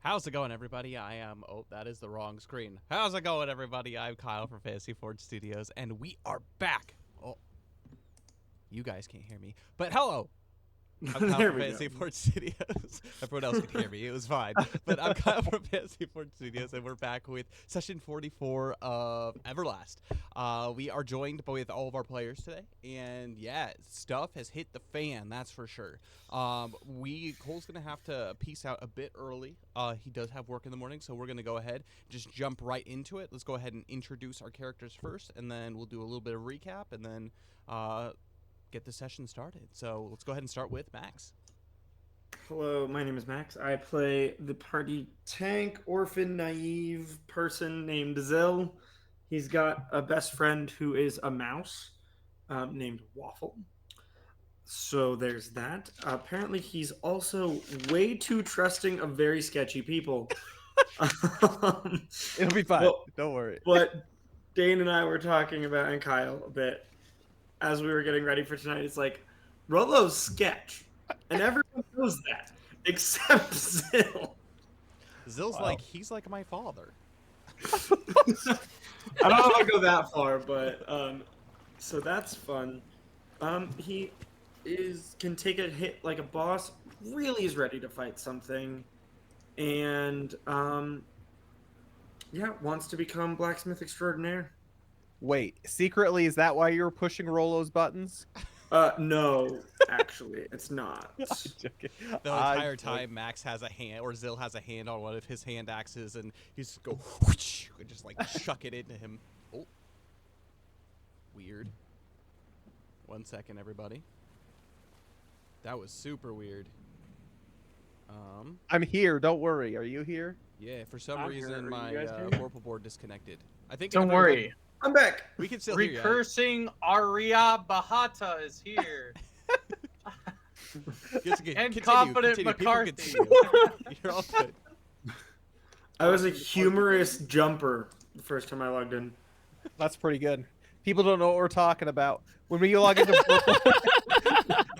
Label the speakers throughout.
Speaker 1: How's it going, everybody? Oh, that is the wrong screen. How's it going, everybody? I'm Kyle from Fantasy Forge Studios, and we are back. Oh, you guys can't hear me, but hello. I'm Kyle
Speaker 2: There
Speaker 1: from
Speaker 2: we
Speaker 1: Fantasy
Speaker 2: go.
Speaker 1: Forge Studios. Everyone else could hear me. It was fine. But I'm Kyle from Fantasy Forge Studios, and we're back with session 44 of Everlast. We are joined with all of our players today, and yeah, stuff has hit the fan, that's for sure. Cole's going to have to peace out a bit early. He does have work in the morning, so we're going to go ahead and just jump right into it. Let's go ahead and introduce our characters first, and then we'll do a little bit of recap, and then get the session started. So let's go ahead and start with Max.
Speaker 2: Hello, my name is Max. I play the party tank, orphan, naive person named Zill. He's got a best friend who is a mouse named Waffle. So there's that. Apparently, he's also way too trusting of very sketchy people.
Speaker 3: It'll be fine.
Speaker 2: Well,
Speaker 3: Don't worry.
Speaker 2: what Dane and I were talking about, and Kyle, a bit, as we were getting ready for tonight, it's like, Rolo's sketch. And everyone knows that, except Zill.
Speaker 1: Zill's he's like my father.
Speaker 2: I don't know if I go that far, but so that's fun. He can take a hit like a boss, really is ready to fight something, and wants to become blacksmith extraordinaire.
Speaker 3: Wait, secretly, is that why you were pushing Rolo's buttons?
Speaker 2: No, actually, it's not.
Speaker 1: The entire time, Max has a hand, or Zill has a hand on one of his hand axes, and he's just go whoosh, and just like chuck it into him. Oh, weird. 1 second, everybody. That was super weird.
Speaker 3: I'm here. Don't worry. Are you here?
Speaker 1: Yeah, for some
Speaker 2: I'm
Speaker 1: reason
Speaker 2: here. Are
Speaker 1: my
Speaker 2: you guys here?
Speaker 1: Vorpal board disconnected. I think.
Speaker 4: Don't worry.
Speaker 2: I'm back.
Speaker 1: We can still hear you.
Speaker 4: Recursing Arya Bahata is here. And Confident McCarthy.
Speaker 1: You're all good.
Speaker 2: I was a humorous jumper the first time I logged in.
Speaker 3: That's pretty good. People don't know what we're talking about. When we log into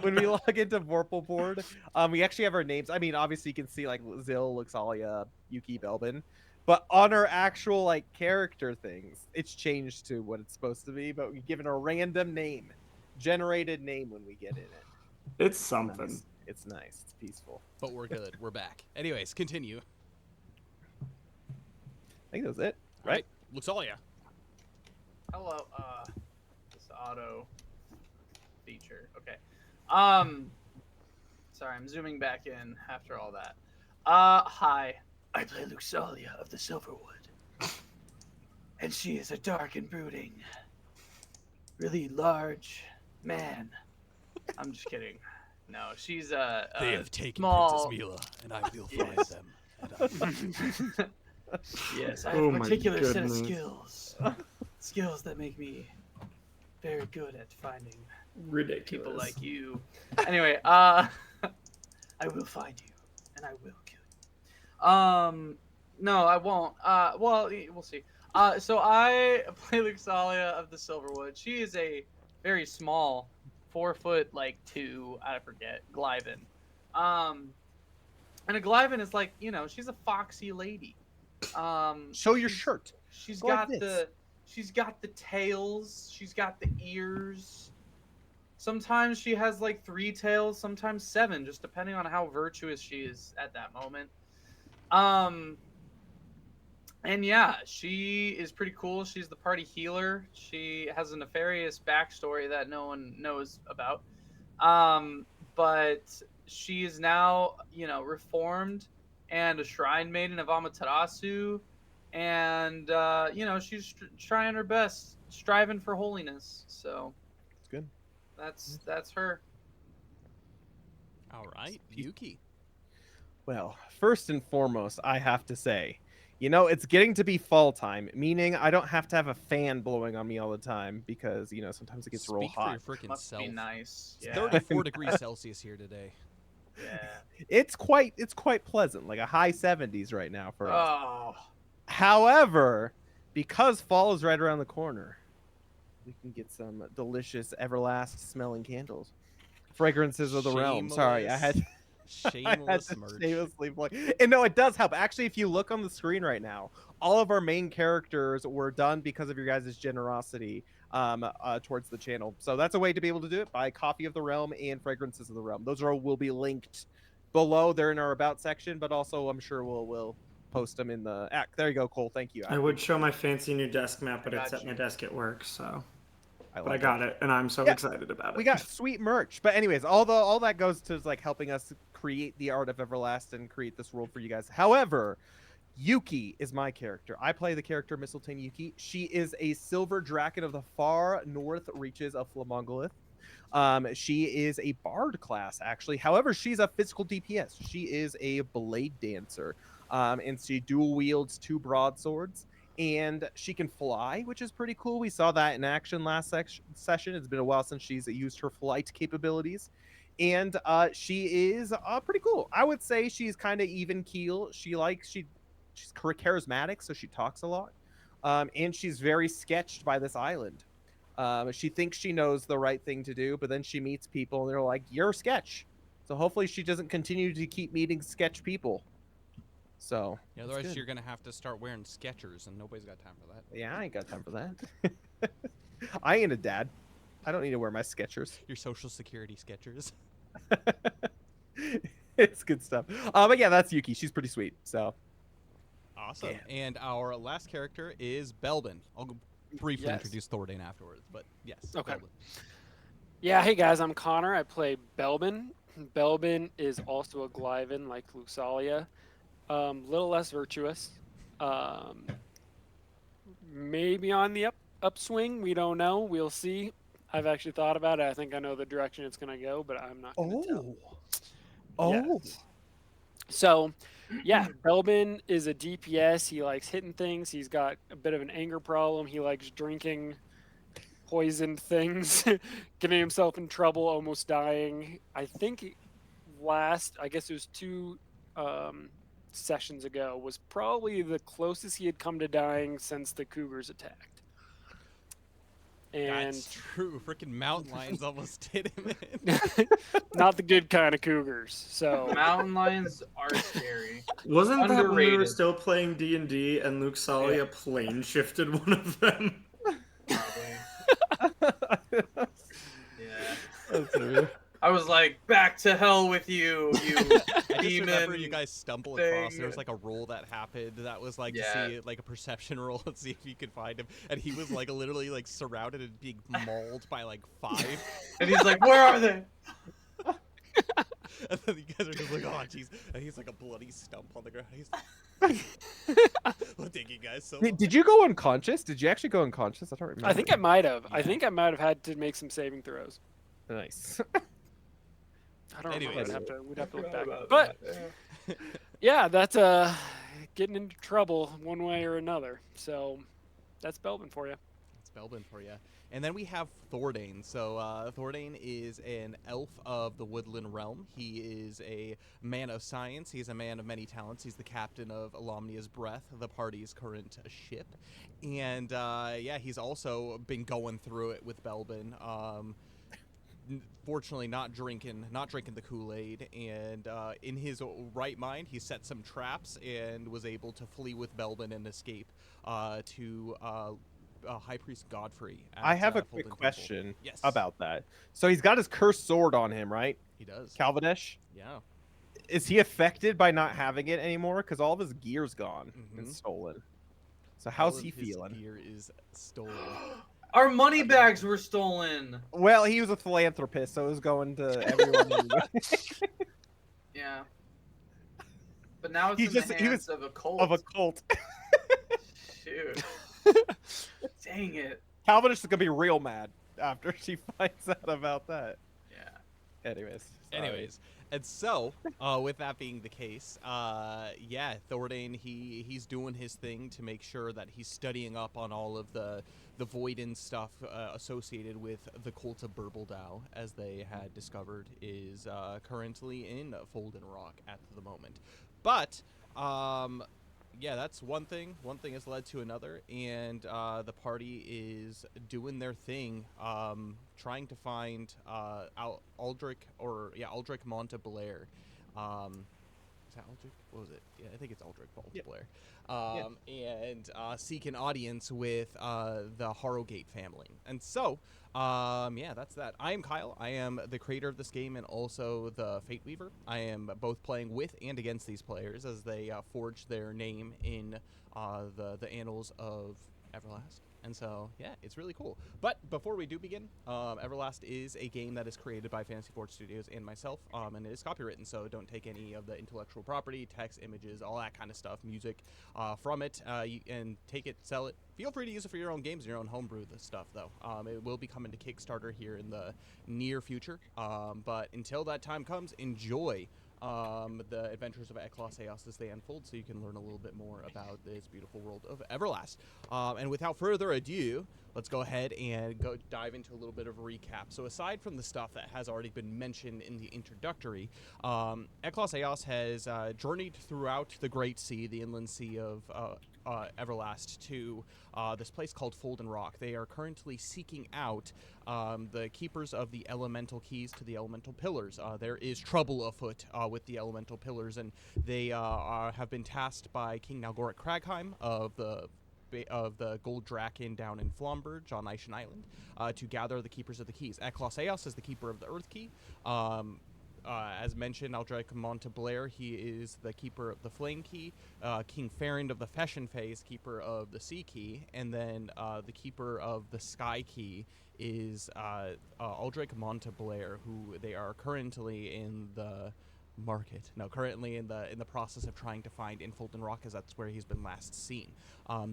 Speaker 3: Vorpal board, we actually have our names. I mean, obviously you can see like Zill, Luxalia, Yuki, Belbin. But on our actual like character things, it's changed to what it's supposed to be. But we give it a random name, generated name when we get in it.
Speaker 2: It's something.
Speaker 3: Nice. It's nice. It's peaceful.
Speaker 1: But we're good. We're back. Anyways, continue.
Speaker 3: I think that was it.
Speaker 1: Right? Luxalia.
Speaker 4: Hello, this auto feature. Okay. Sorry, I'm zooming back in after all that. Hi. I play Luxalia of the Silverwood. And she is a dark and brooding, really large man. I'm just kidding. No, she's
Speaker 1: They have taken
Speaker 4: small...
Speaker 1: Princess Mila, and I will find them.
Speaker 4: Yes, I have a particular set of skills. Skills that make me very good at finding
Speaker 2: Ridiculous.
Speaker 4: people like you. Anyway, I will find you, and I will kill you. No, I won't. Well, we'll see. So I play Luxalia of the Silverwood. She is a very small, 4'2", I forget, Glyven. And a Glyven is like, she's a foxy lady.
Speaker 3: Show your shirt.
Speaker 4: She's
Speaker 3: Go
Speaker 4: got
Speaker 3: like
Speaker 4: she's got the tails, she's got the ears. Sometimes she has like 3 tails, sometimes 7, just depending on how virtuous she is at that moment. And yeah, she is pretty cool. She's the party healer. She has a nefarious backstory that no one knows about. But she is now, reformed and a shrine maiden of Amaterasu. And, she's trying her best, striving for holiness. So
Speaker 3: It's good.
Speaker 4: That's her.
Speaker 1: All right, Yuki.
Speaker 3: Well, first and foremost, I have to say, it's getting to be fall time, meaning I don't have to have a fan blowing on me all the time because, sometimes it gets real hot.
Speaker 1: For your freaking
Speaker 4: Must
Speaker 1: self.
Speaker 4: be nice.
Speaker 1: It's
Speaker 4: Yeah.
Speaker 1: 34 degrees Celsius here today.
Speaker 4: Yeah.
Speaker 3: It's quite pleasant, like a high 70s right now for us.
Speaker 4: Oh.
Speaker 3: However, because fall is right around the corner, we can get some delicious Everlast smelling candles. Fragrances of the realm. Sorry, I had I had
Speaker 1: Shameless
Speaker 3: to
Speaker 1: merch.
Speaker 3: shamelessly plug. And no, it does help. Actually, if you look on the screen right now, all of our main characters were done because of your guys' generosity towards the channel. So that's a way to be able to do it. Buy Coffee of the Realm and Fragrances of the Realm. Those will be linked below. They're in our About section, but also I'm sure we'll post them in the act. There you go, Cole. Thank you.
Speaker 2: I would show my fancy new desk map, but
Speaker 4: I
Speaker 2: it's
Speaker 4: got
Speaker 2: at my
Speaker 4: you.
Speaker 2: desk at work, so.
Speaker 3: I
Speaker 2: But I
Speaker 3: like
Speaker 2: got it, and I'm so
Speaker 3: Yeah,
Speaker 2: excited about it.
Speaker 3: we got sweet merch. But anyways, all that goes to like helping us create the art of Everlast and create this world for you guys. However, Yuki is my character. I play the character Mistletoe Yuki. She is a silver draken of the far north reaches of Flamongolith. She is a bard class, actually. However, she's a physical DPS. She is a blade dancer. And she dual wields 2 broadswords. And she can fly, which is pretty cool. We saw that in action last session. It's been a while since she's used her flight capabilities. And she is pretty cool. I would say she's kind of even keel. She's charismatic, so she talks a lot. And she's very sketched by this island. She thinks she knows the right thing to do, but then she meets people and they're like, "You're sketch." So hopefully she doesn't continue to keep meeting sketch people. So
Speaker 1: Yeah,
Speaker 3: it's
Speaker 1: otherwise
Speaker 3: good.
Speaker 1: you're gonna have to start wearing Skechers, and nobody's got time for that.
Speaker 3: Yeah, I ain't got time for that. I ain't a dad. I don't need to wear my Skechers.
Speaker 1: Your social security Skechers.
Speaker 3: It's good stuff. But yeah, that's Yuki. She's pretty sweet. So
Speaker 1: Awesome.
Speaker 3: Yeah.
Speaker 1: And our last character is Belbin. I'll briefly
Speaker 5: Yes.
Speaker 1: introduce Thordane afterwards, but yes,
Speaker 5: Okay.
Speaker 1: Belbin.
Speaker 5: Yeah, hey guys, I'm Connor. I play Belbin. Belbin is also a Glyven like Lusalia. Little less virtuous. Maybe on the upswing. We don't know. We'll see. I've actually thought about it. I think I know the direction it's going to go, but I'm not going to tell. Yes. So, yeah, Belbin is a DPS. He likes hitting things. He's got a bit of an anger problem. He likes drinking poisoned things, getting himself in trouble, almost dying. I think I guess it was 2 sessions ago, was probably the closest he had come to dying since the Cougars attacked. And
Speaker 1: That's true. Freaking mountain lions almost hit him in.
Speaker 5: not the good kind of Cougars. So
Speaker 4: Mountain lions are scary.
Speaker 2: Wasn't that when we were
Speaker 4: Underrated.
Speaker 2: still playing D&D and Luke Salia plane shifted one of them?
Speaker 4: Probably. Yeah. I was like, back to hell with you, you
Speaker 1: I just remember
Speaker 4: demon.
Speaker 1: you guys stumble across.
Speaker 4: thing.
Speaker 1: There was like a roll that happened that was like
Speaker 4: Yeah.
Speaker 1: to see like a perception roll and see if you could find him. And he was like literally like surrounded and being mauled by like 5.
Speaker 4: And he's like, where are they?
Speaker 1: And then you guys are just like, oh jeez. And he's like a bloody stump on the ground. He's well, thank you guys so much.
Speaker 3: Did you go unconscious? Did you actually go unconscious? I don't remember.
Speaker 5: I think I might have. I
Speaker 1: Yeah.
Speaker 5: think I might have had to make some saving throws.
Speaker 3: Nice.
Speaker 5: I don't
Speaker 1: Anyways.
Speaker 5: remember. We'd have to look
Speaker 4: Forgot
Speaker 5: back.
Speaker 4: about
Speaker 5: But
Speaker 4: that,
Speaker 5: yeah, that's getting into trouble one way or another. So that's Belbin for you.
Speaker 1: It's Belbin for you. And then we have Thordane. So Thordane is an elf of the Woodland Realm. He is a man of science. He's a man of many talents. He's the captain of Alomnia's Breath, the party's current ship. And yeah, he's also been going through it with Belbin. Fortunately, not drinking the Kool-Aid, and in his right mind, he set some traps and was able to flee with Belbin and escape to High Priest Godfrey.
Speaker 3: I have a
Speaker 1: Fulton
Speaker 3: quick
Speaker 1: Temple.
Speaker 3: question
Speaker 1: Yes.
Speaker 3: about that. So he's got his cursed sword on him, right?
Speaker 1: He does.
Speaker 3: Calvadesh.
Speaker 1: Yeah.
Speaker 3: Is he affected by not having it anymore? Because all of his gear's gone and
Speaker 1: Mhm.
Speaker 3: stolen. So
Speaker 1: All
Speaker 3: how's
Speaker 1: of
Speaker 3: he
Speaker 1: his
Speaker 3: feeling?
Speaker 1: gear is stolen.
Speaker 4: Our money bags were stolen.
Speaker 3: Well, he was a philanthropist, so it was going to everyone. Anyway.
Speaker 4: Yeah. But now it's
Speaker 3: He
Speaker 4: in the
Speaker 3: was
Speaker 4: hands of a cult.
Speaker 3: of a cult.
Speaker 4: Shoot. Dang it.
Speaker 3: Calvadesh is gonna be real mad after she finds out about that.
Speaker 4: Yeah.
Speaker 3: Anyways. sorry.
Speaker 1: Anyways, and so with that being the case, yeah, Thordane he's doing his thing to make sure that he's studying up on all of the Voiden stuff associated with the cult of Burbledau, as they had discovered is currently in Folden Rock at the moment. But yeah, that's one thing. One thing has led to another, and the party is doing their thing, trying to find Aldrich Monteblair. Is that Aldrich? What was it? Yeah, I think it's Aldrich Ball
Speaker 3: Yep.
Speaker 1: Blair.
Speaker 3: Yeah.
Speaker 1: And seek an audience with the Harrogate family. And so, yeah, that's that. I am Kyle. I am the creator of this game and also the Fate Weaver. I am both playing with and against these players as they forge their name in the annals of Everlast. And so, yeah, it's really cool. But before we do begin, Everlast is a game that is created by Fantasy Forge Studios and myself, and it is copywritten, so don't take any of the intellectual property, text, images, all that kind of stuff, music from it, and take it, sell it. Feel free to use it for your own games, your own homebrew stuff, though. It will be coming to Kickstarter here in the near future, but until that time comes, enjoy the adventures of Eclaas as they unfold, so you can learn a little bit more about this beautiful world of Everlast. And without further ado, let's go ahead and go dive into a little bit of a recap. So aside from the stuff that has already been mentioned in the introductory, Eclaas has journeyed throughout the Great Sea, the inland sea of Everlast, to this place called Folden Rock. They are currently seeking out the keepers of the elemental keys to the elemental pillars. There is trouble afoot with the elemental pillars, and they have been tasked by King Nalgoric Cragheim of the Gold Draken down in Flomberge on Ishan Island to gather the keepers of the keys. Eclaas is the keeper of the Earth Key. As mentioned, Aldrich Monteblair, he is the keeper of the Flame Key. King Farrand of the Feshin Phase, keeper of the Sea Key. And then the keeper of the Sky Key is Aldrich Monteblair, who they are currently in the market. No, currently in the process of trying to find in Folden Rock, as that's where he's been last seen.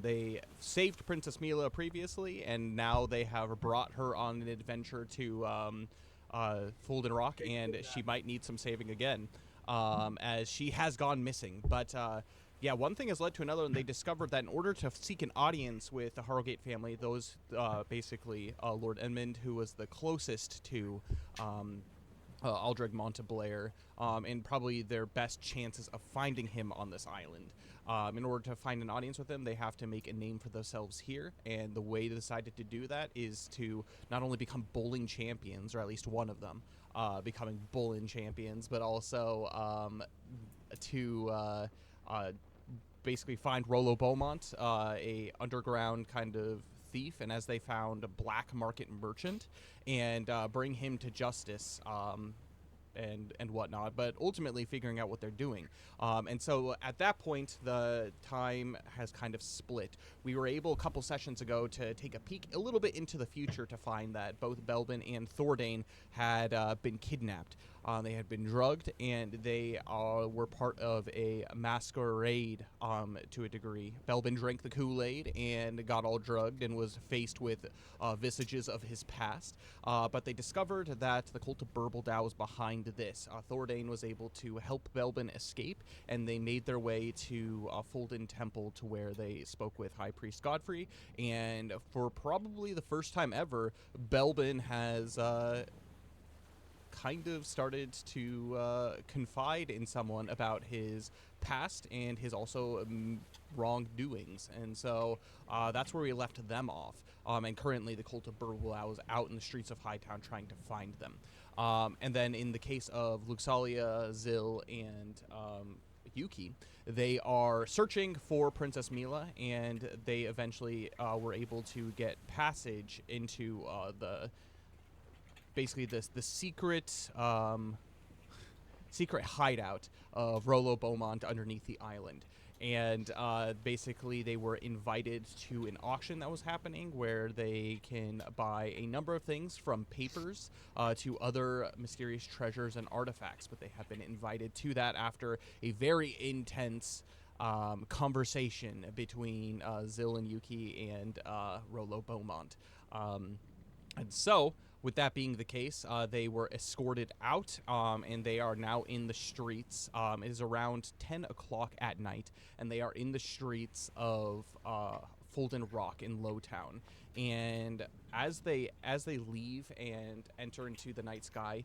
Speaker 1: They saved Princess Mila previously, and now they have brought her on an adventure to Folden Rock, and she might need some saving again, as she has gone missing. But yeah, one thing has led to another, and they discovered that in order to seek an audience with the Harrogate family, those basically Lord Edmund, who was the closest to Aldrich Monteblair, and probably their best chances of finding him on this island. In order to find an audience with him, they have to make a name for themselves here, and the way they decided to do that is to not only become bowling champions, or at least one of them becoming bowling champions, but also to basically find Rollo Beaumont, a underground kind of thief, and as they found a black market merchant, and bring him to justice, and whatnot, but ultimately figuring out what they're doing. And so at that point, the time has kind of split. We were able a couple sessions ago to take a peek a little bit into the future to find that both Belbin and Thordane had been kidnapped. They had been drugged, and they were part of a masquerade to a degree. Belbin drank the Kool-Aid and got all drugged and was faced with visages of his past. But they discovered that the cult of Burbledao was behind this. Thordane was able to help Belbin escape, and they made their way to Folden Temple, to where they spoke with High Priest Godfrey. And for probably the first time ever, Belbin has kind of started to confide in someone about his past and his also wrongdoings, and so that's where we left them off. And currently the cult of Burbledao is out in the streets of Hightown trying to find them. And then in the case of Luxalia, Zil, and Yuki, they are searching for Princess Mila, and they eventually were able to get passage into basically the secret hideout of Rollo Beaumont underneath the island. And basically they were invited to an auction that was happening, where they can buy a number of things from papers to other mysterious treasures and artifacts. But they have been invited to that after a very intense conversation between Zil and Yuki and Rollo Beaumont. And so, with that being the case, they were escorted out, and they are now in the streets. It is around 10 o'clock at night, and they are in the streets of Folden Rock in Lowtown. And as they leave and enter into the night sky,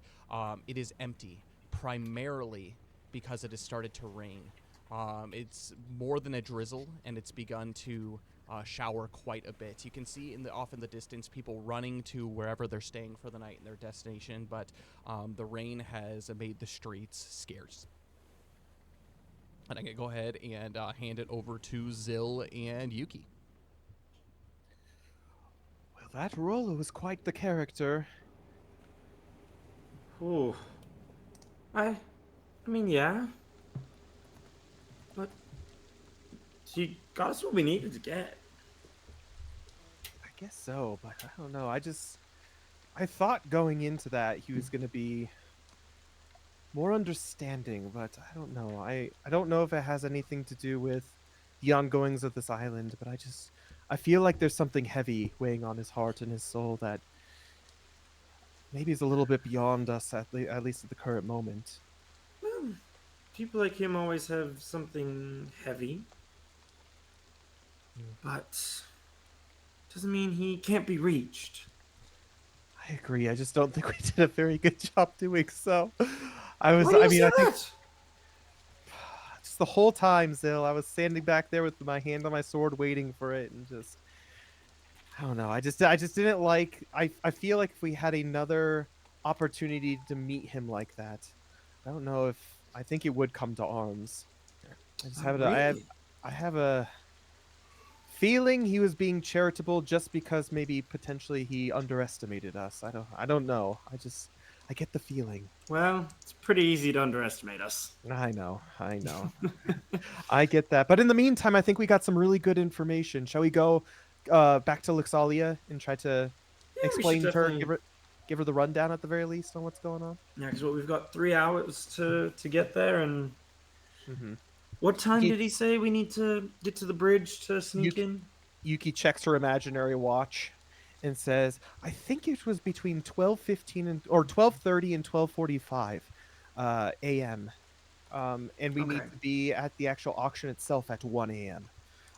Speaker 1: it is empty, primarily because it has started to rain. It's more than a drizzle, and it's begun to shower quite a bit. You can see off in the distance people running to wherever they're staying for the night in their destination, but the rain has made the streets scarce. And I'm going to go ahead and hand it over to Zill and Yuki.
Speaker 3: Well, that Rollo was quite the character.
Speaker 2: Ooh. I mean, yeah. But she got us what we needed to get.
Speaker 3: I guess so, but I don't know. I thought going into that he was going to be more understanding, but I don't know. I don't know if it has anything to do with the ongoings of this island, but I feel like there's something heavy weighing on his heart and his soul that maybe is a little bit beyond us at least at the current moment.
Speaker 2: Well, people like him always have something heavy. But doesn't mean he can't be reached.
Speaker 3: I agree. I just don't think we did a very good job doing so. I
Speaker 2: Why do you say
Speaker 3: I think
Speaker 2: that?
Speaker 3: just the whole time, Zill, I was standing back there with my hand on my sword waiting for it and just I don't know. I just didn't like I feel like if we had another opportunity to meet him like that, I don't know if I think it would come to arms. I just have
Speaker 2: Really?
Speaker 3: I have a feeling he was being charitable just because maybe potentially he underestimated us. I don't know. I get the feeling.
Speaker 2: Well, it's pretty easy to underestimate us.
Speaker 3: I know. I get that. But in the meantime, I think we got some really good information. Shall we go back to Luxalia and try to
Speaker 2: Yeah, we
Speaker 3: explain
Speaker 2: should
Speaker 3: to her,
Speaker 2: definitely.
Speaker 3: give her the rundown at the very least on what's going on?
Speaker 2: Yeah, because we've got 3 hours to get there, and
Speaker 3: Mm-hmm.
Speaker 2: what time
Speaker 3: Yuki,
Speaker 2: did he say we need to get to the bridge to sneak
Speaker 3: Yuki,
Speaker 2: in?
Speaker 3: Yuki checks her imaginary watch and says, "I think it was between 12:15 and or 12:30 and 12:45 a.m. And we need
Speaker 2: Okay.
Speaker 3: to be at the actual auction itself at 1 a.m.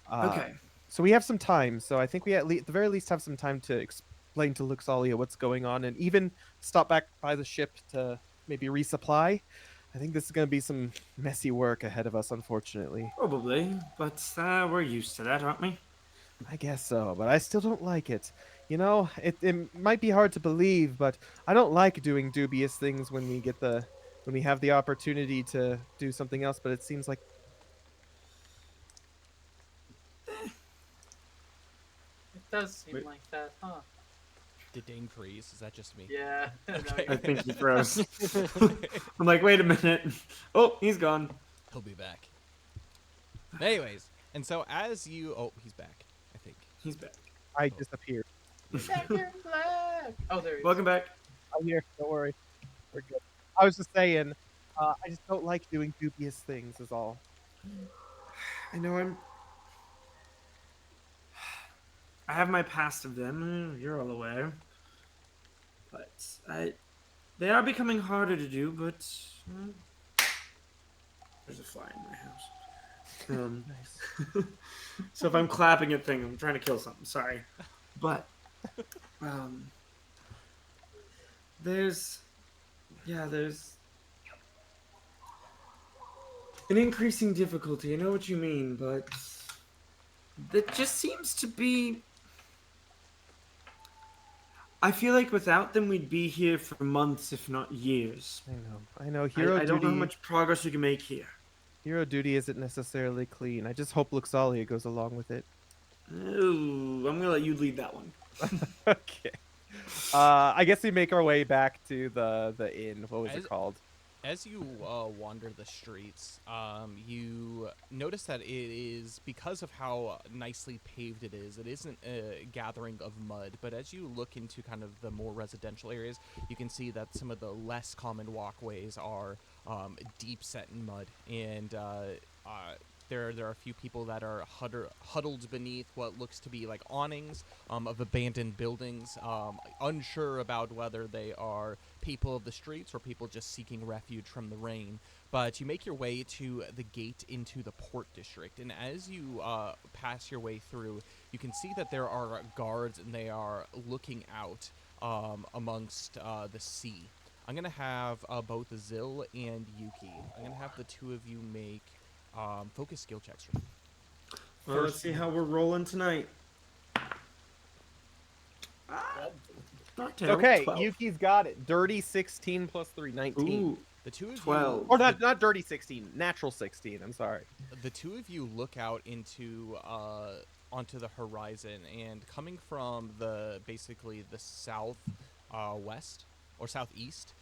Speaker 3: Uh,
Speaker 2: Okay.
Speaker 3: so we have some time. So I think we at the very least have some time to explain to Luxalia what's going on and even stop back by the ship to maybe resupply. I think this is going to be some messy work ahead of us, unfortunately.
Speaker 2: Probably, but we're used to that, aren't we?
Speaker 3: I guess so, but I still don't like it. You know, it might be hard to believe, but I don't like doing dubious things when we have the opportunity to do something else, but it seems like
Speaker 4: It does seem
Speaker 2: Wait.
Speaker 4: like that, huh?
Speaker 1: Did Dane freeze? Is that just me?
Speaker 4: Yeah. No,
Speaker 1: Okay.
Speaker 2: I think he froze. I'm like, wait a minute. Oh, he's gone.
Speaker 1: He'll be back. Anyways, and so as you... Oh, he's back, I think.
Speaker 2: He's back.
Speaker 3: I disappeared.
Speaker 4: Back in black. Oh, there he is.
Speaker 2: Welcome back.
Speaker 3: I'm here. Don't worry. We're good. I was just saying, I just don't like doing dubious things, is all.
Speaker 2: I know I have my past of them. You're all aware. But they are becoming harder to do. But there's a fly in my house.
Speaker 3: Nice.
Speaker 2: So if I'm clapping at things, I'm trying to kill something. Sorry, but there's an increasing difficulty. I know what you mean, but that just seems to be. I feel like without them, we'd be here for months, if not years.
Speaker 3: I know. Hero
Speaker 2: I don't know how
Speaker 3: duty.
Speaker 2: much progress we can make here.
Speaker 3: Hero duty isn't necessarily clean. I just hope Luxalia goes along with it.
Speaker 2: Ooh, I'm gonna let you lead that one.
Speaker 3: Okay. I guess we make our way back to the inn. What was it called?
Speaker 1: As you wander the streets, you notice that it is, because of how nicely paved it isn't a gathering of mud, but as you look into kind of the more residential areas, you can see that some of the less common walkways are deep set in mud, and there are a few people that are huddled beneath what looks to be like awnings of abandoned buildings, unsure about whether they are people of the streets or people just seeking refuge from the rain. But you make your way to the gate into the port district, and as you pass your way through, you can see that there are guards, and they are looking out amongst the sea. I'm going to have both Zill and Yuki. I'm going to have the two of you make focus skill checks for me.
Speaker 2: Well, let's see how we're rolling tonight. Not terrible.
Speaker 3: Okay,
Speaker 2: 12.
Speaker 3: Yuki's got it. Dirty 16 plus 3, 19.
Speaker 2: Ooh,
Speaker 1: The two of
Speaker 2: 12.
Speaker 3: Or not dirty 16, natural 16. I'm sorry.
Speaker 1: the two of you look out into onto the horizon, and coming from basically the south west or southeast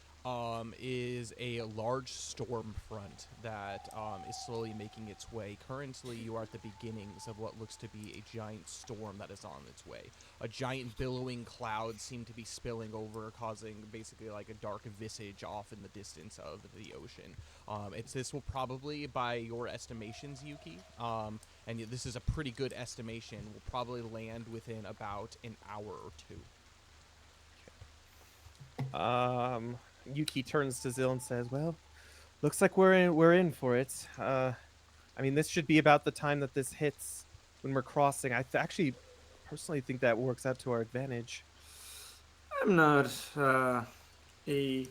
Speaker 1: is a large storm front that is slowly making its way. Currently, you are at the beginnings of what looks to be a giant storm that is on its way. A giant billowing cloud seem to be spilling over, causing basically like a dark visage off in the distance of the ocean. This will probably, by your estimations, Yuki, and this is a pretty good estimation, will probably land within about an hour or two.
Speaker 3: Yuki turns to Zill and says, "Well, looks like we're in for it. I mean, this should be about the time that this hits when we're crossing. Actually personally think that works out to our advantage."
Speaker 2: I'm not a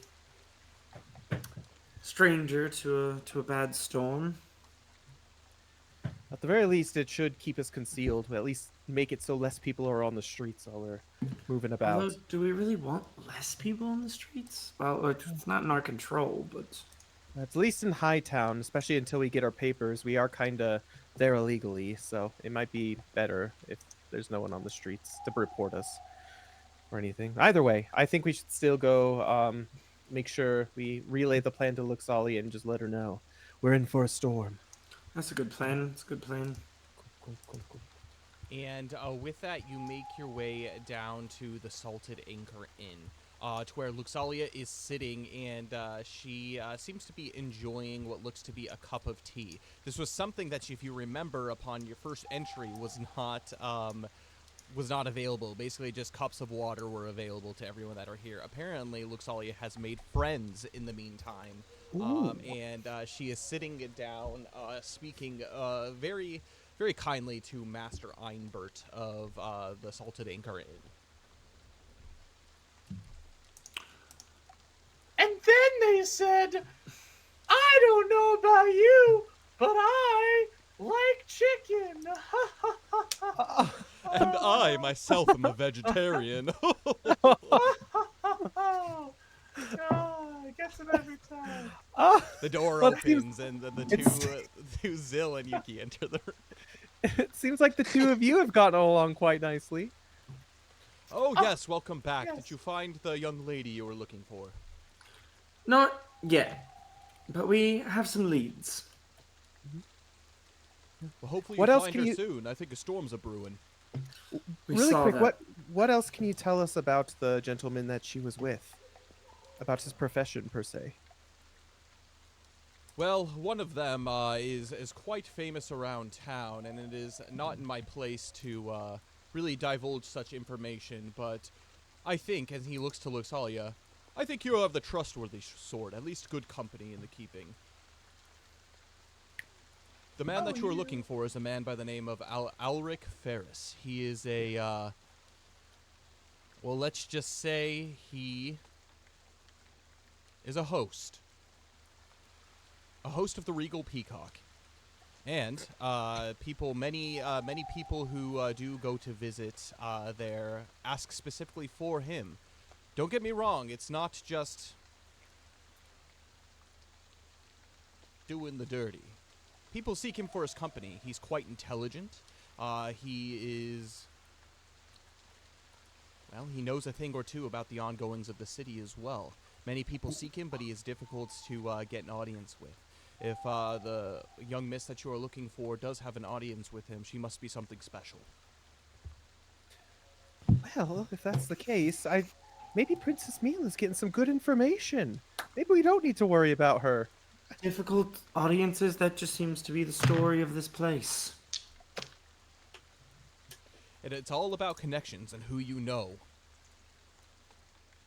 Speaker 2: stranger to a bad storm.
Speaker 3: At the very least, it should keep us concealed. At least make it so less people are on the streets while we're moving about.
Speaker 2: Although, do we really want less people on the streets? Well, it's not in our control, but
Speaker 3: At least in Hightown, especially until we get our papers, we are kind of there illegally, so it might be better if there's no one on the streets to report us or anything. Either way, I think we should still go make sure we relay the plan to Luxali and just let her know. We're in for a storm.
Speaker 2: that's a good plan. It's a good plan.
Speaker 3: Cool.
Speaker 1: And with that, you make your way down to the Salted Anchor Inn, to where Luxalia is sitting, and she seems to be enjoying what looks to be a cup of tea. This was something that, if you remember, upon your first entry, was not available. Basically, just cups of water were available to everyone that are here. Apparently, Luxalia has made friends in the meantime, and she is sitting down, speaking very, very kindly to Master Einbert of the Salted Anchor Inn.
Speaker 4: And then they said, I don't know about you, but I like chicken.
Speaker 1: And I, myself, am a vegetarian.
Speaker 4: I gets it every time.
Speaker 1: The door
Speaker 3: Well, it seems-
Speaker 1: opens, and the
Speaker 3: it's-
Speaker 1: two Zill and Yuki enter the room.
Speaker 3: It seems like the two of you have gotten along quite nicely.
Speaker 1: Oh, yes, welcome back.
Speaker 4: yes.
Speaker 1: Did you find the young lady you were looking for?
Speaker 2: Not yet, but we have some leads.
Speaker 1: Well, hopefully
Speaker 3: What
Speaker 1: you
Speaker 3: else
Speaker 1: find
Speaker 3: can
Speaker 1: her
Speaker 3: you-
Speaker 1: soon. I think a storm's a-brewing.
Speaker 2: We
Speaker 3: Really
Speaker 2: saw
Speaker 3: quick,
Speaker 2: that.
Speaker 3: what else can you tell us about the gentleman that she was with? About his profession, per se.
Speaker 1: Well, one of them is quite famous around town, and it is not in my place to really divulge such information, but I think, as he looks to Luxalia, I think you have the trustworthy sort, at least good company in the keeping. The man that you are looking for is a man by the name of Alric Ferris. He is a, well, let's just say he is a host. A host of the Regal Peacock. And many people who do go to visit there ask specifically for him. Don't get me wrong, it's not just doing the dirty. People seek him for his company. He's quite intelligent. He knows a thing or two about the ongoings of the city as well. Many people seek him, but he is difficult to get an audience with. If the young miss that you are looking for does have an audience with him, she must be something special.
Speaker 3: Well, if that's the case, maybe Princess Mila's getting some good information. Maybe we don't need to worry about her.
Speaker 2: Difficult audiences, that just seems to be the story of this place.
Speaker 1: And it's all about connections and who you know.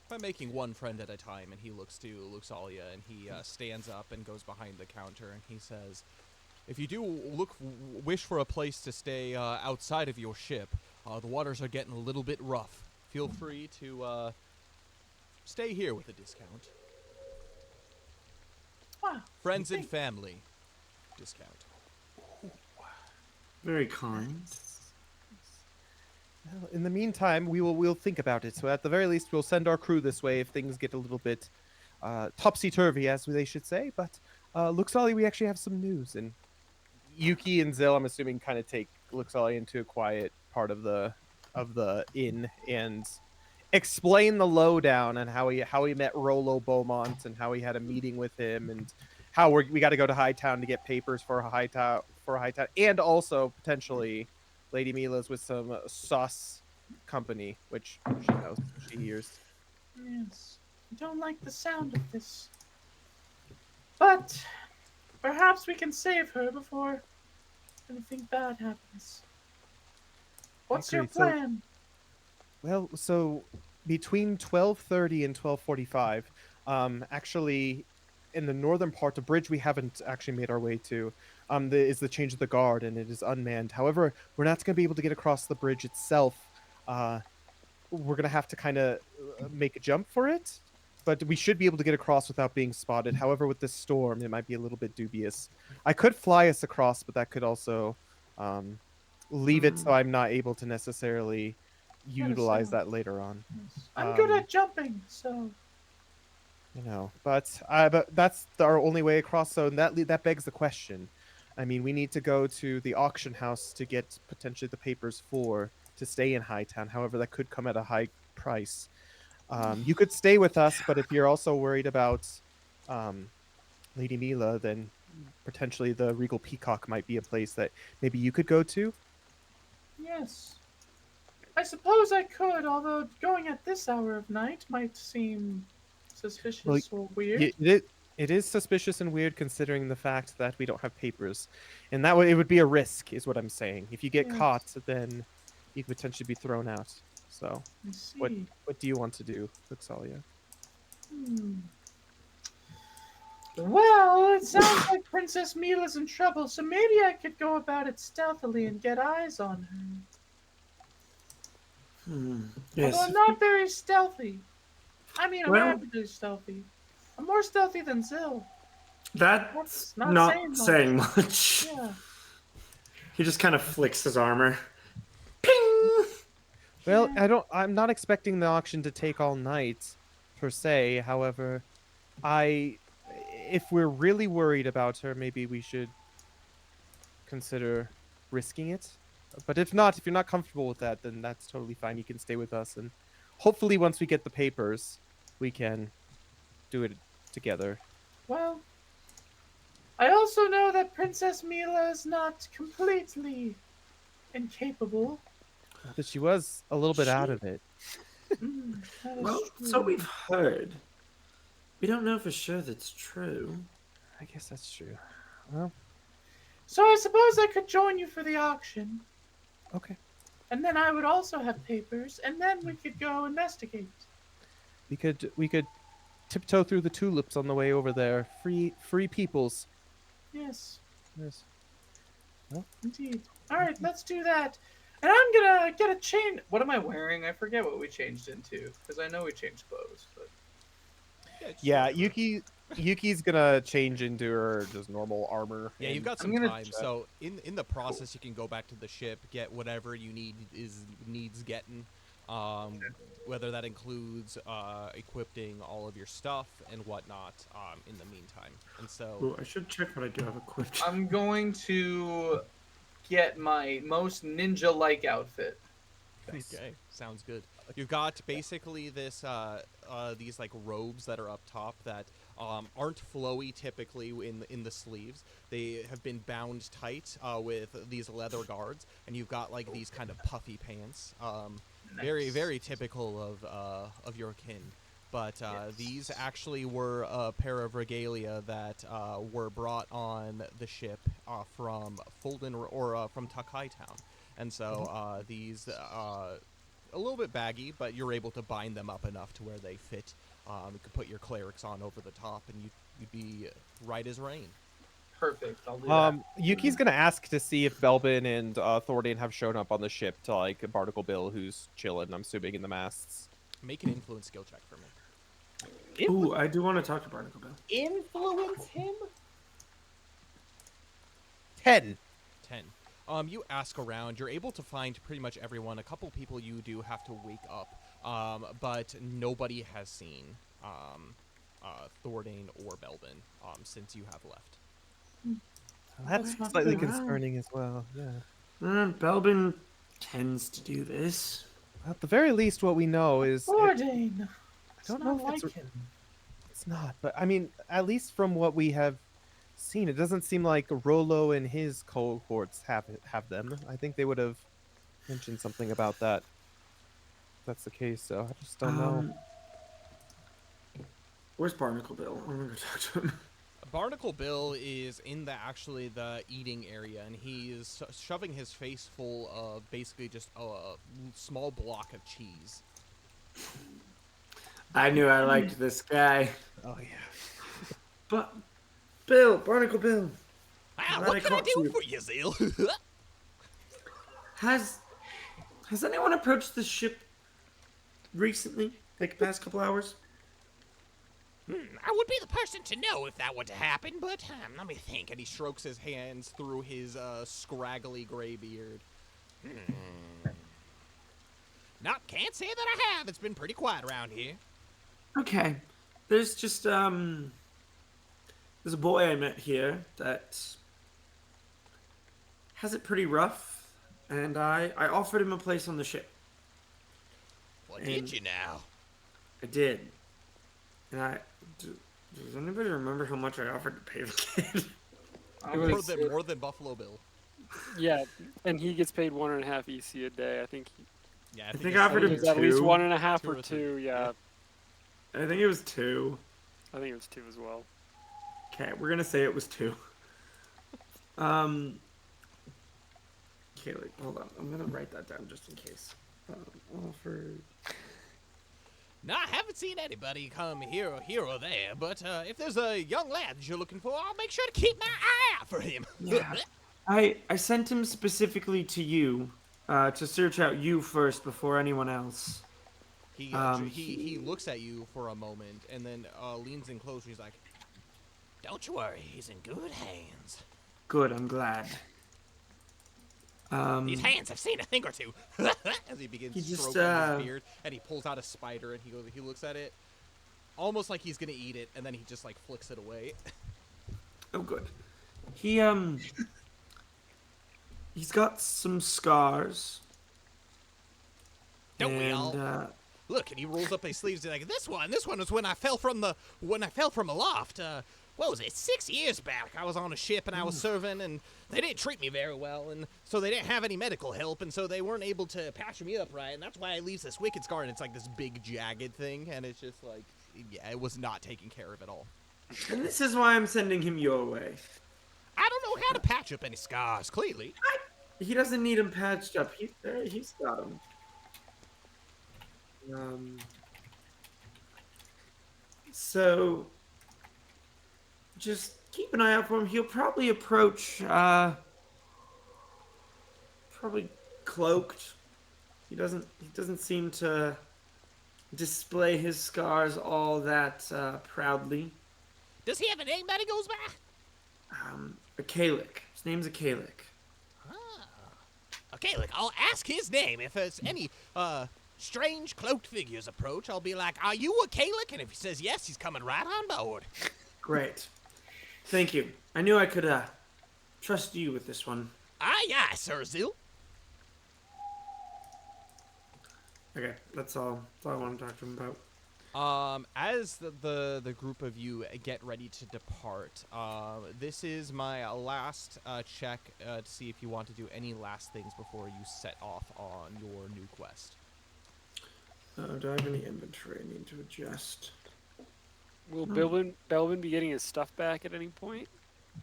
Speaker 1: By making one friend at a time, and he looks to Luxalia, and he stands up and goes behind the counter, and he says, if you do wish for a place to stay outside of your ship, the waters are getting a little bit rough. Feel free to stay here with a discount.
Speaker 4: Wow.
Speaker 1: Friends and family discount.
Speaker 2: Very kind.
Speaker 3: Well, in the meantime, we'll think about it. So at the very least, we'll send our crew this way if things get a little bit topsy-turvy, as they should say. But Luxali, we actually have some news. And Yuki and Zill, I'm assuming, kind of take Luxali into a quiet part of the inn and explain the lowdown and how he met Rollo Beaumont and how he had a meeting with him and how we got to go to Hightown to get papers for Hightown and also potentially Lady Mila's with some sauce company, which she knows, she hears.
Speaker 4: Yes. I don't like the sound of this. But perhaps we can save her before anything bad happens. What's your
Speaker 3: agree. So-
Speaker 4: plan?
Speaker 3: Well, so between 12:30 and 12:45, actually, in the northern part, a bridge we haven't actually made our way to, is the change of the guard, and it is unmanned. However, we're not going to be able to get across the bridge itself. We're going to have to kind of make a jump for it, but we should be able to get across without being spotted. However, with this storm, it might be a little bit dubious. I could fly us across, but that could also leave it so I'm not able to necessarily utilize that later on.
Speaker 4: Yes. I'm good
Speaker 3: Um,
Speaker 4: at jumping, so
Speaker 3: but that's our only way across. So that begs the question. I mean, we need to go to the auction house to get potentially the papers to stay in Hightown. However, that could come at a high price. You could stay with us, but if you're also worried about Lady Mila, then potentially the Regal Peacock might be a place that maybe you could go to.
Speaker 4: yes. I suppose I could, although going at this hour of night might seem suspicious or weird.
Speaker 3: It is suspicious and weird considering the fact that we don't have papers, and that way it would be a risk, is what I'm saying. If you get
Speaker 4: Yes.
Speaker 3: caught, then you could potentially be thrown out. So,
Speaker 4: I see.
Speaker 3: what do you want to do, Luxalia?
Speaker 4: Hmm. Well, it sounds like Princess Mila's in trouble, so maybe I could go about it stealthily and get eyes on her.
Speaker 2: Yes.
Speaker 4: Although I'm not very stealthy. I mean, I'm
Speaker 2: Well-
Speaker 4: averagely stealthy. I'm more stealthy than Zill.
Speaker 2: That's
Speaker 4: Not
Speaker 2: not
Speaker 4: saying
Speaker 2: saying much.
Speaker 4: Yeah.
Speaker 2: He just kind of flicks his armor. Ping!
Speaker 3: Well,
Speaker 4: Yeah.
Speaker 3: I'm not expecting the auction to take all night, per se. However, if we're really worried about her, maybe we should consider risking it. But if you're not comfortable with that, then that's totally fine. You can stay with us, and hopefully, once we get the papers, we can do it together.
Speaker 4: Well, I also know that Princess Mila is not completely incapable.
Speaker 3: But she was a little bit out of it.
Speaker 4: That is
Speaker 2: Well,
Speaker 4: true.
Speaker 2: so we've heard. We don't know for sure that's true.
Speaker 3: I guess that's true. Well,
Speaker 4: So I suppose I could join you for the auction,
Speaker 3: okay.
Speaker 4: and then I would also have papers, and then we could go investigate.
Speaker 3: We could tiptoe through the tulips on the way over there. Free peoples.
Speaker 4: Yes,
Speaker 3: Yes.
Speaker 4: indeed. All right, let's do that. And I'm gonna get a chain. What am I wearing? I forget what we changed into, because I know we changed clothes. But
Speaker 3: Yeah, Yuki's gonna change into her just normal armor.
Speaker 1: Yeah, you've
Speaker 3: and-
Speaker 1: got some
Speaker 4: gonna
Speaker 1: time. So in the process, you can go back to the ship, get whatever you needs getting. Whether that includes equipping all of your stuff and whatnot. In the meantime, and so
Speaker 2: Ooh, I should check what I do have equipped.
Speaker 4: I'm going to get my most ninja-like outfit.
Speaker 1: okay, sounds good. You've got basically this these like robes that are up top that aren't flowy typically in the sleeves. They have been bound tight with these leather guards, and you've got like these kind of puffy pants. Very
Speaker 4: Nice.
Speaker 1: very typical of your kin. But
Speaker 4: Yes.
Speaker 1: these actually were a pair of regalia that were brought on the ship from Fulton or from Takai Town. And so these a little bit baggy, but you're able to bind them up enough to where they fit. You could put your clerics on over the top, and you'd be right as rain.
Speaker 4: Perfect. I'll do that.
Speaker 3: Yuki's gonna ask to see if Belbin and Thordian have shown up on the ship to like Barnacle Bill, who's chilling. I'm assuming in the masts.
Speaker 1: Make an influence skill check for me.
Speaker 2: Ooh, I do want to talk to Barnacle Bill.
Speaker 3: Influence him. 10.
Speaker 1: 10. You ask around. You're able to find pretty much everyone. A couple people you do have to wake up, but nobody has seen Thordane or Belbin, since you have left.
Speaker 3: That's
Speaker 2: Well,
Speaker 3: slightly
Speaker 2: well.
Speaker 3: concerning as well. Yeah.
Speaker 2: Belbin tends to do this.
Speaker 3: At the very least, what we know is
Speaker 4: Thordane.
Speaker 3: I don't know if
Speaker 4: like him.
Speaker 3: it's not, but I mean, at least from what we have seen, it doesn't seem like Rollo and his cohorts have them. I think they would have mentioned something about that. If that's the case, so I just don't know.
Speaker 2: Where's Barnacle Bill? I'm gonna go talk to him.
Speaker 1: Barnacle Bill is in the eating area, and he is shoving his face full of basically just a small block of cheese.
Speaker 2: I knew I liked this guy.
Speaker 3: Oh yeah.
Speaker 2: But Barnacle Bill,
Speaker 1: Ah,
Speaker 2: Glad I
Speaker 1: what can I
Speaker 2: caught
Speaker 1: do
Speaker 2: you.
Speaker 1: for you, Zeal?
Speaker 2: has anyone approached this ship recently? Like the past couple hours?
Speaker 1: I would be the person to know if that were to happen, but let me think. And he strokes his hands through his scraggly gray beard. Nope, can't say that I have. It's been pretty quiet around here.
Speaker 2: Okay. There's just there's a boy I met here that has it pretty rough, and I offered him a place on the ship.
Speaker 1: What did you now?
Speaker 2: I did. And does anybody remember how much I offered to pay the kid?
Speaker 1: More than Buffalo Bill.
Speaker 5: Yeah, and he gets paid 1.5 EC a day. I think.
Speaker 1: Yeah,
Speaker 2: I think I offered him
Speaker 5: It's at least
Speaker 2: two.
Speaker 5: 1.5
Speaker 1: Two
Speaker 5: or
Speaker 1: or three.
Speaker 5: 2. Yeah,
Speaker 2: I think it was 2.
Speaker 5: I think it was 2 as well.
Speaker 2: Okay, we're gonna say it was 2. Okay, like, hold on. I'm gonna write that down just in case. Offered.
Speaker 1: No, I haven't seen anybody come here or there, but if there's a young lad that you're looking for, I'll make sure to keep my eye out for him.
Speaker 2: Yeah. I sent him specifically to you, to search out you first before anyone else.
Speaker 1: He looks at you for a moment and then leans in closer. He's like, "Don't you worry, he's in good hands.
Speaker 2: Good, I'm glad.
Speaker 1: These hands have seen a thing or two." As he begins
Speaker 2: He just,
Speaker 1: stroking his beard, and he pulls out a spider and he looks at it, almost like he's gonna eat it, and then he just like flicks it away.
Speaker 2: Oh, good. He's got some scars.
Speaker 1: Don't we all? Look, and he rolls up his sleeves and like, this one was when I fell from aloft. What was it? 6 years back, I was on a ship and I was serving, and they didn't treat me very well, and so they didn't have any medical help, and so they weren't able to patch me up right, and that's why I leaves this wicked scar, and it's like this big jagged thing, and it's just like, yeah, it was not taken care of at all.
Speaker 2: And this is why I'm sending him your way.
Speaker 1: I don't know how to patch up any scars, clearly.
Speaker 2: He doesn't need him patched up. He's got him. So just keep an eye out for him. He'll probably approach, probably cloaked. He doesn't seem to display his scars all that proudly.
Speaker 1: Does he have a name that he goes by?
Speaker 2: Eclaas. His name's Eclaas.
Speaker 1: Okay, look, I'll ask his name. If there's any strange cloaked figures approach, I'll be like, "Are you Eclaas?" And if he says yes, he's coming right on board.
Speaker 2: Great. Thank you. I knew I could trust you with this one.
Speaker 1: Aye, aye, Sir Zil.
Speaker 2: Okay, that's all I want to talk to him about.
Speaker 1: As the group of you get ready to depart, this is my last check to see if you want to do any last things before you set off on your new quest.
Speaker 2: Do I have any inventory I need to adjust?
Speaker 5: Will Belvin be getting his stuff back at any point?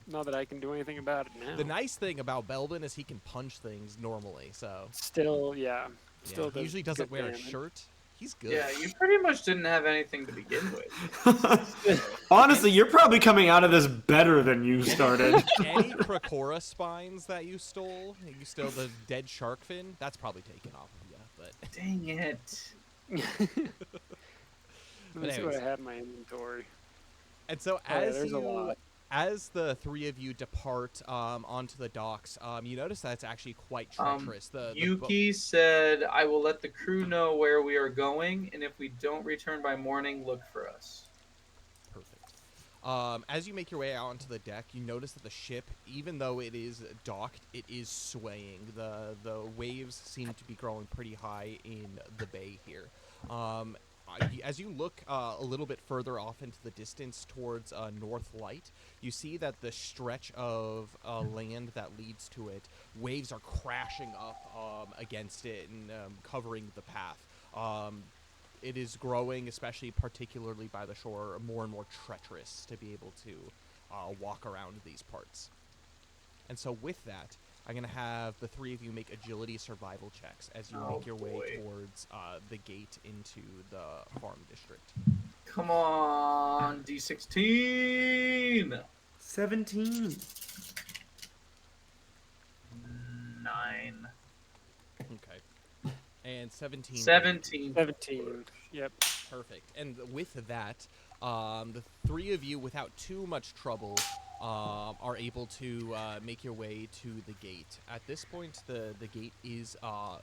Speaker 5: Not that I can do anything about it now.
Speaker 1: The nice thing about Belvin is he can punch things normally, so...
Speaker 5: Still, yeah.
Speaker 1: Still he usually doesn't wear a shirt. He's good.
Speaker 4: Yeah, you pretty much didn't have anything to begin with.
Speaker 2: Honestly, you're probably coming out of this better than you started.
Speaker 1: Any Crocora spines that you stole the dead shark fin, that's probably taken off of you, but...
Speaker 4: Dang it.
Speaker 5: Let me see what I had in my inventory.
Speaker 1: And so
Speaker 5: there's a lot.
Speaker 1: As the three of you depart onto the docks, you notice that it's actually quite treacherous.
Speaker 4: Yuki said, "I will let the crew know where we are going, and if we don't return by morning, look for us."
Speaker 1: As you make your way out onto the deck, you notice that the ship, even though it is docked, it is swaying. The waves seem to be growing pretty high in the bay here. As you look a little bit further off into the distance towards North Light, you see that the stretch of land that leads to it, waves are crashing up against it and covering the path. It is growing, especially particularly by the shore, more and more treacherous to be able to walk around these parts. And so with that, I'm going to have the three of you make agility survival checks as you make your way towards the gate into the farm district.
Speaker 4: Come on, D16.
Speaker 2: 17.
Speaker 4: 9.
Speaker 1: Okay. And 17.
Speaker 4: 17.
Speaker 5: 17. Yep.
Speaker 1: Perfect. And with that, the three of you, without too much trouble, are able to make your way to the gate. At this point, the gate is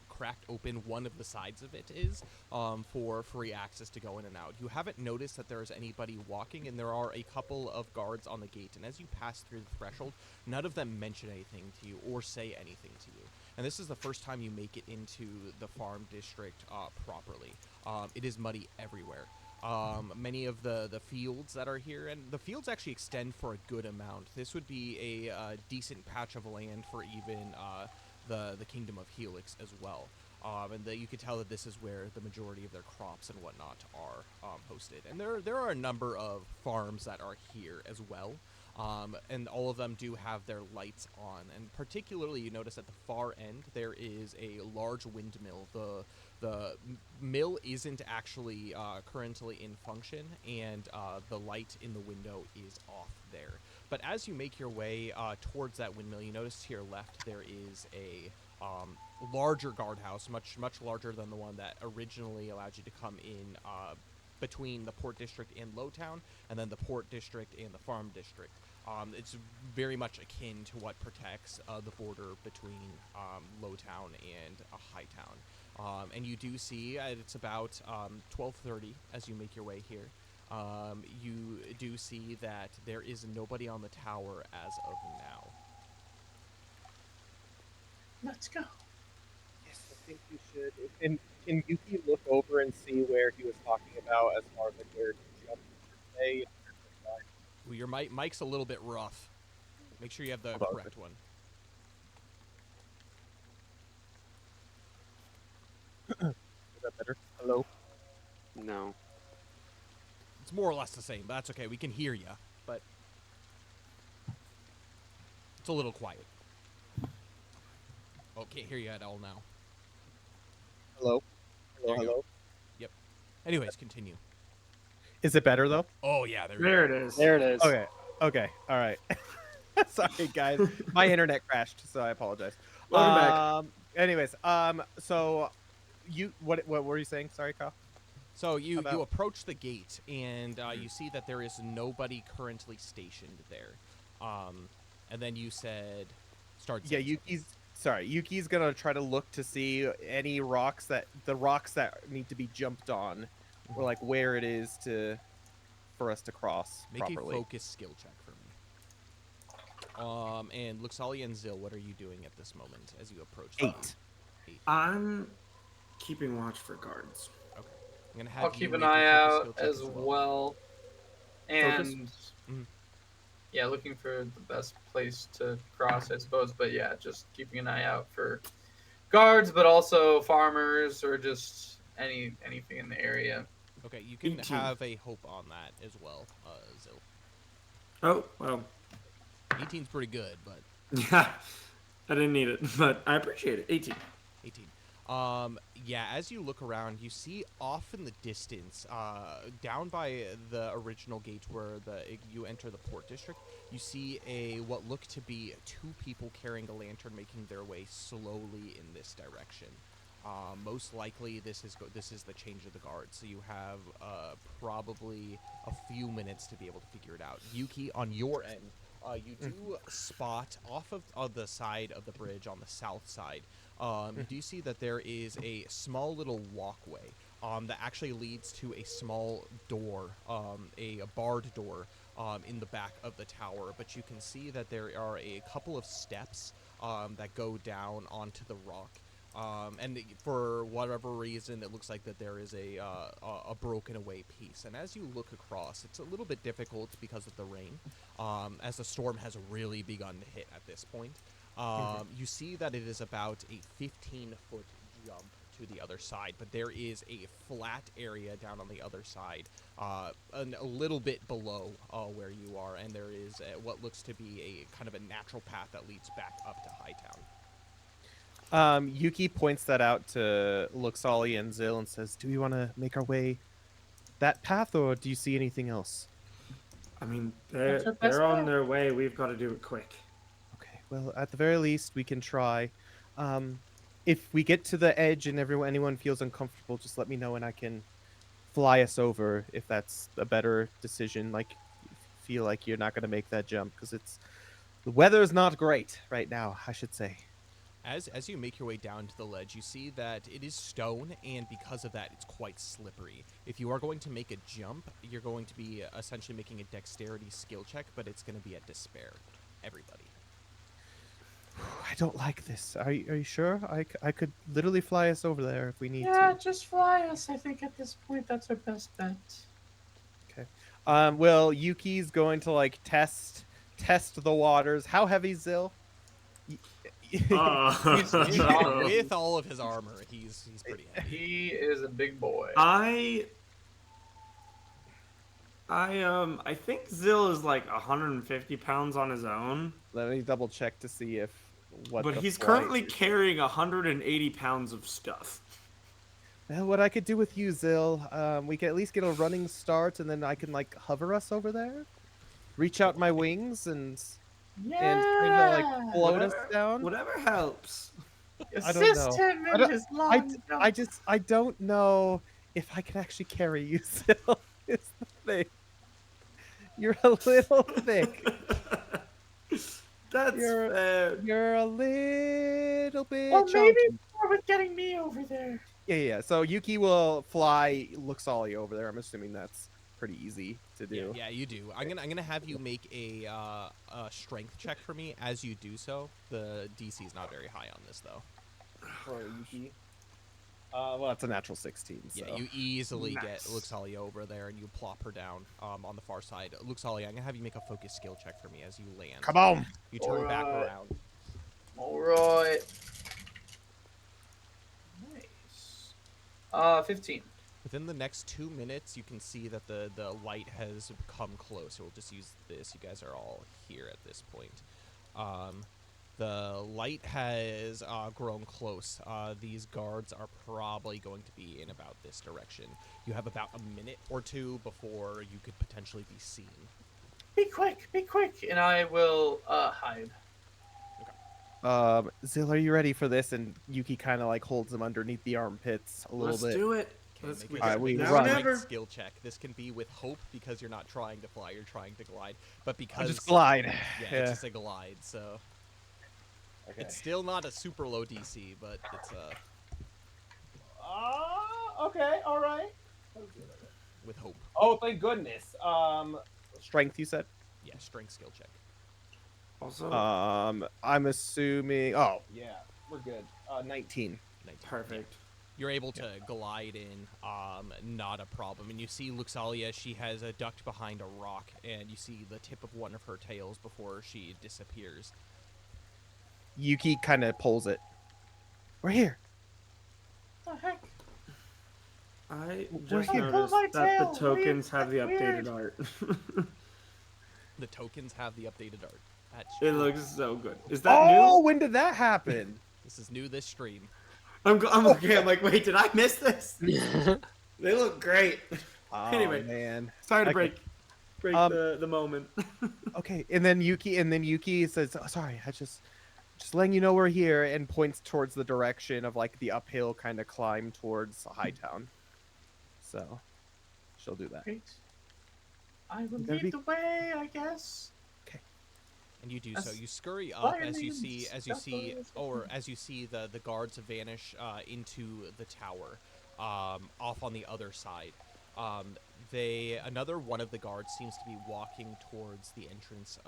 Speaker 1: cracked open. One of the sides of it is for free access to go in and out. You haven't noticed that there is anybody walking, and there are a couple of guards on the gate. And as you pass through the threshold, none of them mention anything to you or say anything to you. And this is the first time you make it into the farm district properly. It is muddy everywhere. Many of the fields that are here, and the fields actually extend for a good amount. This would be a decent patch of land for even the Kingdom of Helix as well. And you can tell that this is where the majority of their crops and whatnot are hosted. And there are a number of farms that are here as well. And all of them do have their lights on. And particularly, you notice at the far end, there is a large windmill. The mill isn't actually currently in function, and the light in the window is off there. But as you make your way towards that windmill, you notice to your left there is a larger guardhouse, much larger than the one that originally allowed you to come in between the Port District and Lowtown, and then the Port District and the Farm District. It's very much akin to what protects the border between Lowtown and Hightown. And you do see it's about 12:30 as you make your way here. You do see that there is nobody on the tower as of now.
Speaker 4: Let's go.
Speaker 3: Yes, I think you should. Can Yuki look over and see where he was talking about as far as like where to jump per se?
Speaker 1: Well, your mic's a little bit rough. Make sure you have the
Speaker 3: Hold on.
Speaker 1: correct one.
Speaker 3: Is that better? Hello?
Speaker 5: No.
Speaker 1: It's more or less the same, but that's okay. We can hear you, but it's a little quiet. Oh, can't hear you at all now.
Speaker 3: Hello?
Speaker 1: There
Speaker 3: Hello?
Speaker 1: you go.
Speaker 3: Hello?
Speaker 1: Yep. Anyways, continue.
Speaker 3: Is it better though?
Speaker 1: Oh, yeah, there
Speaker 2: There it is.
Speaker 5: There it is.
Speaker 3: Okay. Okay. All right. Sorry, guys. My internet crashed, so I apologize.
Speaker 2: Welcome back.
Speaker 3: Anyways, so what were you saying? Sorry, Kyle.
Speaker 1: So you
Speaker 3: About-
Speaker 1: approach the gate, and you see that there is nobody currently stationed there. And then you said, start.
Speaker 3: Yeah, Yuki's gonna try to look to see any rocks that need to be jumped on, or like where it is for us to cross
Speaker 1: Make
Speaker 3: properly.
Speaker 1: a focus skill check for me. And Luxalia and Zil, what are you doing at this moment as you approach? the
Speaker 3: 8.
Speaker 1: gate? 8.
Speaker 2: I'm keeping watch for guards.
Speaker 1: Okay. I'm gonna have
Speaker 4: I'll
Speaker 1: you
Speaker 4: keep an
Speaker 1: make a
Speaker 4: eye
Speaker 1: focus skill
Speaker 4: out
Speaker 1: check
Speaker 4: as well. And
Speaker 1: Mhm.
Speaker 4: yeah, looking for the best place to cross, I suppose. But yeah, just keeping an eye out for guards, but also farmers or just anything in the area.
Speaker 1: Okay, you can
Speaker 2: 18.
Speaker 1: have a hope on that as well, Zil.
Speaker 2: Oh, well.
Speaker 1: 18's pretty good, but
Speaker 2: Yeah. I didn't need it, but I appreciate it. 18.
Speaker 1: 18. Yeah, as you look around, you see off in the distance, down by the original gate where you enter the Port District, you see what look to be 2 people carrying a lantern making their way slowly in this direction. Most likely, this is the change of the guard, so you have probably a few minutes to be able to figure it out. Yuki, on your end, you do spot off of the side of the bridge on the south side. You do see that there is a small little walkway that actually leads to a small door, a barred door in the back of the tower, but you can see that there are a couple of steps that go down onto the rock. And for whatever reason, it looks like that there is a broken away piece. And as you look across, it's a little bit difficult because of the rain, as the storm has really begun to hit at this point. You see that it is about a 15-foot jump to the other side, but there is a flat area down on the other side, a little bit below where you are, and there is what looks to be a kind of a natural path that leads back up to Hightown.
Speaker 3: Yuki points that out to Luxali and Zill and says, "Do we want to make our way that path, or do you see anything else?"
Speaker 2: I mean,
Speaker 4: That's our best
Speaker 2: they're on
Speaker 4: bet.
Speaker 2: their way. We've got to do it quick.
Speaker 3: Okay, well, at the very least, we can try. If we get to the edge and anyone feels uncomfortable, just let me know and I can fly us over if that's a better decision. Like, if you feel like you're not going to make that jump, because the weather's not great right now, I should say.
Speaker 1: As you make your way down to the ledge, you see that it is stone, and because of that, it's quite slippery. If you are going to make a jump, you're going to be essentially making a dexterity skill check, but it's going to be at despair. Everybody.
Speaker 3: I don't like this. Are you sure? I could literally fly us over there if we need
Speaker 4: Yeah,
Speaker 3: to.
Speaker 4: just fly us. I think at this point that's our best bet.
Speaker 3: Okay. Well, Yuki's going to like test the waters. How heavy, Zill?
Speaker 1: With all of his armor, he's pretty heavy.
Speaker 4: He is a big boy.
Speaker 2: I think Zill is like 150 pounds on his own,
Speaker 3: Let me double check to see if
Speaker 2: but
Speaker 3: the
Speaker 2: he's
Speaker 3: flight
Speaker 2: currently
Speaker 3: is.
Speaker 2: carrying 180 pounds of stuff.
Speaker 3: Well, what I could do with you, Zill, we can at least get a running start, and then I can like hover us over there, reach out my wings, and kind of like float us down.
Speaker 2: Whatever helps.
Speaker 3: I don't know.
Speaker 4: Assist him
Speaker 3: I
Speaker 4: in
Speaker 3: don't-
Speaker 4: his long jump.
Speaker 3: I don't know if I can actually carry you, Zill. It's the thing. You're a little thick.
Speaker 2: That's fair.
Speaker 3: You're a little bit
Speaker 4: Well,
Speaker 3: chunky.
Speaker 4: maybe more with getting me over there.
Speaker 3: Yeah. So Yuki will fly Luxali over there. I'm assuming that's pretty easy to do.
Speaker 1: Yeah, you do. I'm gonna have you make a strength check for me as you do so. The DC is not very high on this though.
Speaker 3: For Yuki. Well, it's a natural 16. So.
Speaker 1: Yeah, you easily get
Speaker 2: Nice.
Speaker 1: Luxali over there and you plop her down on the far side. Luxali, I'm gonna have you make a focus skill check for me as you land.
Speaker 3: Come on.
Speaker 1: You turn back
Speaker 4: Alright.
Speaker 1: around.
Speaker 4: All right. Nice. 15.
Speaker 1: Within the next 2 minutes, you can see that the light has come close. We'll just use this. You guys are all here at this point. The light has grown close. These guards are probably going to be in about this direction. You have about a minute or two before you could potentially be seen.
Speaker 4: Be quick, and I will hide.
Speaker 3: Zill, are you ready for this? And Yuki kind of like holds him underneath the armpits a little
Speaker 2: Let's
Speaker 3: bit.
Speaker 2: do it.
Speaker 1: Okay,
Speaker 2: Let's
Speaker 1: make
Speaker 2: we
Speaker 1: a-
Speaker 3: Alright, we
Speaker 1: make a
Speaker 3: run.
Speaker 1: strength
Speaker 2: Never.
Speaker 1: skill check. This can be with hope because you're not trying to fly, you're trying to glide. But because
Speaker 3: Just glide.
Speaker 1: yeah, it's just a glide, so
Speaker 3: Okay.
Speaker 1: it's still not a super low DC, but it's
Speaker 3: Okay. All right.
Speaker 1: with hope.
Speaker 3: Oh, thank goodness. Strength, you said.
Speaker 1: Yeah, strength skill check.
Speaker 2: Also,
Speaker 3: I'm assuming. Oh, yeah, we're good. 19.
Speaker 1: 19.
Speaker 2: perfect.
Speaker 1: You're able to glide in, not a problem. And you see Luxalia, she has ducked behind a rock, and you see the tip of one of her tails before she disappears.
Speaker 3: Yuki kind of pulls it. We're here.
Speaker 4: What the heck?
Speaker 2: I
Speaker 3: We're
Speaker 2: just
Speaker 3: here.
Speaker 2: noticed
Speaker 4: Pull my
Speaker 2: that
Speaker 4: tail.
Speaker 2: the tokens have the
Speaker 4: That's
Speaker 2: updated
Speaker 4: weird.
Speaker 2: art.
Speaker 1: The tokens have the updated art. That's
Speaker 2: It
Speaker 1: true.
Speaker 2: looks so good. Is that
Speaker 3: Oh,
Speaker 2: new?
Speaker 3: when did that happen?
Speaker 1: This is new this stream.
Speaker 2: I'm okay. I'm like, wait, did I miss this? They look great.
Speaker 3: Oh,
Speaker 2: Anyway.
Speaker 3: man.
Speaker 2: Sorry to
Speaker 3: Okay.
Speaker 2: break
Speaker 3: Um,
Speaker 2: the moment.
Speaker 3: Okay, and then Yuki says, oh, "Sorry, I just letting you know we're here," and points towards the direction of like the uphill kind of climb towards Hightown. So, she'll do that.
Speaker 4: Great. I will
Speaker 3: Gotta
Speaker 4: lead
Speaker 3: be-
Speaker 4: the way, I guess.
Speaker 1: And you do so.
Speaker 4: As
Speaker 1: You scurry up
Speaker 4: fire
Speaker 1: as you
Speaker 4: names,
Speaker 1: see
Speaker 4: stuff
Speaker 1: as you see the guards vanish into the tower, off on the other side. Another one of the guards seems to be walking towards the entrance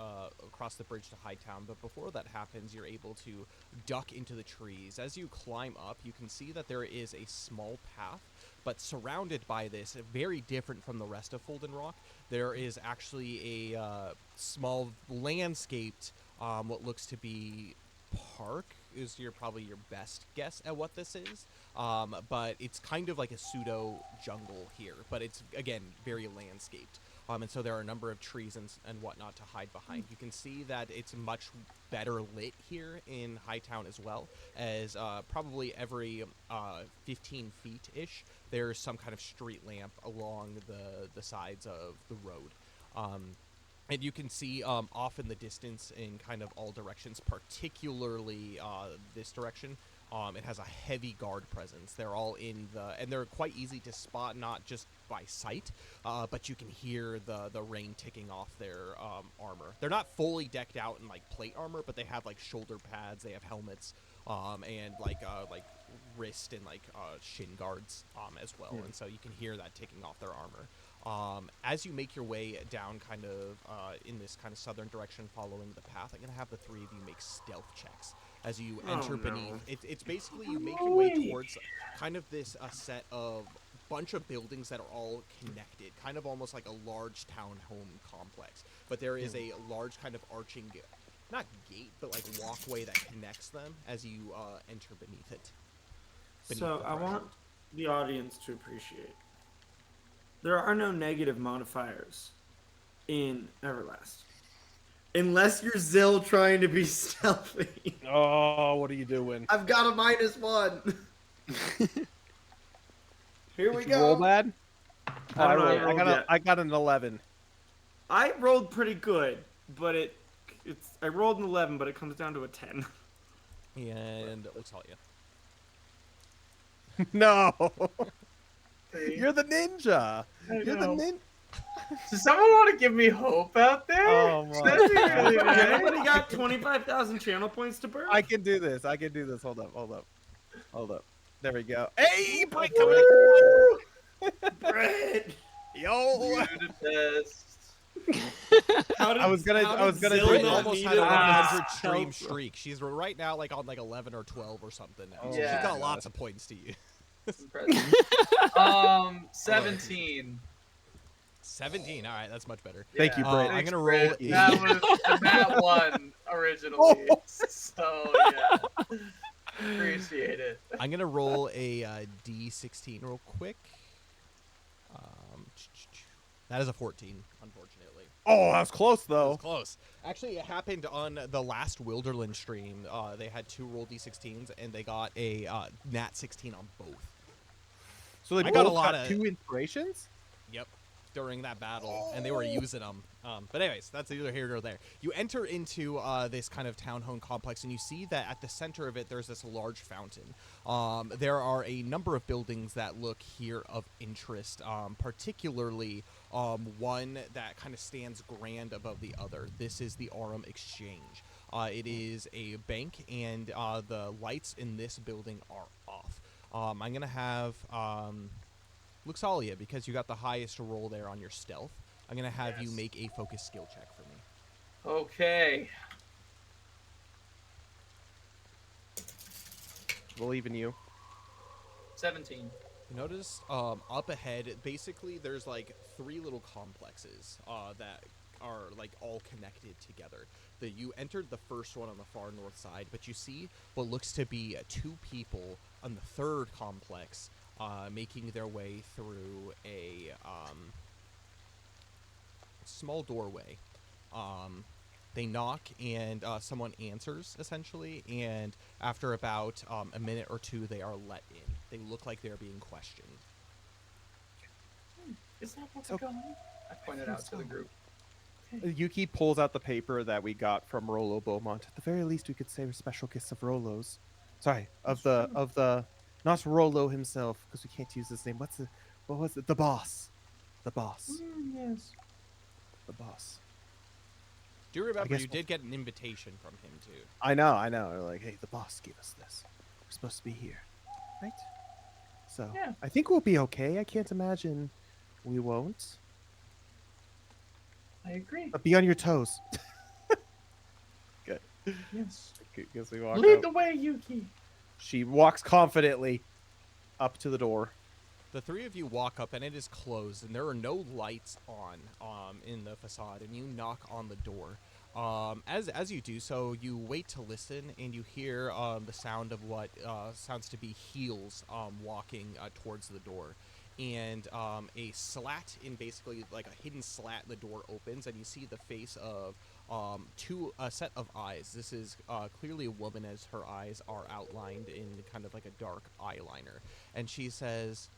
Speaker 1: across the bridge to Hightown, but before that happens, you're able to duck into the trees. As you climb up, you can see that there is a small path, but surrounded by this, very different from the rest of Fulden Rock, there is actually a small landscaped, what looks to be park is probably your best guess at what this is, but it's kind of like a pseudo jungle here, but it's again very landscaped, and so there are a number of trees and whatnot to hide behind. You can see that it's much better lit here in Hightown as well, as probably every 15 feet ish there's some kind of street lamp along the sides of the road. And you can see off in the distance in kind of all directions, particularly this direction, it has a heavy guard presence. They're all and they're quite easy to spot, not just by sight, but you can hear the rain ticking off their armor. They're not fully decked out in like plate armor, but they have like shoulder pads, they have helmets, and like wrist and like shin guards as well. And so you can hear that ticking off their armor. As you make your way down kind of in this kind of southern direction following the path, I'm going to have the three of you make stealth checks as you enter beneath. It's basically you make your way towards kind of this set of bunch of buildings that are all connected, kind of almost like a large townhome complex. But there is a large kind of arching, not gate, but like walkway that connects them as you enter beneath it.
Speaker 2: So I want the audience to appreciate there are no negative modifiers in Everlast. Unless you're Zill trying to be stealthy.
Speaker 3: Oh, what are you doing?
Speaker 2: I've got a -1. Here we
Speaker 3: Did you
Speaker 2: go.
Speaker 3: roll bad? I got an 11.
Speaker 2: I rolled pretty good, but I rolled an 11, but it comes down to a 10.
Speaker 1: And we'll tell you.
Speaker 3: No. You're the ninja. You're the ninja.
Speaker 4: Does someone want to give me hope out there?
Speaker 3: Oh my
Speaker 4: That'd be really nice.
Speaker 2: Everybody got 25,000 channel points to burn?
Speaker 3: I can do this. Hold up. There we go. Hey, Brett coming.
Speaker 2: Brett!
Speaker 3: Yo.
Speaker 2: I
Speaker 3: was gonna do
Speaker 1: Brett
Speaker 3: that.
Speaker 1: almost had a 100 stream streak. She's right now like on like 11 or 12 or something now.
Speaker 4: Yeah.
Speaker 1: She's got lots of points to you.
Speaker 4: 17.
Speaker 1: 17. All right, that's much better.
Speaker 3: Thank you, Brett.
Speaker 1: I'm gonna roll.
Speaker 4: That was that one originally. So yeah, appreciate it.
Speaker 1: I'm gonna roll a D16 real quick. That is a 14, unfortunately.
Speaker 3: Oh, that was close
Speaker 1: That
Speaker 3: though.
Speaker 1: was close. Actually, it happened on the last Wilderland stream. They had 2 roll D16s, and they got a nat 16 on both.
Speaker 3: So they
Speaker 1: I
Speaker 3: both
Speaker 1: got a lot of
Speaker 3: 2 inspirations.
Speaker 1: Yep, during that battle, and they were using them. But anyways, that's either here or there. You enter into this kind of townhome complex, and you see that at the center of it, there's this large fountain. There are a number of buildings that look here of interest, particularly one that kind of stands grand above the other. This is the Aurum Exchange. It is a bank, and the lights in this building are off. I'm going to have Luxalia, because you got the highest roll there on your stealth. I'm going to have you make a focus skill check for me.
Speaker 4: Okay.
Speaker 3: Believe in you.
Speaker 4: 17.
Speaker 1: You notice up ahead, basically there's like 3 little complexes that are like all connected together. You entered the first one on the far north side, but you see what looks to be 2 people on the third complex making their way through a small doorway. They knock, and someone answers, essentially, and after about a minute or 2, they are let in. They look like they're being questioned.
Speaker 4: Is that what's going on? I pointed out to the group.
Speaker 3: Yuki pulls out the paper that we got from Rolo Beaumont. At the very least, we could say a special kiss of Rolo's. Sorry, of the not Rolo himself, because we can't use his name. What was it? The boss. The boss.
Speaker 4: Yes.
Speaker 3: The boss.
Speaker 1: Do you remember
Speaker 3: guess
Speaker 1: you did get an invitation from him too?
Speaker 3: I know. They're like, hey, the boss gave us this. We're supposed to be here, right? So
Speaker 4: Yeah.
Speaker 3: I think we'll be okay. I can't imagine We won't.
Speaker 4: I agree.
Speaker 3: But be on your toes. Good.
Speaker 4: Yes.
Speaker 3: Guess we walk
Speaker 4: Lead
Speaker 3: up.
Speaker 4: the way, Yuki.
Speaker 3: She walks confidently up to the door.
Speaker 1: The three of you walk up, and it is closed, and there are no lights on in the facade, and you knock on the door. As you do so, you wait to listen, and you hear the sound of what sounds to be heels walking towards the door. And a slat in basically like a hidden slat in the door opens, and you see the face of a set of eyes. This is clearly a woman, as her eyes are outlined in kind of like a dark eyeliner. And she says,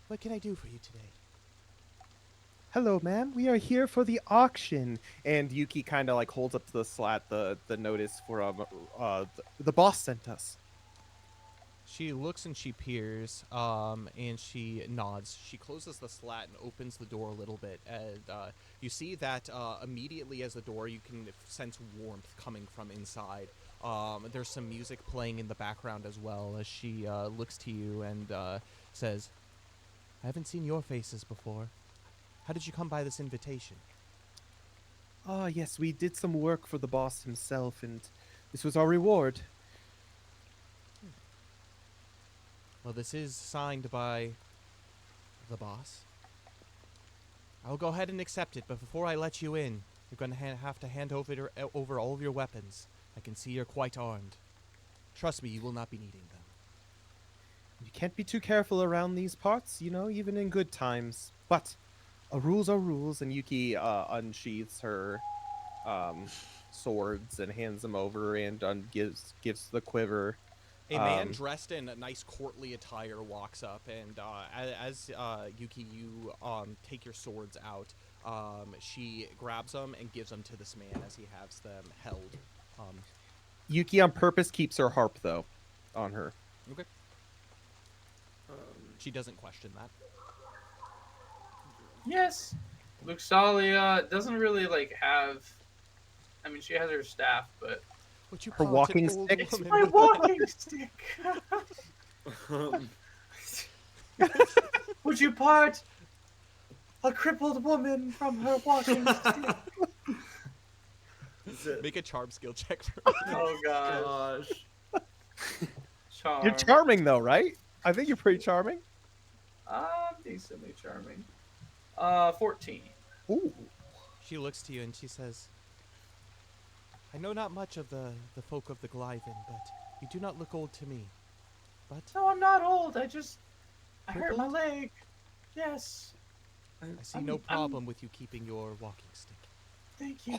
Speaker 1: "What can I do for you today?"
Speaker 3: Hello, ma'am. We are here for the auction. And Yuki kind of like holds up to the slat the notice for the boss sent us.
Speaker 1: She looks and she peers, and she nods. She closes the slat and opens the door a little bit. And you see that immediately as the door, you can sense warmth coming from inside. There's some music playing in the background as well as she looks to you and says, "I haven't seen your faces before. How did you come by this invitation?"
Speaker 3: Ah, yes, we did some work for the boss himself, and this was our reward.
Speaker 1: Well, this is signed by the boss. I'll go ahead and accept it, but before I let you in, you're going to have to hand over all of your weapons. I can see you're quite armed. Trust me, you will not be needing them.
Speaker 3: You can't be too careful around these parts, you know, even in good times. But rules are rules, and Yuki unsheaths her swords and hands them over and gives the quiver.
Speaker 1: A man dressed in a nice courtly attire walks up, and as Yuki, you take your swords out. She grabs them and gives them to this man as he has them held.
Speaker 3: Yuki on purpose keeps her harp, though, on her.
Speaker 1: Okay. She doesn't question that.
Speaker 4: Yes. Luxalia doesn't really like have. I mean, she has her staff, but
Speaker 1: What you
Speaker 3: Her
Speaker 1: call
Speaker 3: walking
Speaker 1: an old
Speaker 3: stick?
Speaker 4: it's
Speaker 1: woman
Speaker 4: my
Speaker 1: with-
Speaker 4: walking stick.
Speaker 2: Um,
Speaker 4: Would you part a crippled woman from her walking stick?
Speaker 2: is it-
Speaker 1: Make a charm skill check for me.
Speaker 4: Oh gosh.
Speaker 2: Gosh.
Speaker 4: Charm.
Speaker 3: You're charming, though, right? I think you're pretty charming.
Speaker 4: Decently charming. 14.
Speaker 3: Ooh.
Speaker 1: She looks to you and she says, "I know not much of the folk of the Glyven, but you do not look old to me. But
Speaker 4: No, I'm not old. I hurt my
Speaker 1: Crippled?
Speaker 4: leg. Yes.
Speaker 1: I see no problem with you keeping your walking stick."
Speaker 4: Thank you.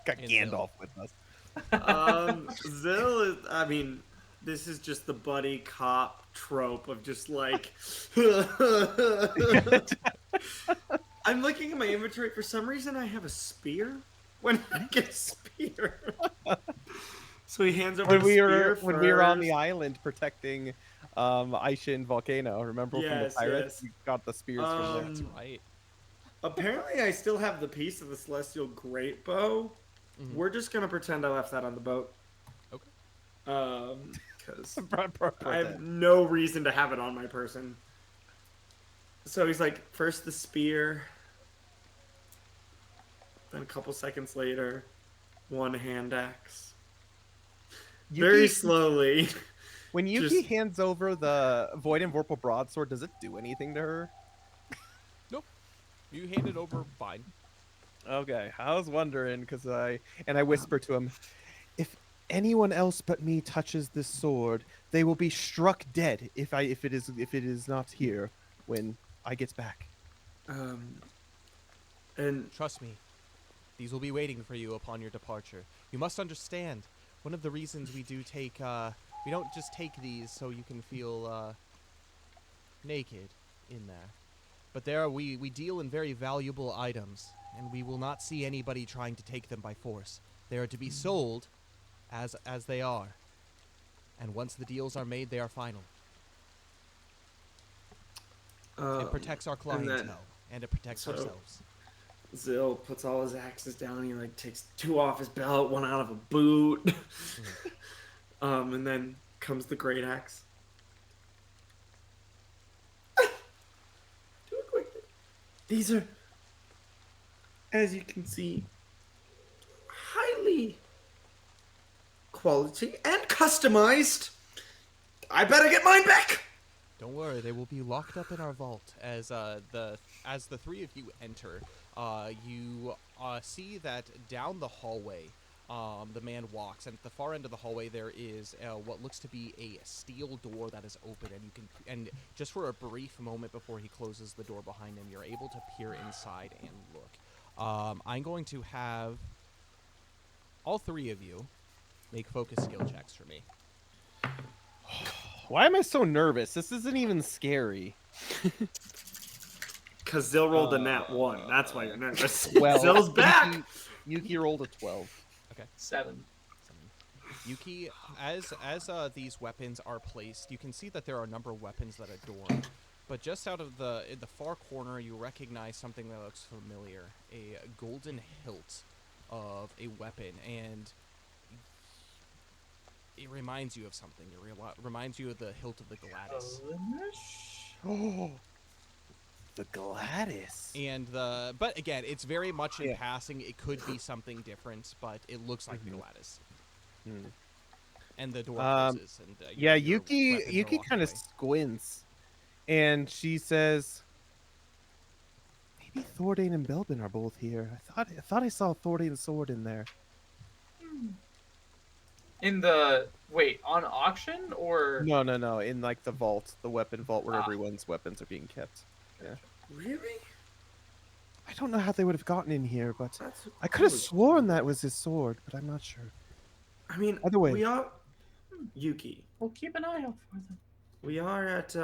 Speaker 3: Got
Speaker 1: And
Speaker 3: Gandalf with us.
Speaker 2: Zill is, I mean, this is just the buddy cop trope of just like. I'm looking at my inventory. For some reason, I have a spear. When did I get a spear? So he hands over
Speaker 3: When
Speaker 2: the
Speaker 3: we
Speaker 2: spear
Speaker 3: were we were on the
Speaker 2: first.
Speaker 3: island protecting Aishin Volcano, remember from the
Speaker 2: Yes,
Speaker 3: pirates?
Speaker 2: yes.
Speaker 3: We got the spears from there.
Speaker 1: That's right.
Speaker 2: Apparently, I still have the piece of the celestial great bow.
Speaker 1: Mhm.
Speaker 2: We're just gonna pretend I left that on the boat.
Speaker 1: Okay.
Speaker 2: Because I
Speaker 3: Pretend.
Speaker 2: have no reason to have it on my person. So he's like, first the spear, then a couple seconds later, one hand axe. Very
Speaker 3: Yuki,
Speaker 2: slowly.
Speaker 3: when Yuki
Speaker 2: just-
Speaker 3: hands over the Void and Vorpal broadsword, does it do anything to her?
Speaker 1: You hand it over fine.
Speaker 3: Okay, I was wondering because I whisper to him, if anyone else but me touches this sword, they will be struck dead if it is not here when I get back.
Speaker 2: And
Speaker 1: Trust me, these will be waiting for you upon your departure. You must understand, one of the reasons we do take, we don't just take these so you can feel, naked in there. But we deal in very valuable items, and we will not see anybody trying to take them by force. They are to be sold as they are. And once the deals are made, they are final. It protects our clientele, and it protects
Speaker 2: so-
Speaker 1: ourselves.
Speaker 2: Zill puts all his axes down. He like takes two off his belt, one out of a boot. And then comes the great axe. These are, as you can see, highly quality and customized. I better get mine back.
Speaker 1: Don't worry, they will be locked up in our vault. As the three of you enter, you see that down the hallway, the man walks, and at the far end of the hallway there is what looks to be a steel door that is open, and just for a brief moment before he closes the door behind him, you're able to peer inside and look. I'm going to have all three of you make focus skill checks for me.
Speaker 3: Why am I so nervous? This isn't even scary.
Speaker 2: Because Zill rolled a nat 1. That's why you're nervous.
Speaker 3: Well,
Speaker 2: Zill's back.
Speaker 3: Yuki rolled a 12.
Speaker 1: Okay.
Speaker 4: 7.
Speaker 1: Yuki, as these weapons are placed, you can see that there are a number of weapons that adorn. But just out of in the far corner, you recognize something that looks familiar: a golden hilt of a weapon, and it reminds you of something. It reminds you of the hilt of the Gladys.
Speaker 3: Oh, the Gladys.
Speaker 1: And but again, it's very much in passing. It could be something different, but it looks like the Gladys. And the door closes. And
Speaker 3: Yuki kind of squints, and she says, "Maybe Thordane and Belbin are both here. I thought I saw Thordane's sword in there."
Speaker 4: In the on auction or
Speaker 3: No, in like the vault, the weapon vault where everyone's weapons are being kept. Yeah.
Speaker 2: Really?
Speaker 3: I don't know how they would have gotten in here, but
Speaker 2: That's
Speaker 3: I could have sworn that was his sword, but I'm not sure.
Speaker 2: I mean,
Speaker 3: Either way.
Speaker 2: we are Yuki.
Speaker 4: we'll keep an eye out for them.
Speaker 2: We are at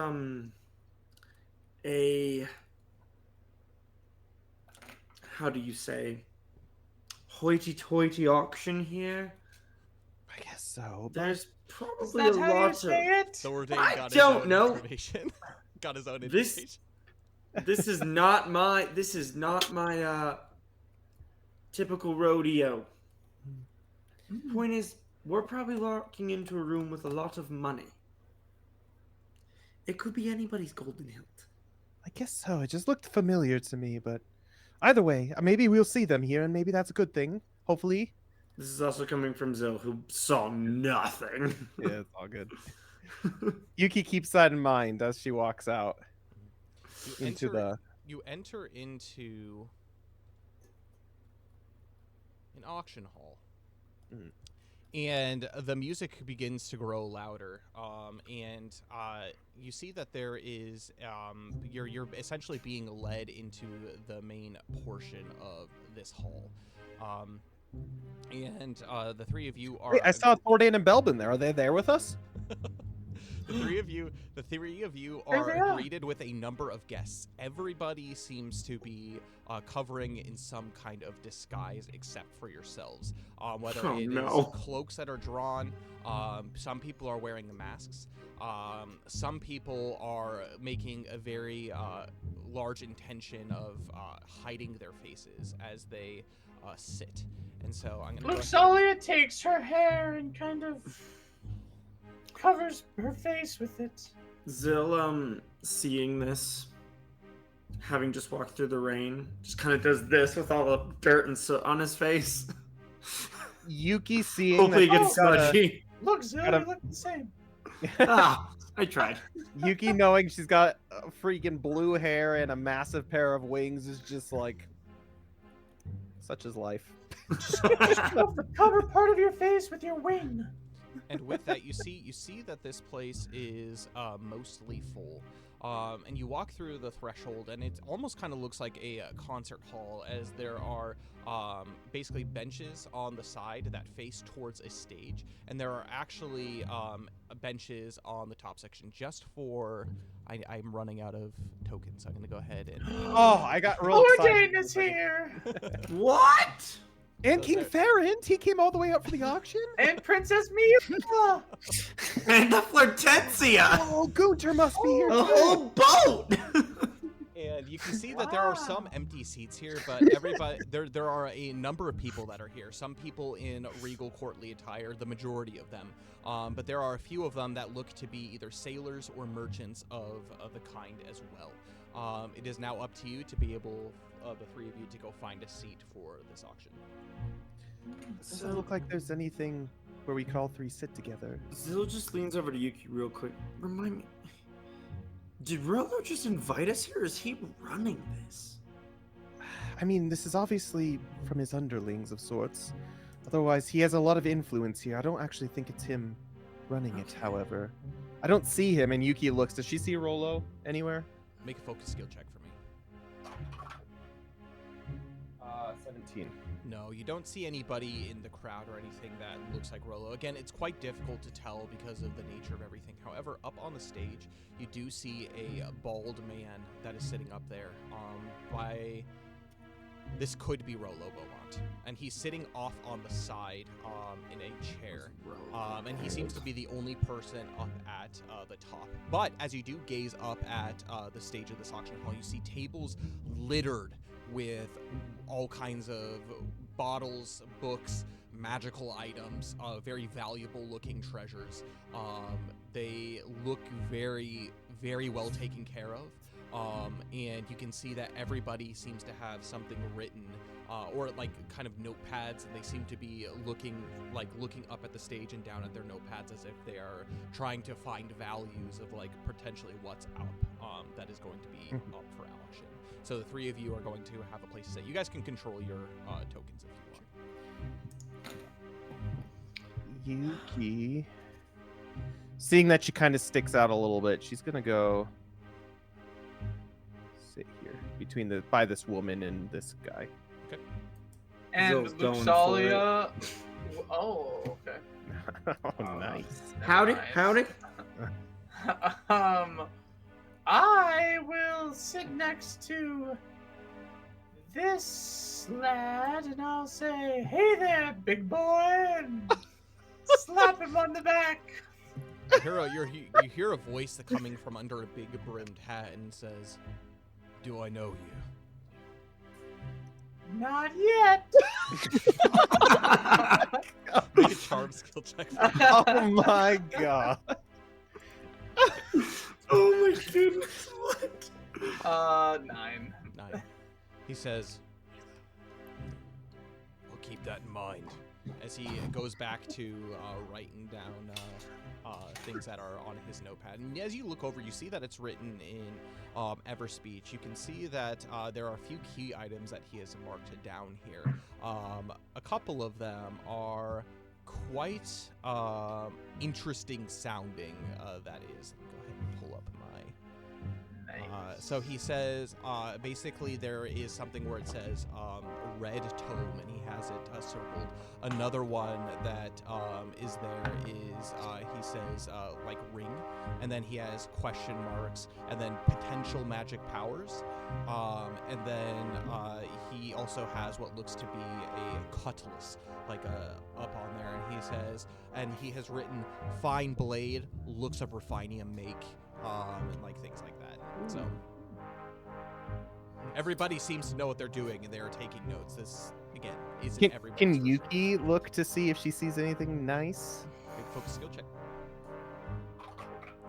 Speaker 2: a, how do you say, hoity-toity auction here.
Speaker 3: I guess so.
Speaker 2: There's
Speaker 4: Is
Speaker 2: probably
Speaker 4: that
Speaker 2: a
Speaker 4: how you
Speaker 2: lot of.
Speaker 4: say it?
Speaker 1: Thordane
Speaker 2: I
Speaker 1: got
Speaker 2: don't
Speaker 1: his own
Speaker 2: know.
Speaker 1: information. Got his own
Speaker 2: This-
Speaker 1: information.
Speaker 2: This is not my. This is not my typical rodeo. Point is, we're probably walking into a room with a lot of money. It could be anybody's golden hilt.
Speaker 3: I guess so. It just looked familiar to me, but either way, maybe we'll see them here, and maybe that's a good thing. Hopefully.
Speaker 2: This is also coming from Zill, who saw nothing.
Speaker 3: Yeah, it's all good. Yuki keeps that in mind as she walks out
Speaker 1: You
Speaker 3: into
Speaker 1: enter into an auction hall. And the music begins to grow louder, and you see that there is you're essentially being led into the main portion of this hall, and the three of you are.
Speaker 3: Wait, I saw Thordane and Belbin there. Are they there with us?
Speaker 1: The three of you are greeted with a number of guests. Everybody seems to be covering in some kind of disguise, except for yourselves. Whether it is cloaks that are drawn, some people are wearing masks. Some people are making a very large intention of hiding their faces as they sit. And so I'm gonna.
Speaker 4: Luxalia takes her hair and kind of covers her face with it.
Speaker 2: Zill, seeing this, having just walked through the rain, just kind of does this with all the dirt and soot on his face.
Speaker 3: Yuki seeing
Speaker 2: Hopefully
Speaker 3: that
Speaker 2: it gets smudgy.
Speaker 4: Look, Zill, we look the same.
Speaker 2: I tried.
Speaker 3: Yuki knowing she's got freaking blue hair and a massive pair of wings is just like, such is life.
Speaker 4: Cover part of your face with your wing.
Speaker 1: And with that, you see that this place is mostly full. And you walk through the threshold, and it almost kind of looks like a concert hall, as there are basically benches on the side that face towards a stage, and there are actually benches on the top section just for. I'm running out of tokens, so I'm going to go ahead and.
Speaker 3: Oh, I got real excited.
Speaker 4: Thordane is here.
Speaker 2: What?
Speaker 3: And King Farrant, he came all the way up for the auction?
Speaker 4: And Princess Mia.
Speaker 2: And the Flirtensia!
Speaker 3: Oh, Gunter must be here
Speaker 2: A
Speaker 3: too.
Speaker 2: whole boat!
Speaker 1: And you can see that there are some empty seats here, but everybody there are a number of people that are here. Some people in regal courtly attire, the majority of them. But there are a few of them that look to be either sailors or merchants of the kind as well. It is now up to you to be able, the three of you, to go find a seat for this auction.
Speaker 3: Doesn't look like there's anything where we can all three sit together.
Speaker 2: Zill just leans over to Yuki real quick. Remind me, did Rolo just invite us here, or is he running this?
Speaker 3: I mean, this is obviously from his underlings of sorts. Otherwise, he has a lot of influence here. I don't actually think it's him running it, however. I don't see him, and Yuki looks. Does she see Rolo anywhere?
Speaker 1: Make a focus skill check for me.
Speaker 3: 17.
Speaker 1: No, you don't see anybody in the crowd or anything that looks like Rolo. Again, it's quite difficult to tell because of the nature of everything. However, up on the stage, you do see a bald man that is sitting up there. This could be Rolo Beaumont, and he's sitting off on the side in a chair. And he seems to be the only person up at the top. But as you do gaze up at the stage of this auction hall, you see tables littered with all kinds of bottles, books, magical items, very valuable looking treasures. They look very, very well taken care of. And you can see that everybody seems to have something written, or like kind of notepads, and they seem to be looking up at the stage and down at their notepads as if they are trying to find values of like potentially what's up that is going to be up for auction. So the three of you are going to have a place to sit. You guys can control your tokens if you want.
Speaker 3: Yuki, seeing that she kind of sticks out a little bit, she's gonna go sit here by this woman and this guy.
Speaker 1: Okay.
Speaker 4: And
Speaker 2: Zill's going
Speaker 4: Luxalia. Oh, okay.
Speaker 3: Oh, nice.
Speaker 2: Howdy, howdy.
Speaker 4: I will sit next to this lad, and I'll say, "Hey there, big boy," and slap him on the back.
Speaker 1: You hear a voice coming from under a big brimmed hat and says, "Do I know you?"
Speaker 4: Not yet.
Speaker 1: Make a charm skill check.
Speaker 3: Oh my god.
Speaker 2: Oh my goodness, what?
Speaker 4: 9.
Speaker 1: 9. He says, "I'll keep that in mind," as he goes back to writing down things that are on his notepad. And as you look over, you see that it's written in Everspeech. You can see that there are a few key items that he has marked down here. A couple of them are quite interesting sounding, that is. Go ahead and pull up my... so he says, basically there is something where it says red tome, and he has it circled. Another one that is there is, he says, like ring, and then he has question marks, and then potential magic powers, and then he also has what looks to be a cutlass, like up on there, and he says, and he has written fine blade, looks of refined make, and like things like that. So everybody seems to know what they're doing, and they are taking notes. This again isn't everybody.
Speaker 3: Can Yuki look to see if she sees anything nice?
Speaker 1: Big focus skill check.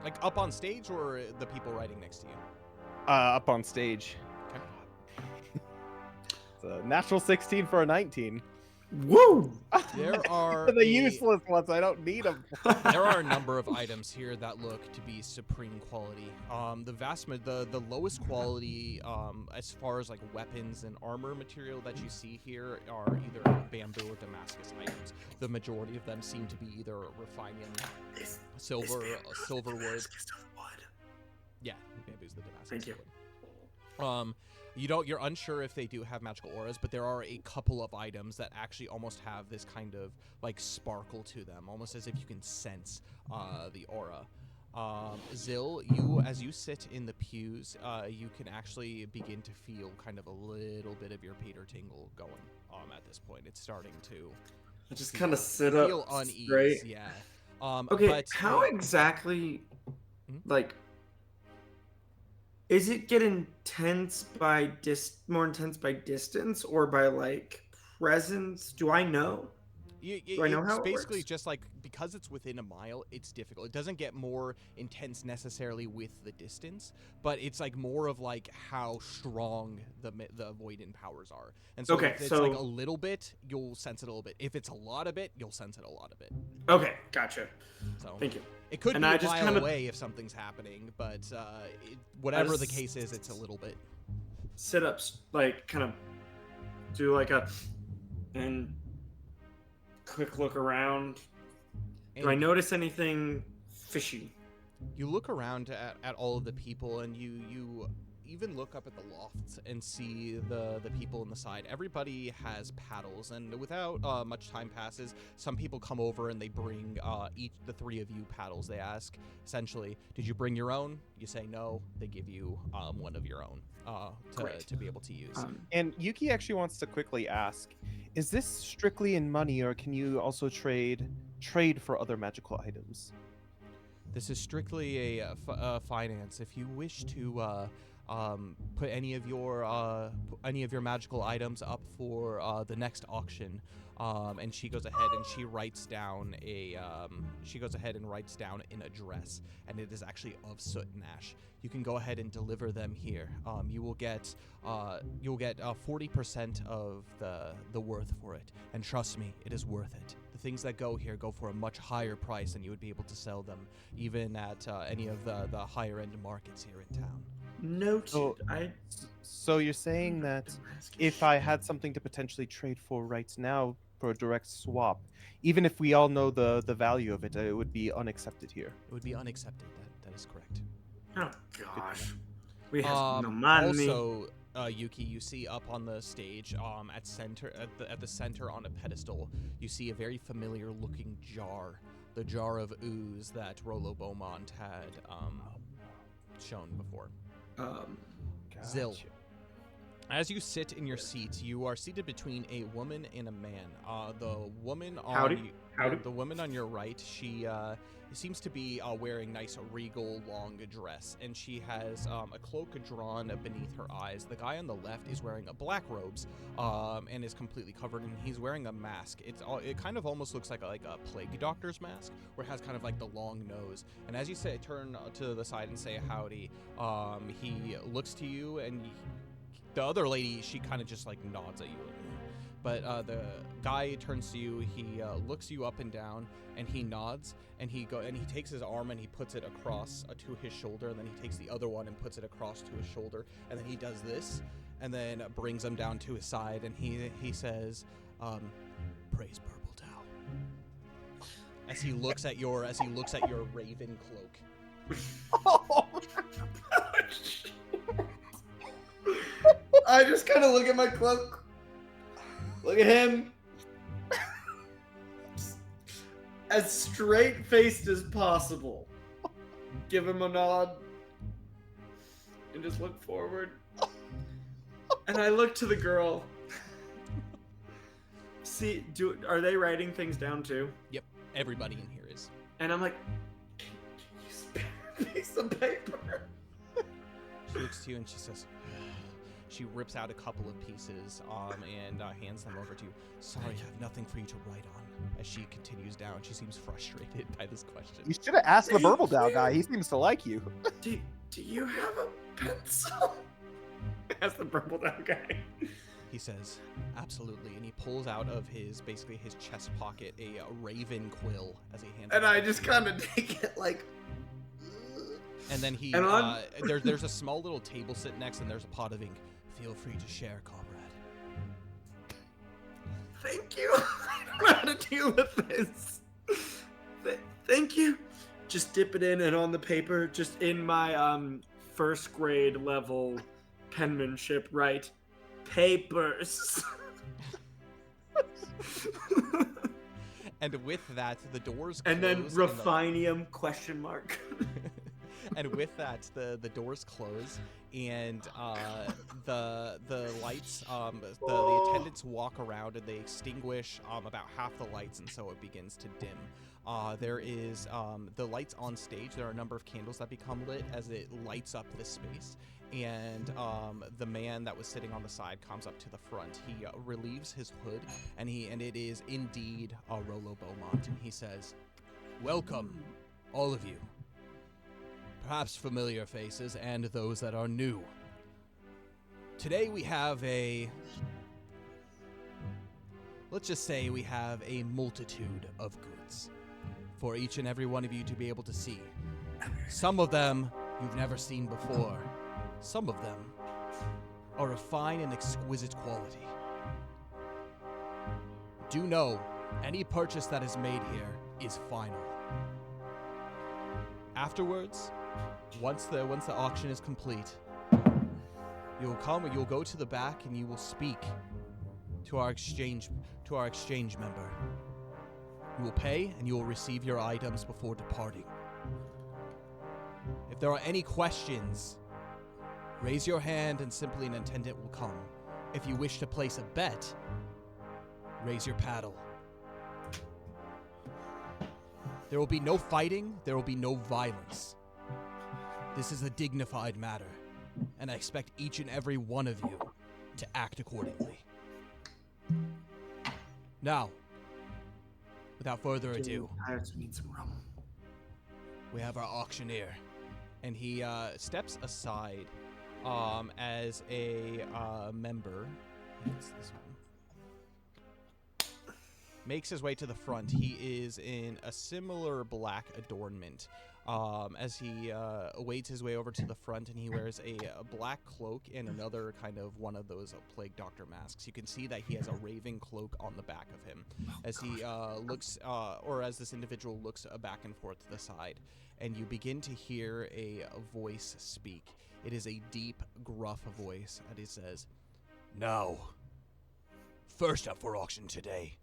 Speaker 1: Like up on stage, or the people writing next to you?
Speaker 3: Up on stage.
Speaker 1: Okay.
Speaker 3: It's a natural 16 for a 19.
Speaker 2: Woo!
Speaker 1: There are
Speaker 3: The useless ones. I don't need them.
Speaker 1: there are a number of items here that look to be supreme quality. The lowest quality, as far as like weapons and armor material that you see here, are either bamboo or Damascus items. The majority of them seem to be either refining, silver wood. Yeah, bamboo's the Damascus.
Speaker 2: Thank you.
Speaker 1: Wood. You're unsure if they do have magical auras, but there are a couple of items that actually almost have this kind of like sparkle to them, almost as if you can sense the aura. Zill, as you sit in the pews, you can actually begin to feel kind of a little bit of your Peter tingle going at this point. It's starting to
Speaker 2: I just kind of sit up
Speaker 1: feel unease,
Speaker 2: straight.
Speaker 1: yeah.
Speaker 2: Okay,
Speaker 1: but,
Speaker 2: how exactly, like, Is it get intense by more intense by distance or by like presence? Do I know? Do I know
Speaker 1: It's
Speaker 2: how it
Speaker 1: basically
Speaker 2: works?
Speaker 1: just like, because it's within a mile, it's difficult. It doesn't get more intense necessarily with the distance, but it's like more of like how strong the Voidin powers are. And so
Speaker 2: Okay,
Speaker 1: if it's like a
Speaker 2: so
Speaker 1: little bit, you'll sense it a little bit. If it's a lot of it, you'll sense it a lot of it.
Speaker 2: okay, gotcha.
Speaker 1: So
Speaker 2: Thank you.
Speaker 1: it could
Speaker 2: And
Speaker 1: be
Speaker 2: I
Speaker 1: a
Speaker 2: just
Speaker 1: mile
Speaker 2: kind of
Speaker 1: away if something's happening, but whatever the
Speaker 2: just-
Speaker 1: case is, it's a little bit.
Speaker 2: sit ups, like kind of do like a and quick look around. Do I
Speaker 1: And
Speaker 2: notice anything fishy?
Speaker 1: you look around at all of the people, and you even look up at the lofts and see the people on the side. Everybody has paddles, and without much time passes, some people come over and they bring the three of you paddles. They ask, essentially, did you bring your own? You say no. They give you one of your own
Speaker 2: Great.
Speaker 1: to be able to use.
Speaker 3: And Yuki actually wants to quickly ask, is this strictly in money, or can you also trade for other magical items?
Speaker 1: This is strictly a finance. If you wish to put any of your magical items up for the next auction, and she goes ahead and she writes down an address, and it is actually of soot and ash. You can go ahead and deliver them here. You will get 40% of the worth for it, and trust me, it is worth it. The things that go here go for a much higher price than you would be able to sell them, even at any of the higher end markets here in town.
Speaker 2: Noted.
Speaker 3: So- So you're saying that if I had something to potentially trade for right now for a direct swap, even if we all know the value of it, it would be unaccepted here.
Speaker 1: It would be unaccepted. That is correct.
Speaker 2: Oh gosh, we have no money.
Speaker 1: Also, Yuki, you see up on the stage, at the center on a pedestal, you see a very familiar looking jar, the jar of ooze that Rollo Beaumont had shown before. Zill.
Speaker 3: Gotcha.
Speaker 1: As you sit in your seat, you are seated between a woman and a man. The woman on
Speaker 2: Howdy.
Speaker 1: the woman on your right, she seems to be wearing nice regal long dress, and she has a cloak drawn beneath her eyes. The guy on the left is wearing a black robes and is completely covered, and he's wearing a mask. It kind of almost looks like a plague doctor's mask, where it has kind of like the long nose. And as you turn to the side and say howdy, he looks to you, and the other lady, she kind of just like nods at you. But the guy turns to you, he looks you up and down, and he nods, and he takes his arm and he puts it across to his shoulder, and then he takes the other one and puts it across to his shoulder, and then he does this, and then brings him down to his side, and he says, "Praise Purple Tau." As he looks at your raven cloak.
Speaker 2: Oh, I just kind of look at my cloak. Look at him. As straight faced as possible. Give him a nod. And just look forward. And I look to the girl. See, are they writing things down too?
Speaker 1: Yep, everybody in here is.
Speaker 2: And I'm like, can you spare a piece of paper?
Speaker 1: She looks to you and she says, she rips out a couple of pieces and hands them over to you. Sorry, I have nothing for you to write on. As she continues down, she seems frustrated by this question.
Speaker 3: You should have asked the Burble Dow guy. He seems to like you.
Speaker 2: Do you have a pencil? Ask the Burble Dow guy.
Speaker 1: He says, absolutely, and he pulls out of his chest pocket a raven quill as he hands it
Speaker 2: And I
Speaker 1: over
Speaker 2: just
Speaker 1: to you.
Speaker 2: kind of take it like...
Speaker 1: And then he,
Speaker 2: And I'm-
Speaker 1: there's a small little table sitting next, and there's a pot of ink. Feel free to share, comrade.
Speaker 2: Thank you. I don't know how to deal with this. Thank you. Just dip it in, and on the paper, just in my first grade level penmanship, write papers.
Speaker 1: And with that, the doors close.
Speaker 2: And then
Speaker 1: the-
Speaker 2: Refinium question mark.
Speaker 1: And with that, the doors close, and the lights, the attendants walk around and they extinguish about half the lights, and so it begins to dim. There is the lights on stage. There are a number of candles that become lit as it lights up the space. And the man that was sitting on the side comes up to the front. He relieves his hood, and it is indeed Rollo Beaumont. And he says, "Welcome, all of you. Perhaps familiar faces and those that are new. Today we have let's just say we have a multitude of goods for each and every one of you to be able to see. Some of them you've never seen before. Some of them are of fine and exquisite quality. Do know, any purchase that is made here is final. Afterwards, once the auction is complete, you'll go to the back and you will speak to our exchange member. You will pay and you will receive your items before departing. If there are any questions, raise your hand and simply an attendant will come. If you wish to place a bet, raise your paddle. There will be no fighting, there will be no violence. This is a dignified matter, and I expect each and every one of you to act accordingly. Now, without further ado,
Speaker 2: I have to need some rum.
Speaker 1: we have our auctioneer, and he steps aside as a member. It's this one. Makes his way to the front. He is in a similar black adornment as he wades his way over to the front, and he wears a black cloak and another kind of one of those plague doctor masks. You can see that he has a raving cloak on the back of him as he looks, or as this individual looks back and forth to the side, and you begin to hear a voice speak. It is a deep, gruff voice, and he says, "Now, first up for auction today,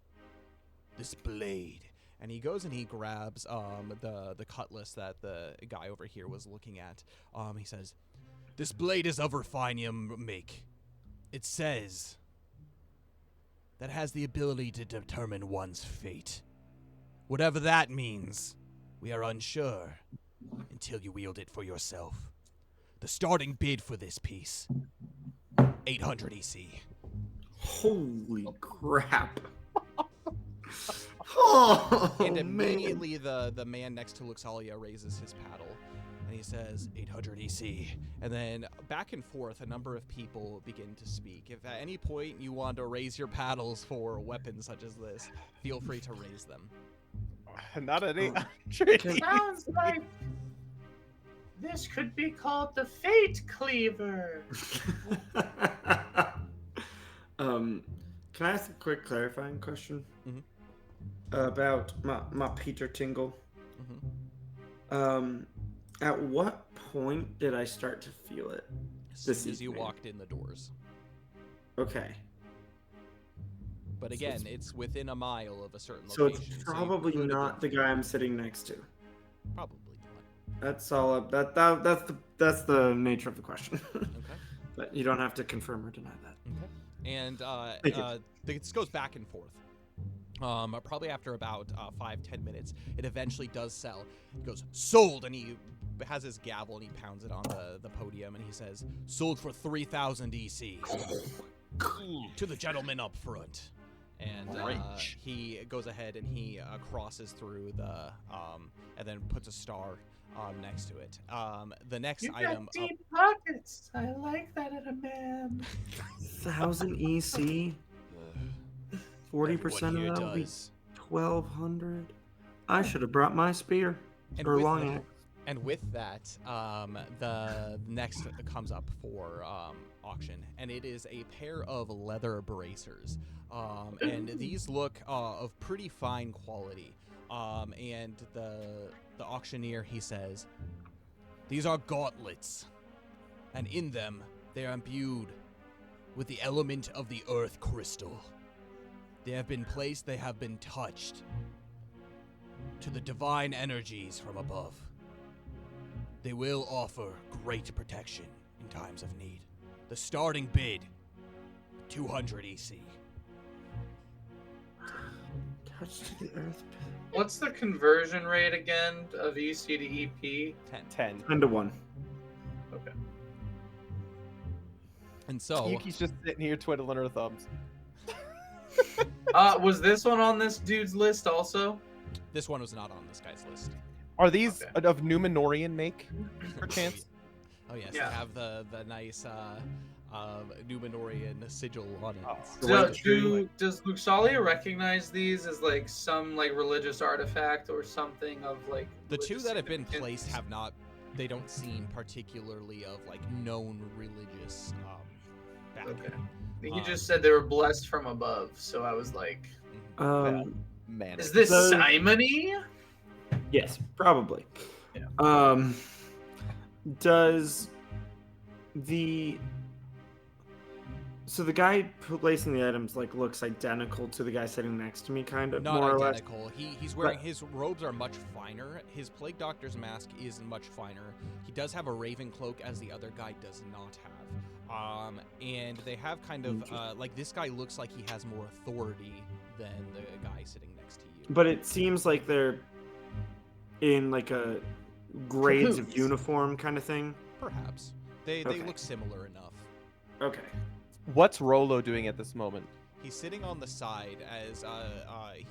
Speaker 1: this blade." And he goes and he grabs the cutlass that the guy over here was looking at. He says, "This blade is of Ruthenium make. It says that it has the ability to determine one's fate. Whatever that means, we are unsure until you wield it for yourself. The starting bid for this piece, 800 EC.
Speaker 2: Holy crap. Oh,
Speaker 1: And immediately the man next to Luxalia raises his paddle, and he says, 800 EC. And then back and forth, a number of people begin to speak. If at any point you want to raise your paddles for weapons such as this, feel free to raise them.
Speaker 3: Not an 800.
Speaker 4: Sounds like this could be called the Fate Cleaver.
Speaker 2: Can I ask a quick clarifying question?
Speaker 1: Mhm.
Speaker 2: About my Peter Tingle?
Speaker 1: Mm-hmm.
Speaker 2: At what point did I start to feel it?
Speaker 1: As
Speaker 2: This
Speaker 1: soon as you
Speaker 2: evening.
Speaker 1: walked in the doors.
Speaker 2: Okay.
Speaker 1: But again, it's within a mile of a certain
Speaker 2: So
Speaker 1: location.
Speaker 2: it's
Speaker 1: you
Speaker 2: probably
Speaker 1: could have
Speaker 2: not the
Speaker 1: been-
Speaker 2: guy I'm sitting next to.
Speaker 1: Probably not.
Speaker 2: That's all. That's the nature of the question.
Speaker 1: Okay.
Speaker 2: But you don't have to confirm or deny that.
Speaker 1: Okay. And
Speaker 2: Thank you.
Speaker 1: this goes back and forth. Probably after about 5-10 minutes, it eventually does sell. He goes, "Sold!" And he has his gavel and he pounds it on the podium and he says, "Sold for 3,000 EC to the gentleman up front." And he goes ahead and he crosses through the and then puts a star next to it. The next
Speaker 4: You
Speaker 1: item
Speaker 4: got deep pockets. I like that in a man.
Speaker 2: 1,000 EC. 40% of
Speaker 1: here
Speaker 2: that would be
Speaker 1: does.
Speaker 2: 1,200. I should have brought my spear
Speaker 1: And
Speaker 2: or
Speaker 1: with
Speaker 2: long
Speaker 1: that-
Speaker 2: axe.
Speaker 1: And with that, the next comes up for auction, and it is a pair of leather bracers. And these look of pretty fine quality. And the auctioneer, he says, "These are gauntlets, and in them they are imbued with the element of the earth crystal. They have been placed, they have been touched to the divine energies from above. They will offer great protection in times of need. The starting bid, 200 EC.
Speaker 2: Touch to the earth.
Speaker 4: What's the conversion rate again of EC to EP?
Speaker 3: 10.
Speaker 2: 10 to 1.
Speaker 4: Okay.
Speaker 1: And so,
Speaker 3: Yuki's just sitting here twiddling her thumbs.
Speaker 4: Was this one on this dude's list also?
Speaker 1: this one was not on this guy's list.
Speaker 3: Are these
Speaker 4: Okay.
Speaker 3: of Numenorian make, perchance?
Speaker 1: Oh yes,
Speaker 4: Yeah.
Speaker 1: they have the nice Numenorian sigil on it.
Speaker 3: Oh.
Speaker 4: Does Luxalia recognize these as like some like religious artifact or something of like
Speaker 1: The two
Speaker 4: religious
Speaker 1: that have been
Speaker 4: significance?
Speaker 1: placed have not. They don't seem particularly of like known religious backing.
Speaker 4: Okay. He
Speaker 1: Um,
Speaker 4: just said they were blessed from above, so I was like,
Speaker 3: Man.
Speaker 4: is this
Speaker 2: The-
Speaker 4: simony?
Speaker 2: Yes, probably.
Speaker 4: Yeah.
Speaker 2: Does the so the guy placing the items like looks identical to the guy sitting next to me, kind of
Speaker 1: Not
Speaker 2: more or less?
Speaker 1: identical. He's wearing his robes are much finer. His plague doctor's mask is much finer. He does have a raven cloak, as the other guy does not have. And they have kind of like this guy looks like he has more authority than the guy sitting next to you.
Speaker 2: But it seems like they're in like a grades of
Speaker 4: Cahoots.
Speaker 2: uniform kind of thing.
Speaker 1: Perhaps they
Speaker 2: Okay.
Speaker 1: look similar enough.
Speaker 2: Okay.
Speaker 3: What's Rolo doing at this moment?
Speaker 1: He's sitting on the side as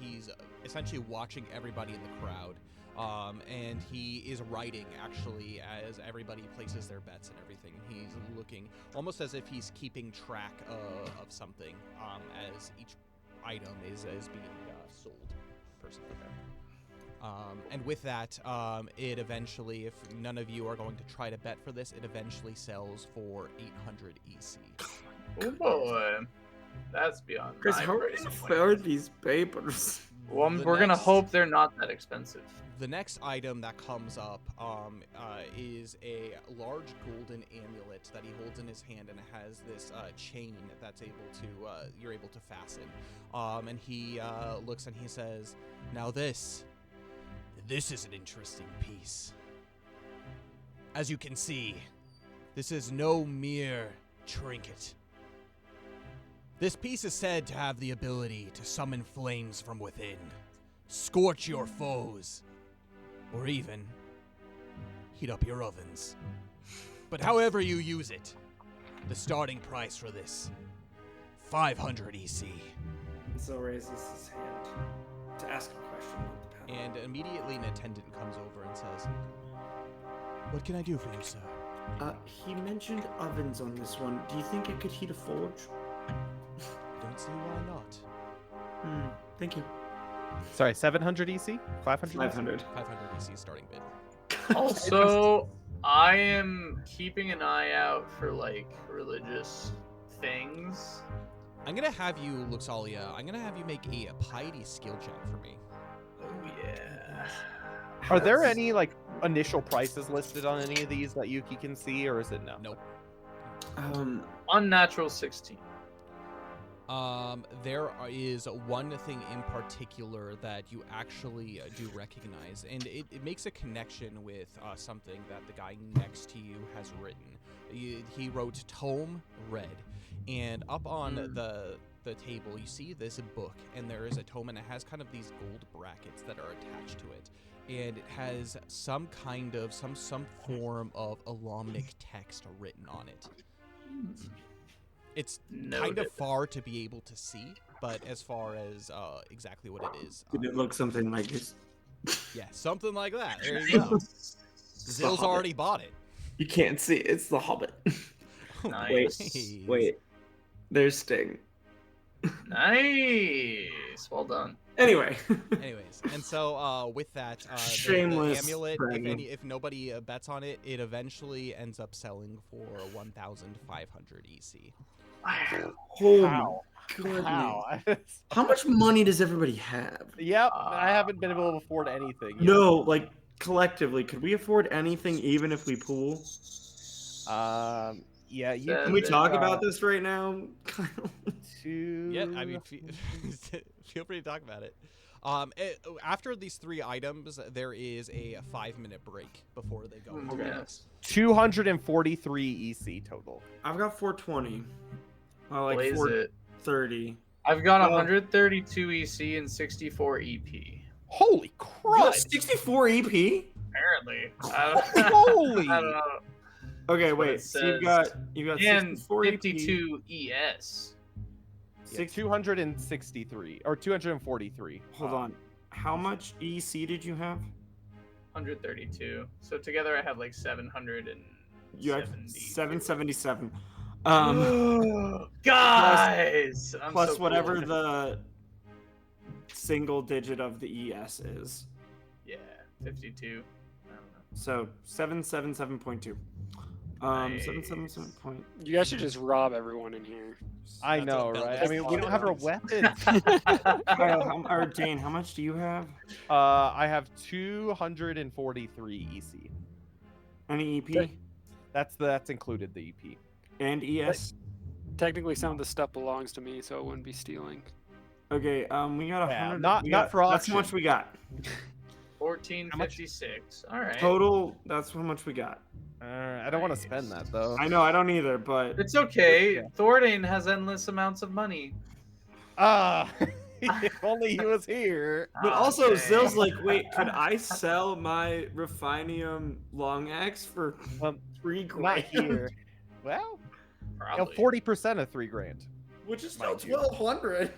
Speaker 1: he's essentially watching everybody in the crowd. And he is writing, actually, as everybody places their bets and everything. He's looking almost as if he's keeping track of something as each item is being sold per se. And with that, it eventually, if none of you are going to try to bet for this, it eventually sells for 800 EC.
Speaker 4: Oh boy, that's beyond
Speaker 2: Chris,
Speaker 4: my
Speaker 2: how are we
Speaker 4: price
Speaker 2: gonna
Speaker 4: point.
Speaker 2: afford these papers?
Speaker 4: Well,
Speaker 1: The
Speaker 4: we're gonna
Speaker 1: next-
Speaker 4: hope they're not that expensive.
Speaker 1: The next item that comes up is a large golden amulet that he holds in his hand, and it has this chain that's able to you're able to fasten. And he looks and he says, "Now this is an interesting piece. As you can see, this is no mere trinket. This piece is said to have the ability to summon flames from within, scorch your foes, or even heat up your ovens. But however you use it, the starting price for this, 500 EC.
Speaker 2: Zil raises his hand to ask a question about the paddle.
Speaker 1: And immediately an attendant comes over and says, "What can I do for you, sir?"
Speaker 2: He mentioned ovens on this one. Do you think it could heat a forge?
Speaker 1: Don't see why not.
Speaker 2: Thank you.
Speaker 3: Sorry, 700 EC? 500
Speaker 2: 500.
Speaker 1: 500 EC starting bid.
Speaker 4: Also, I am keeping an eye out for like religious things.
Speaker 1: I'm gonna have you, Luxalia, I'm gonna have you make a piety skill check for me.
Speaker 4: Oh yeah.
Speaker 3: Are there any like initial prices listed on any of these that Yuki can see, or is it no?
Speaker 1: Nope.
Speaker 4: Unnatural 16.
Speaker 1: There is one thing in particular that you actually do recognize, and it makes a connection with something that the guy next to you has written. He wrote Tome Red, and up on the table you see this book, and there is a tome, and it has kind of these gold brackets that are attached to it, and it has some kind of some form of Elamic text written on it. It's kind of
Speaker 4: Noted.
Speaker 1: far to be able to see, but as far as exactly what it is,
Speaker 2: Did it look something like this?
Speaker 1: yeah, something like that. There you go. Zill's
Speaker 2: Hobbit.
Speaker 1: already bought it.
Speaker 2: You can't see. It's the Hobbit.
Speaker 4: Nice.
Speaker 2: Wait. There's Sting.
Speaker 4: Nice. Well done.
Speaker 2: Anyway.
Speaker 1: Anyways, and so with that, the
Speaker 2: Shameless
Speaker 1: amulet,
Speaker 2: bragging.
Speaker 1: if nobody bets on it, it eventually ends up selling for 1,500 EC.
Speaker 2: Oh
Speaker 3: How?
Speaker 2: my goodness.
Speaker 3: How?
Speaker 2: How much money does everybody have?
Speaker 3: Yep, I haven't been able to afford anything. yet.
Speaker 2: No, like collectively, could we afford anything even if we pool?
Speaker 3: Yeah, you
Speaker 4: Can
Speaker 2: Can we
Speaker 4: then,
Speaker 2: talk about this right now?
Speaker 3: two.
Speaker 1: Yeah, I mean, feel free to talk about it. After these 3 items, there is a 5-minute break before they go into
Speaker 2: Okay.
Speaker 1: the
Speaker 4: Yes.
Speaker 3: 243 EC total.
Speaker 2: I've got 420. Well, like
Speaker 4: Blaze it.
Speaker 2: 430.
Speaker 4: I've got
Speaker 2: Well-
Speaker 4: 132 EC and 64 EP.
Speaker 3: Holy
Speaker 2: You got
Speaker 3: crud!
Speaker 2: 64 EP?
Speaker 4: Apparently.
Speaker 3: Holy!
Speaker 4: I don't know.
Speaker 2: Okay,
Speaker 4: what
Speaker 2: wait.
Speaker 4: it
Speaker 2: So you've
Speaker 4: says.
Speaker 2: got
Speaker 4: And
Speaker 2: 64 EP.
Speaker 4: 52 ES.
Speaker 3: Yeah, 263 or 243.
Speaker 2: Hold on. How much EC did you have?
Speaker 4: 132. So together I have like 770.
Speaker 2: You had 777.
Speaker 4: Guys! I'm
Speaker 2: Plus
Speaker 4: so
Speaker 2: whatever
Speaker 4: cool.
Speaker 2: the single digit of the ES is.
Speaker 4: Yeah, 52. I don't know.
Speaker 2: So 777.2.
Speaker 4: Nice.
Speaker 2: 777 point.
Speaker 5: You guys should just rob everyone in here.
Speaker 3: I
Speaker 1: That's
Speaker 3: know,
Speaker 1: what Bell
Speaker 3: right? I
Speaker 1: does
Speaker 3: mean,
Speaker 1: for
Speaker 3: we don't have our
Speaker 1: things.
Speaker 3: weapons.
Speaker 2: Kyle, or Dane, how much do you have?
Speaker 3: I have 243 EC.
Speaker 2: Any EP
Speaker 5: Okay.
Speaker 3: That's included the EP.
Speaker 2: and ES?
Speaker 5: Technically, some of the stuff belongs to me, so it wouldn't be stealing.
Speaker 2: Okay, we got 100.
Speaker 3: not-
Speaker 2: we
Speaker 3: not
Speaker 2: got-
Speaker 3: for
Speaker 2: That's how much
Speaker 3: auction.
Speaker 2: we got.
Speaker 4: 1456. All right.
Speaker 2: Total, that's how much we got.
Speaker 3: I don't want to spend that though.
Speaker 2: I know, I don't either, but
Speaker 4: It's okay.
Speaker 3: Yeah.
Speaker 4: Thordain has endless amounts of money.
Speaker 3: If only he was here.
Speaker 2: But also,
Speaker 4: Okay.
Speaker 2: Zill's like, wait, could I sell my Refinium long axe for
Speaker 3: Um,
Speaker 2: 3
Speaker 3: Not
Speaker 2: grand?
Speaker 3: here. Well,
Speaker 4: Probably.
Speaker 3: 40% of 3 grand.
Speaker 2: Which is still
Speaker 3: Mind you.
Speaker 2: 1,200.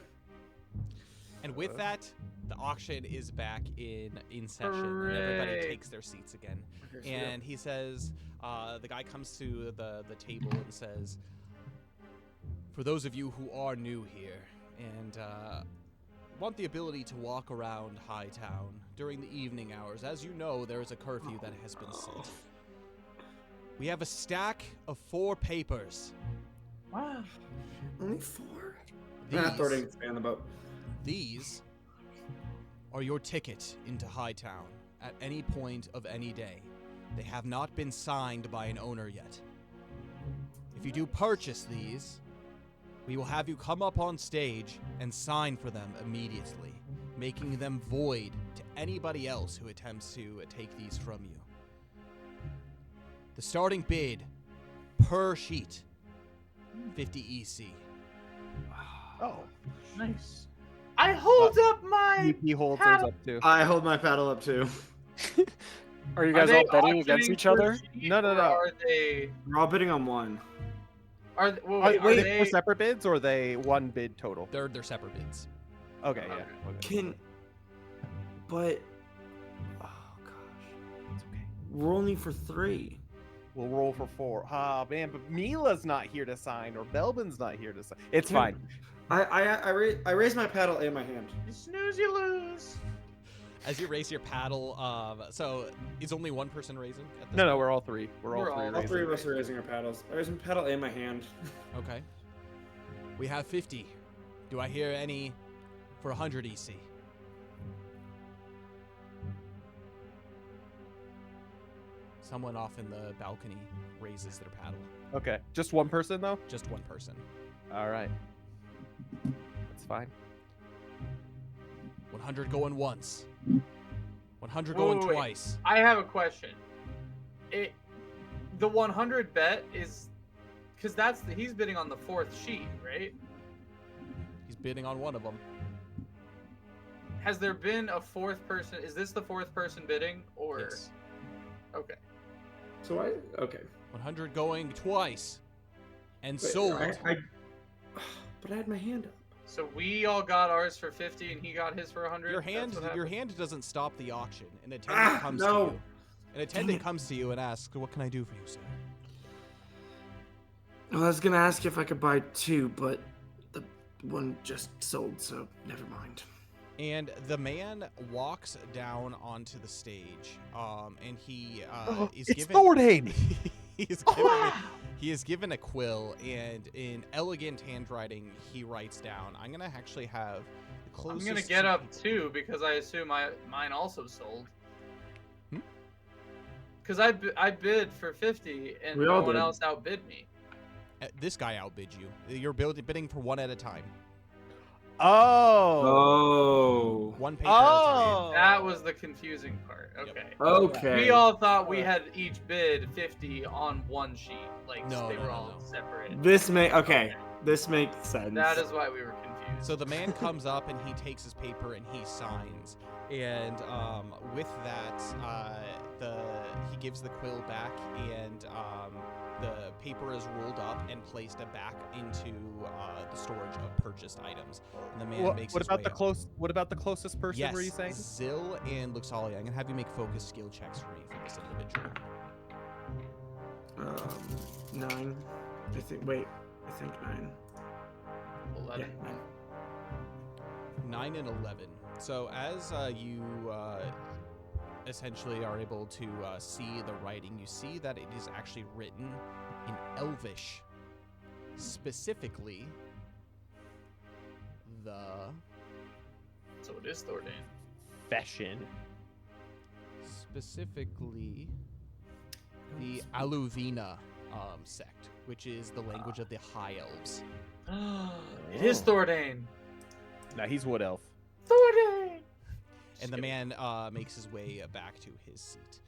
Speaker 1: And with that, the auction is back in session, and everybody
Speaker 4: Hooray.
Speaker 1: takes their seats again. And he says, the guy comes to the table and says, for those of you who are new here and want the ability to walk around Hightown during the evening hours, as you know, there is a curfew that has been set. We have a stack of 4 papers.
Speaker 4: Wow.
Speaker 2: Only 4?
Speaker 1: These,
Speaker 2: Thordain can stay on the boat.
Speaker 1: these are your ticket into Hightown at any point of any day. They have not been signed by an owner yet. If you do purchase these, we will have you come up on stage and sign for them immediately, making them void to anybody else who attempts to take these from you. The starting bid per sheet, 50 EC.
Speaker 3: Oh.
Speaker 4: Nice. I hold up my.
Speaker 3: EP holds theirs up too.
Speaker 2: I hold my paddle up too.
Speaker 5: Are you guys all betting against each other?
Speaker 3: No, no,
Speaker 4: Or
Speaker 3: no.
Speaker 4: Are they?
Speaker 2: We're all bidding on one.
Speaker 4: Are well,
Speaker 3: Are,
Speaker 4: wait,
Speaker 3: wait,
Speaker 4: are
Speaker 3: they
Speaker 4: they?
Speaker 3: 4 separate bids or are they 1 bid total?
Speaker 1: They're separate bids.
Speaker 3: Okay, yeah.
Speaker 4: Okay.
Speaker 3: Okay.
Speaker 2: But, oh gosh,
Speaker 3: It's okay.
Speaker 2: we're only for 3.
Speaker 3: We'll roll for 4. Ah, man, but Mila's not here to sign or Belbin's not here to sign. It's
Speaker 2: Dude.
Speaker 3: fine.
Speaker 2: I raise my paddle and my hand.
Speaker 4: You snooze, you lose.
Speaker 1: As you raise your paddle, so is only one person raising? At this
Speaker 3: No, we're all 3. We're all
Speaker 4: We're
Speaker 3: 3
Speaker 4: all
Speaker 2: All 3
Speaker 3: raising.
Speaker 2: of us are raising our paddles. I raise my paddle and my hand.
Speaker 1: Okay. We have 50. Do I hear any for 100 EC? Someone off in the balcony raises their paddle.
Speaker 3: Okay. Just one person though?
Speaker 1: Just one person.
Speaker 3: All right. That's fine.
Speaker 1: 100 going once. 100
Speaker 4: Wait,
Speaker 1: going
Speaker 4: wait, wait.
Speaker 1: twice.
Speaker 4: I have a question. The 100 bet is because he's bidding on the 4th sheet, right?
Speaker 1: He's bidding on one of them.
Speaker 4: Has there been a 4th person? Is this the 4th person bidding or?
Speaker 1: Yes.
Speaker 4: Okay.
Speaker 2: So okay.
Speaker 1: 100 going twice. And
Speaker 2: Wait,
Speaker 1: sold.
Speaker 2: But I had my hand up.
Speaker 4: So we all got ours for 50 and he got his for 100.
Speaker 1: Your
Speaker 4: That's
Speaker 1: hand
Speaker 4: what
Speaker 1: your
Speaker 4: happened?
Speaker 1: hand doesn't stop the auction. An attendant comes to
Speaker 2: no.
Speaker 1: you. An attendant comes to you and asks, "What can I do for you, sir?"
Speaker 2: Well, I was gonna ask if I could buy 2, but the one just sold, so never mind.
Speaker 1: And the man walks down onto the stage, and he is
Speaker 3: It's
Speaker 1: given
Speaker 3: Thordain!
Speaker 1: he is given a quill, and in elegant handwriting, he writes down. I'm gonna actually have the
Speaker 4: I'm
Speaker 1: closest.
Speaker 4: gonna get
Speaker 1: to
Speaker 4: up
Speaker 1: people-
Speaker 4: too because I assume mine also sold.
Speaker 1: Hmm?
Speaker 4: Because I bid for 50 and
Speaker 2: We
Speaker 4: no
Speaker 2: all
Speaker 4: one
Speaker 2: did.
Speaker 4: else outbid me.
Speaker 1: This guy outbid you. You're bidding for one at a time.
Speaker 3: Oh.
Speaker 2: Oh.
Speaker 1: One paper at a time.
Speaker 3: Oh.
Speaker 4: That was the confusing part. Okay.
Speaker 2: Okay.
Speaker 4: We all thought we had each bid 50 on one sheet. Like
Speaker 1: No,
Speaker 4: they
Speaker 1: no,
Speaker 4: were
Speaker 1: no,
Speaker 4: all
Speaker 1: no.
Speaker 4: separate.
Speaker 2: This This makes sense.
Speaker 4: That is why we were confused.
Speaker 1: So the man comes up and he takes his paper and he signs. And with that, he gives the quill back, and the paper is rolled up and placed back into the storage of purchased items. And the man makes his way up.
Speaker 3: What about the closest person?
Speaker 1: Yes,
Speaker 3: Were you saying?
Speaker 1: Zill and Luxalia. I'm gonna have you make focus skill checks for me for this individual.
Speaker 2: 9. I think 9.
Speaker 4: 11.
Speaker 2: Yeah, 9.
Speaker 1: 9 and 11. So as you essentially are able to see the writing, you see that it is actually written in Elvish. Specifically,
Speaker 4: So it is Thordain.
Speaker 3: Fashion.
Speaker 1: Specifically, the Aluvina sect, which is the language of the High Elves.
Speaker 4: It is Thordain.
Speaker 3: No, he's wood elf.
Speaker 4: Thordain.
Speaker 1: And the man makes his way back to his seat.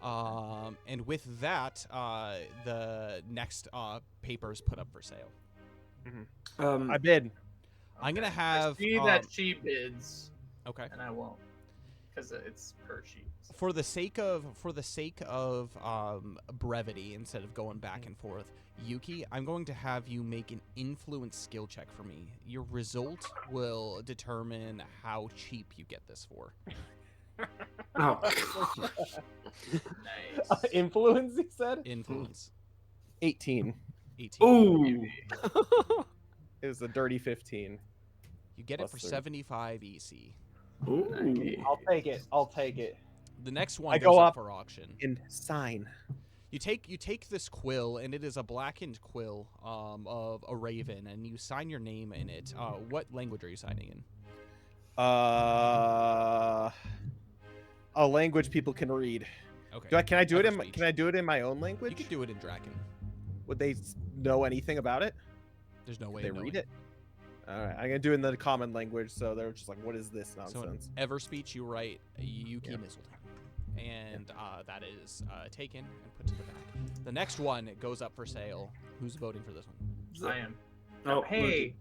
Speaker 1: And with that, the next paper is put up for sale.
Speaker 3: I bid.
Speaker 1: I'm gonna
Speaker 4: I
Speaker 1: have
Speaker 4: see that she bids,
Speaker 1: okay.
Speaker 4: and I won't, because it's per sheet.
Speaker 1: For the sake of brevity, instead of going back and forth, Yuki, I'm going to have you make an influence skill check for me. Your result will determine how cheap you get this for.
Speaker 2: Oh.
Speaker 4: Nice.
Speaker 3: Influence, he said?
Speaker 1: Influence.
Speaker 3: 18.
Speaker 1: 18.
Speaker 2: Ooh.
Speaker 3: It was a dirty 15.
Speaker 1: You get it
Speaker 3: Plus
Speaker 1: for
Speaker 3: 30.
Speaker 1: 75 EC.
Speaker 2: Ooh.
Speaker 3: I'll take it. I'll take it.
Speaker 1: The next one
Speaker 3: I
Speaker 1: goes
Speaker 3: go
Speaker 1: up
Speaker 3: up
Speaker 1: for auction.
Speaker 3: And sign.
Speaker 1: You take this quill, and it is a blackened quill of a raven, and you sign your name in it. What language are you signing in?
Speaker 3: A language people can read.
Speaker 1: Okay.
Speaker 3: Can I do it in
Speaker 1: Everspeech.
Speaker 3: Can I do it in my own language?
Speaker 1: You could do it in Draken.
Speaker 3: Would they know anything about it?
Speaker 1: There's no way
Speaker 3: They
Speaker 1: of
Speaker 3: read
Speaker 1: knowing.
Speaker 3: it. All right, I'm gonna do it in the common language, so they're just like, "What is this
Speaker 1: So in
Speaker 3: nonsense?"
Speaker 1: Everspeech, you write Yuki Mistletoe, and that is taken and put to the back. The next one goes up for sale. Who's voting for this one?
Speaker 4: I am.
Speaker 2: Oh,
Speaker 4: Hey,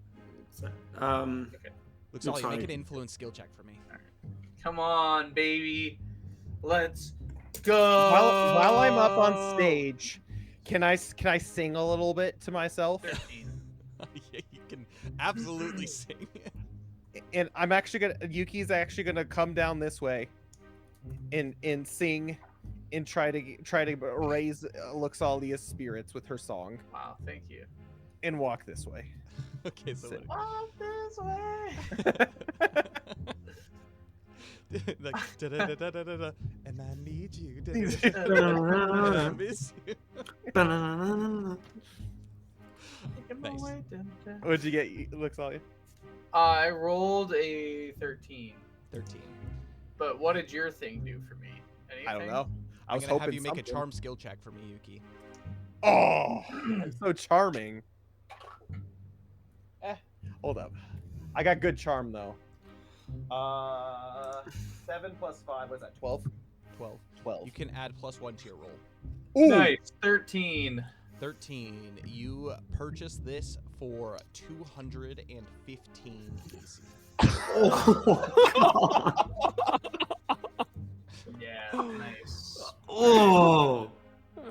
Speaker 1: Looks like
Speaker 2: Luxalia.
Speaker 1: make an influence skill check for me.
Speaker 4: come on, baby. Let's go.
Speaker 3: While I'm up on stage, can I sing a little bit to myself?
Speaker 4: 13.
Speaker 1: Yeah, you can absolutely sing.
Speaker 3: And I'm actually Yuki's actually gonna come down this way, and sing, and try to raise Luxalia's spirits with her song,
Speaker 4: Wow, thank you.
Speaker 3: and walk this way.
Speaker 1: Okay, so
Speaker 3: Sit.
Speaker 4: Walk this way.
Speaker 1: like, da-da-da-da-da-da, and I need you, da-da-da-da-da, and I miss you. Nice.
Speaker 3: What'd you get, Luxalia?
Speaker 4: I rolled a 13.
Speaker 1: 13.
Speaker 4: But what did your thing do for me? Anything?
Speaker 3: I don't know. I
Speaker 1: I'm
Speaker 3: was
Speaker 1: gonna
Speaker 3: hoping
Speaker 1: have you make
Speaker 3: something.
Speaker 1: a charm skill check for me, Yuki.
Speaker 3: Oh, I'm so charming. Hold up. I got good charm though. 7 plus 5 was that 12?
Speaker 1: 12.
Speaker 3: 12.
Speaker 1: You can add +1 to your roll.
Speaker 3: Ooh.
Speaker 4: Nice. 13.
Speaker 1: 13. You purchase this for 215 EC.
Speaker 4: Yeah, nice.
Speaker 2: Oh.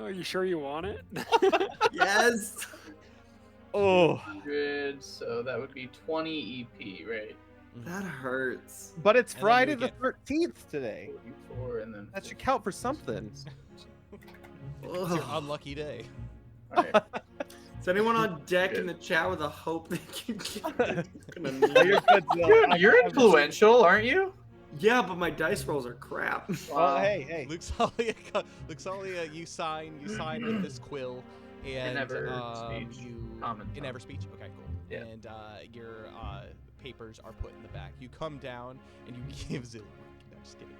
Speaker 5: Are you sure you want it?
Speaker 2: Yes.
Speaker 3: Oh,
Speaker 4: 100, so that would be 20 EP, right?
Speaker 2: That hurts.
Speaker 3: but it's
Speaker 1: And then
Speaker 3: Friday
Speaker 1: you
Speaker 3: the
Speaker 1: get-
Speaker 3: 13th today.
Speaker 4: 44, and then
Speaker 3: That should count for something.
Speaker 1: It's your
Speaker 2: Ugh.
Speaker 1: unlucky day.
Speaker 4: All right.
Speaker 2: Is anyone on deck in the chat with a hope they can get? Gonna need
Speaker 3: Oh, you're good, Zill.
Speaker 4: Dude, you're influential, aren't you?
Speaker 2: Yeah, but my dice rolls are crap.
Speaker 3: Well, hey.
Speaker 1: Luxalia, you sign with this quill, and
Speaker 4: Everspeech.
Speaker 1: you
Speaker 4: Common
Speaker 1: in
Speaker 4: tongue.
Speaker 1: Everspeech. Okay, cool.
Speaker 4: Yeah.
Speaker 1: And your papers are put in the back. You come down and you give Zill. No, just kidding.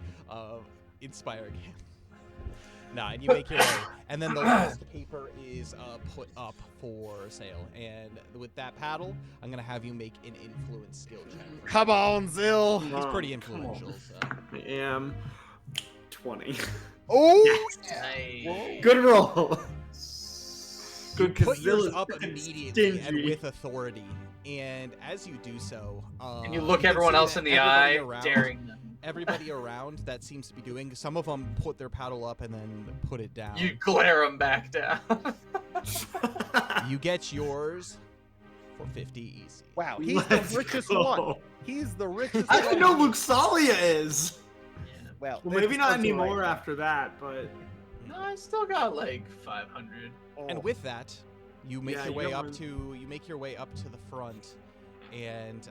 Speaker 1: Inspire again. Nah, and you make your way, and then the last paper is put up for sale. And with that paddle, I'm gonna have you make an influence skill check.
Speaker 3: Come on, Zill.
Speaker 1: He's pretty
Speaker 2: Come on.
Speaker 1: influential. So.
Speaker 2: I am 20.
Speaker 3: Oh,
Speaker 4: Nice.
Speaker 2: Good roll.
Speaker 1: You
Speaker 2: Good,
Speaker 1: put yours
Speaker 2: Zilla's
Speaker 1: up immediately and
Speaker 2: stingy.
Speaker 1: with authority, and as you do so,
Speaker 4: And you look
Speaker 1: can
Speaker 4: everyone
Speaker 1: see
Speaker 4: else
Speaker 1: that
Speaker 4: in the
Speaker 1: everybody
Speaker 4: eye,
Speaker 1: around-
Speaker 4: daring them.
Speaker 1: Everybody around that seems to be doing. Some of them put their paddle up and then put it down.
Speaker 4: You glare them back down.
Speaker 1: You get yours for 50 easy.
Speaker 3: wow, he's
Speaker 2: Let's
Speaker 3: the richest
Speaker 2: go.
Speaker 3: one. He's the richest.
Speaker 2: I
Speaker 3: one.
Speaker 2: didn't know Luxalia is.
Speaker 3: Well,
Speaker 2: Well, maybe
Speaker 3: it's
Speaker 2: not
Speaker 3: also
Speaker 2: anymore
Speaker 3: right.
Speaker 2: after that, but
Speaker 4: No, I still got like 500.
Speaker 1: And with that, you make
Speaker 2: Yeah,
Speaker 1: your
Speaker 2: you
Speaker 1: way
Speaker 2: don't
Speaker 1: up
Speaker 2: want-
Speaker 1: to the front, and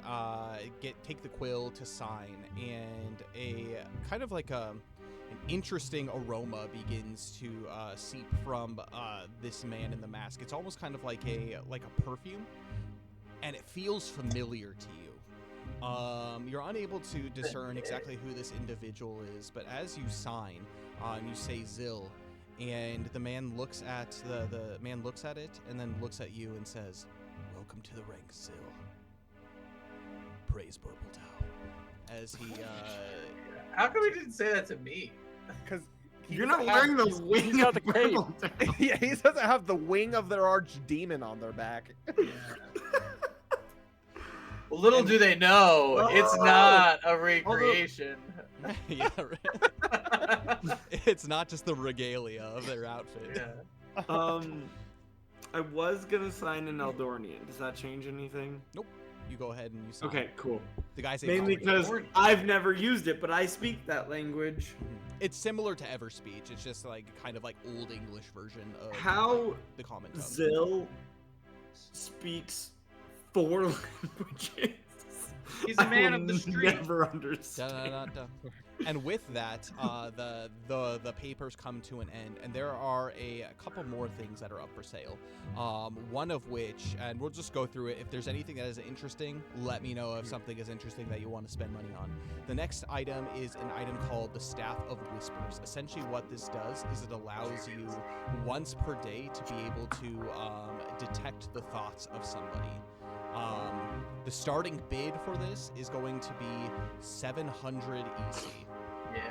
Speaker 1: take the quill to sign, and a kind of like an interesting aroma begins to seep from this man in the mask. It's almost kind of like a perfume, and it feels familiar to you. You're unable to discern exactly who this individual is, but as you sign, you say Zill. And the man looks at the man looks at it and then looks at you and says, "Welcome to the ranks, Zill. Praise Burpletau." As he
Speaker 4: How come he didn't say that to me?
Speaker 3: because
Speaker 2: you're not wearing the wing
Speaker 5: he's got
Speaker 2: of
Speaker 5: the cape.
Speaker 2: Burpletau.
Speaker 3: yeah, he doesn't have the wing of their arch demon on their back.
Speaker 4: Well, little do they know, it's
Speaker 2: Oh.
Speaker 4: not a recreation.
Speaker 1: yeah, right. It's not just the regalia of their outfit.
Speaker 4: Yeah.
Speaker 2: I was gonna sign an Eldornian. Does that change anything?
Speaker 1: You go ahead and you sign.
Speaker 2: Okay, cool.
Speaker 1: The guy says
Speaker 2: Mainly because
Speaker 4: Eldornian.
Speaker 2: I've never used it, but I speak that language.
Speaker 1: it's similar to Everspeech. It's just like kind of like old English version of
Speaker 2: How
Speaker 1: the common tongue.
Speaker 2: Zill speaks 4 languages.
Speaker 4: He's a man
Speaker 2: I will
Speaker 4: of the street.
Speaker 2: Never understand.
Speaker 1: Da-da-da-da. And with that, the papers come to an end, and there are a couple more things that are up for sale. One of which, and we'll just go through it. If there's anything that is interesting, let me know if something is interesting that you want to spend money on. The next item is an item called the Staff of Whispers. Essentially, what this does is it allows you once per day to be able to detect the thoughts of somebody. The starting bid for this is going to be 700 EC.
Speaker 4: Yeah,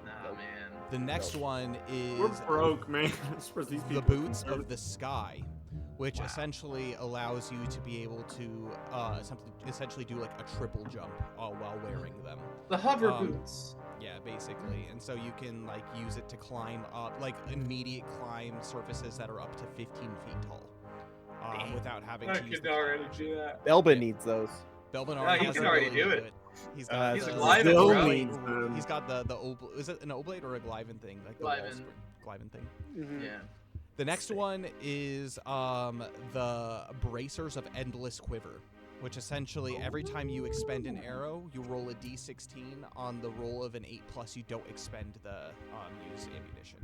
Speaker 4: nah, man.
Speaker 1: The next one is
Speaker 2: We're broke, man. I suppose these
Speaker 1: the
Speaker 2: people
Speaker 1: Boots
Speaker 2: deserve
Speaker 1: of the Sky, which essentially allows you to be able to essentially do like a triple jump while wearing them.
Speaker 4: The hover
Speaker 1: Um,
Speaker 4: boots.
Speaker 1: Yeah, basically. And so you can like use it to climb up, like immediate climb surfaces that are up to 15 feet tall. Without having to use the climb.
Speaker 4: do that.
Speaker 3: Belbin needs those.
Speaker 1: Belbin
Speaker 4: Yeah,
Speaker 1: already
Speaker 4: he
Speaker 1: has
Speaker 4: can
Speaker 1: the
Speaker 4: already
Speaker 1: ability
Speaker 4: do
Speaker 1: to
Speaker 3: it.
Speaker 1: He's got
Speaker 4: He's
Speaker 1: the-
Speaker 4: a Glyven,
Speaker 2: Still
Speaker 4: bro.
Speaker 2: needs them.
Speaker 1: He's got the is it an oblate or a Glyven thing? Like the
Speaker 4: Glyven.
Speaker 1: Glyven thing.
Speaker 5: Mhm.
Speaker 4: Yeah.
Speaker 1: The next one is the Bracers of Endless Quiver, which essentially every time you expend an arrow, you roll a d16. On the roll of an 8+, you don't expend the used ammunition.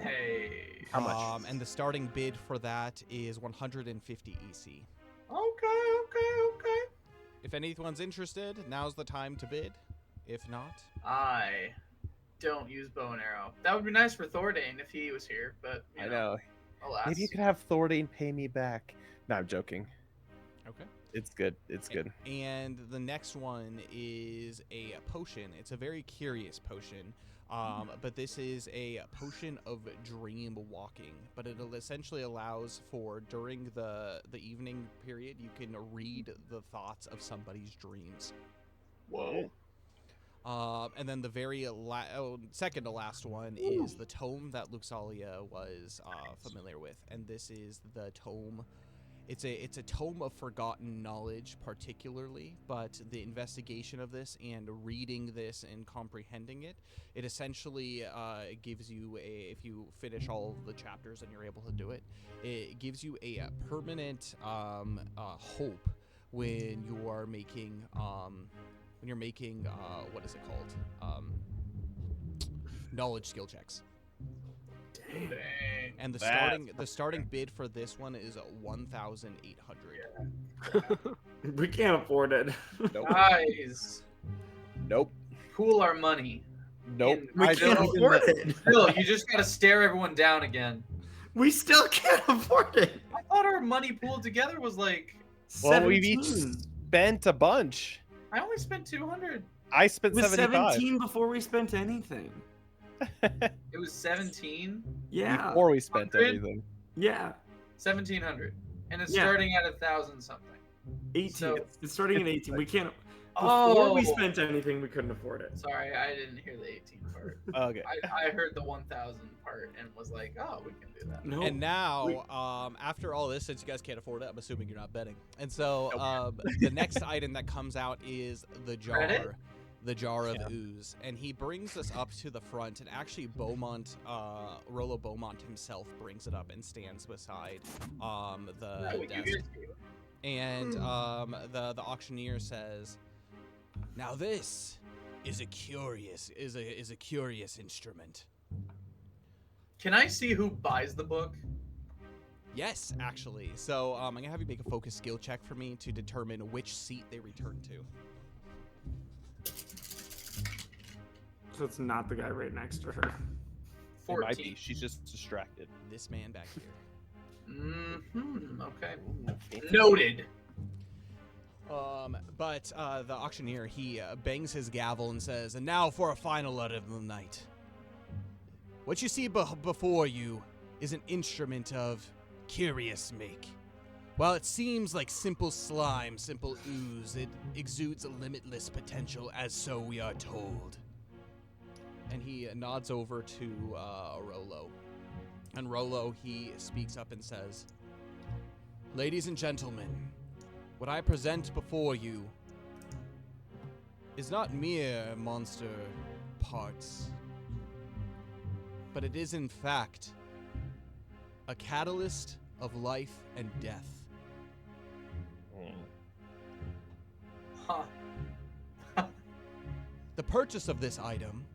Speaker 4: Hey.
Speaker 3: How much?
Speaker 1: And the starting bid for that is 150 EC.
Speaker 4: Okay.
Speaker 1: If anyone's interested, now's the time to bid. If not,
Speaker 4: I don't use bow and arrow. That would be nice for Thordane if he was here, but you
Speaker 3: I know.
Speaker 4: alas.
Speaker 3: Maybe you could have Thordane pay me back. No, I'm joking.
Speaker 1: okay.
Speaker 3: It's good. It's good.
Speaker 1: And the next one is a potion. It's a very curious potion. But this is a potion of dream walking. But it essentially allows for during the evening period, you can read the thoughts of somebody's dreams.
Speaker 4: Whoa.
Speaker 1: And then the very second to last one is the tome that Luxalia was familiar with, and this is the tome. It's a tome of forgotten knowledge, particularly, but the investigation of this and reading this and comprehending it, it essentially gives you if you finish all of the chapters and you're able to do it, it gives you a permanent hope when you are making what is it called? Knowledge skill checks.
Speaker 4: Dang.
Speaker 1: And the
Speaker 3: That's
Speaker 1: starting bid for this one is 1,800.
Speaker 2: We can't afford it.
Speaker 3: Nope.
Speaker 4: Guys,
Speaker 3: Nope.
Speaker 4: pool our money.
Speaker 3: Nope.
Speaker 2: We
Speaker 3: I
Speaker 2: can't
Speaker 3: don't
Speaker 2: afford
Speaker 3: even-
Speaker 2: it.
Speaker 4: Bill, you just gotta stare everyone down again.
Speaker 2: We still can't afford it.
Speaker 4: I thought our money pooled together was like.
Speaker 3: Well, we've each
Speaker 2: 17.
Speaker 3: spent a bunch.
Speaker 4: I only spent 200.
Speaker 3: I
Speaker 2: It
Speaker 3: spent
Speaker 2: was
Speaker 3: 75
Speaker 2: 17 before we spent anything.
Speaker 4: It was 17.
Speaker 2: Yeah.
Speaker 3: before we spent
Speaker 4: 100?
Speaker 3: everything.
Speaker 2: Yeah.
Speaker 4: 1700, and it's
Speaker 2: Yeah.
Speaker 4: starting at 1,000 something.
Speaker 2: 18.
Speaker 4: So-
Speaker 2: It's starting at 18. We can't. Before
Speaker 4: Oh,
Speaker 2: we spent anything, we couldn't afford it.
Speaker 4: Sorry, I didn't hear the 18 part.
Speaker 3: Okay.
Speaker 4: I heard the 1,000 part and was like, oh, we can do that.
Speaker 2: No.
Speaker 1: And now,
Speaker 2: we-
Speaker 1: after all this, since you guys can't afford it, I'm assuming you're not betting. And so, the next item that comes out is the jar,
Speaker 4: Credit?
Speaker 1: the jar of
Speaker 3: Yeah.
Speaker 1: ooze, and he brings us up to the front. And actually, Rollo Beaumont himself brings it up and stands beside the
Speaker 4: No, you
Speaker 1: desk.
Speaker 4: guys do.
Speaker 1: And the auctioneer says, "Now this is a curious instrument."
Speaker 4: Can I see who buys the book?
Speaker 1: Yes, actually. So I'm gonna have you make a focus skill check for me to determine which seat they return to.
Speaker 2: So it's not the guy right next to her.
Speaker 3: It might
Speaker 4: 14.
Speaker 3: be. She's just distracted.
Speaker 1: This man back here.
Speaker 4: Okay. Noted.
Speaker 1: But the auctioneer, he bangs his gavel and says, "And now for a final item of the night. What you see before you is an instrument of curious make. While it seems like simple slime, simple ooze, it exudes a limitless potential, as so we are told." And he nods over to Rollo. And Rollo, he speaks up and says, "Ladies and gentlemen, what I present before you is not mere monster parts, but it is in fact a catalyst of life and death.
Speaker 4: Huh.
Speaker 1: The purchase of this item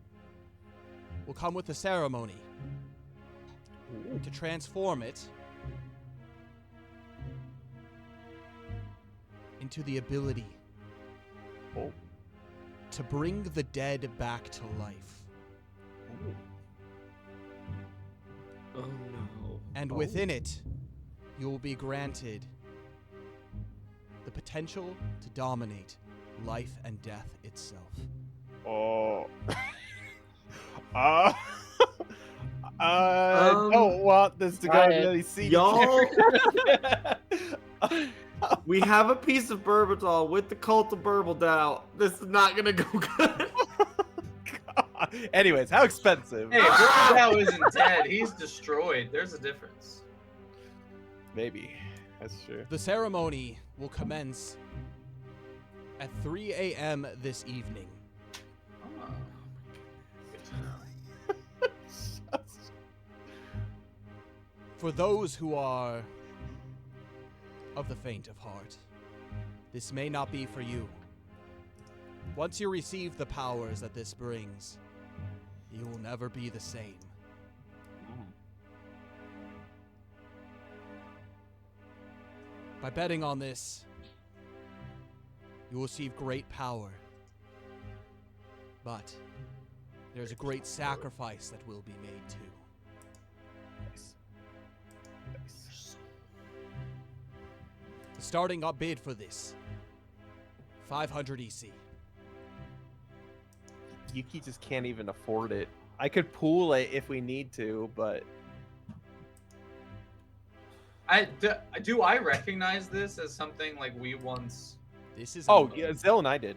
Speaker 1: will come with a ceremony to transform it into the ability to bring the dead back to life.
Speaker 2: Oh no.
Speaker 1: And within it, you will be granted the potential to dominate life and death itself."
Speaker 3: Oh. I don't want this to go
Speaker 5: Quiet.
Speaker 3: really see.
Speaker 2: Y'all, we have a piece of Burbitol with the cult of Burble. This is not gonna go good.
Speaker 3: Anyways, how expensive?
Speaker 4: Hey, Burkow isn't dead. He's destroyed. There's a difference.
Speaker 3: Maybe. That's true.
Speaker 1: The ceremony will commence at 3 a.m. this evening.
Speaker 4: Oh. Good to know.
Speaker 1: For those who are of the faint of heart, this may not be for you. Once you receive the powers that this brings, you will never be the same. By betting on this, you will receive great power. But there's a great sacrifice that will be made too. The starting up bid for this, 500 EC.
Speaker 3: Yuki just can't even afford it. I could pool it if we need to, but
Speaker 4: Do I recognize this as something like we once?
Speaker 1: This is
Speaker 3: yeah, Zill and I did.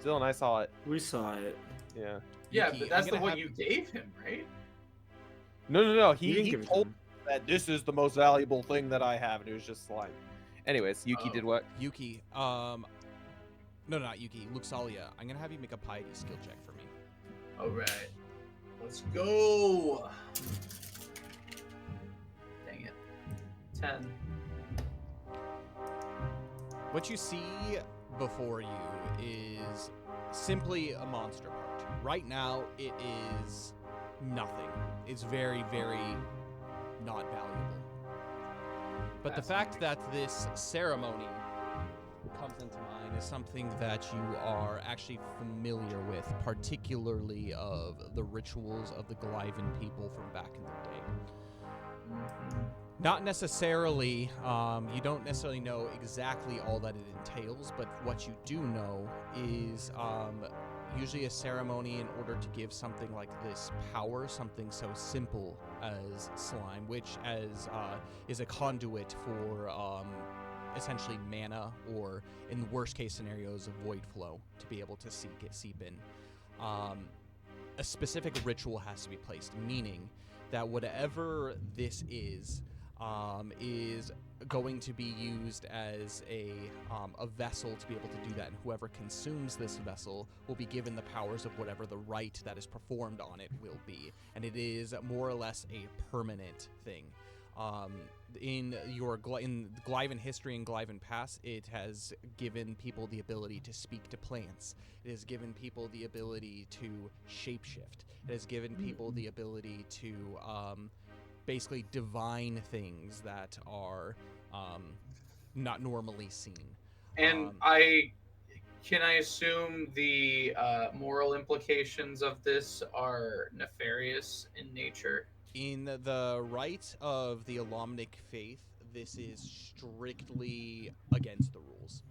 Speaker 3: Zill and I saw it.
Speaker 2: We saw it.
Speaker 3: Yeah.
Speaker 4: Yeah,
Speaker 1: Yuki,
Speaker 4: but
Speaker 1: I'm
Speaker 4: that's the
Speaker 1: gonna
Speaker 4: one
Speaker 1: have-
Speaker 4: you gave him, right?
Speaker 3: No.
Speaker 2: We didn't
Speaker 3: He
Speaker 2: give it to
Speaker 3: told
Speaker 2: him.
Speaker 3: me that this is the most valuable thing that I have, and it was just slime. Anyways, Yuki
Speaker 4: Oh.
Speaker 3: did what?
Speaker 1: Yuki. No, not Yuki. Luxalia. I'm gonna have you make a piety skill check for me.
Speaker 4: All right, let's go. Dang it. 10.
Speaker 1: What you see before you is simply a monster part. Right now, it is nothing. It's very, very not valuable. But the fact that this ceremony comes into mind something that you are actually familiar with, particularly of the rituals of the Glyvan people from back in the day. Not necessarily, you don't necessarily know exactly all that it entails, but what you do know is usually a ceremony in order to give something like this power, something so simple as slime, which is a conduit for essentially mana, or in the worst case scenarios, a void flow to be able to seep in. A specific ritual has to be placed, meaning that whatever this is going to be used as a vessel to be able to do that, and whoever consumes this vessel will be given the powers of whatever the rite that is performed on it will be, and it is more or less a permanent thing. In Glyvan history and Glyvan past, it has given people the ability to speak to plants. It has given people the ability to shapeshift. It has given people the ability to basically divine things that are not normally seen.
Speaker 4: And can I assume the moral implications of this are nefarious in nature?
Speaker 1: In the rite of the Alamnic faith, this is strictly against the rules.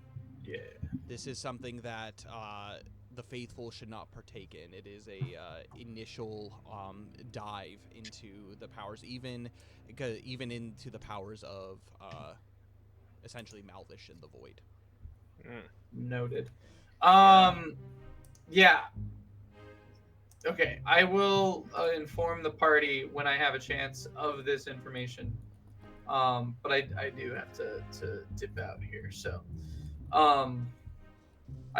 Speaker 4: Yeah.
Speaker 1: This is something that the faithful should not partake in. It is a initial dive into the powers, even into the powers of essentially Malvish and the Void.
Speaker 4: Noted. Yeah. Okay, I will inform the party when I have a chance of this information. But I do have to dip out here, so I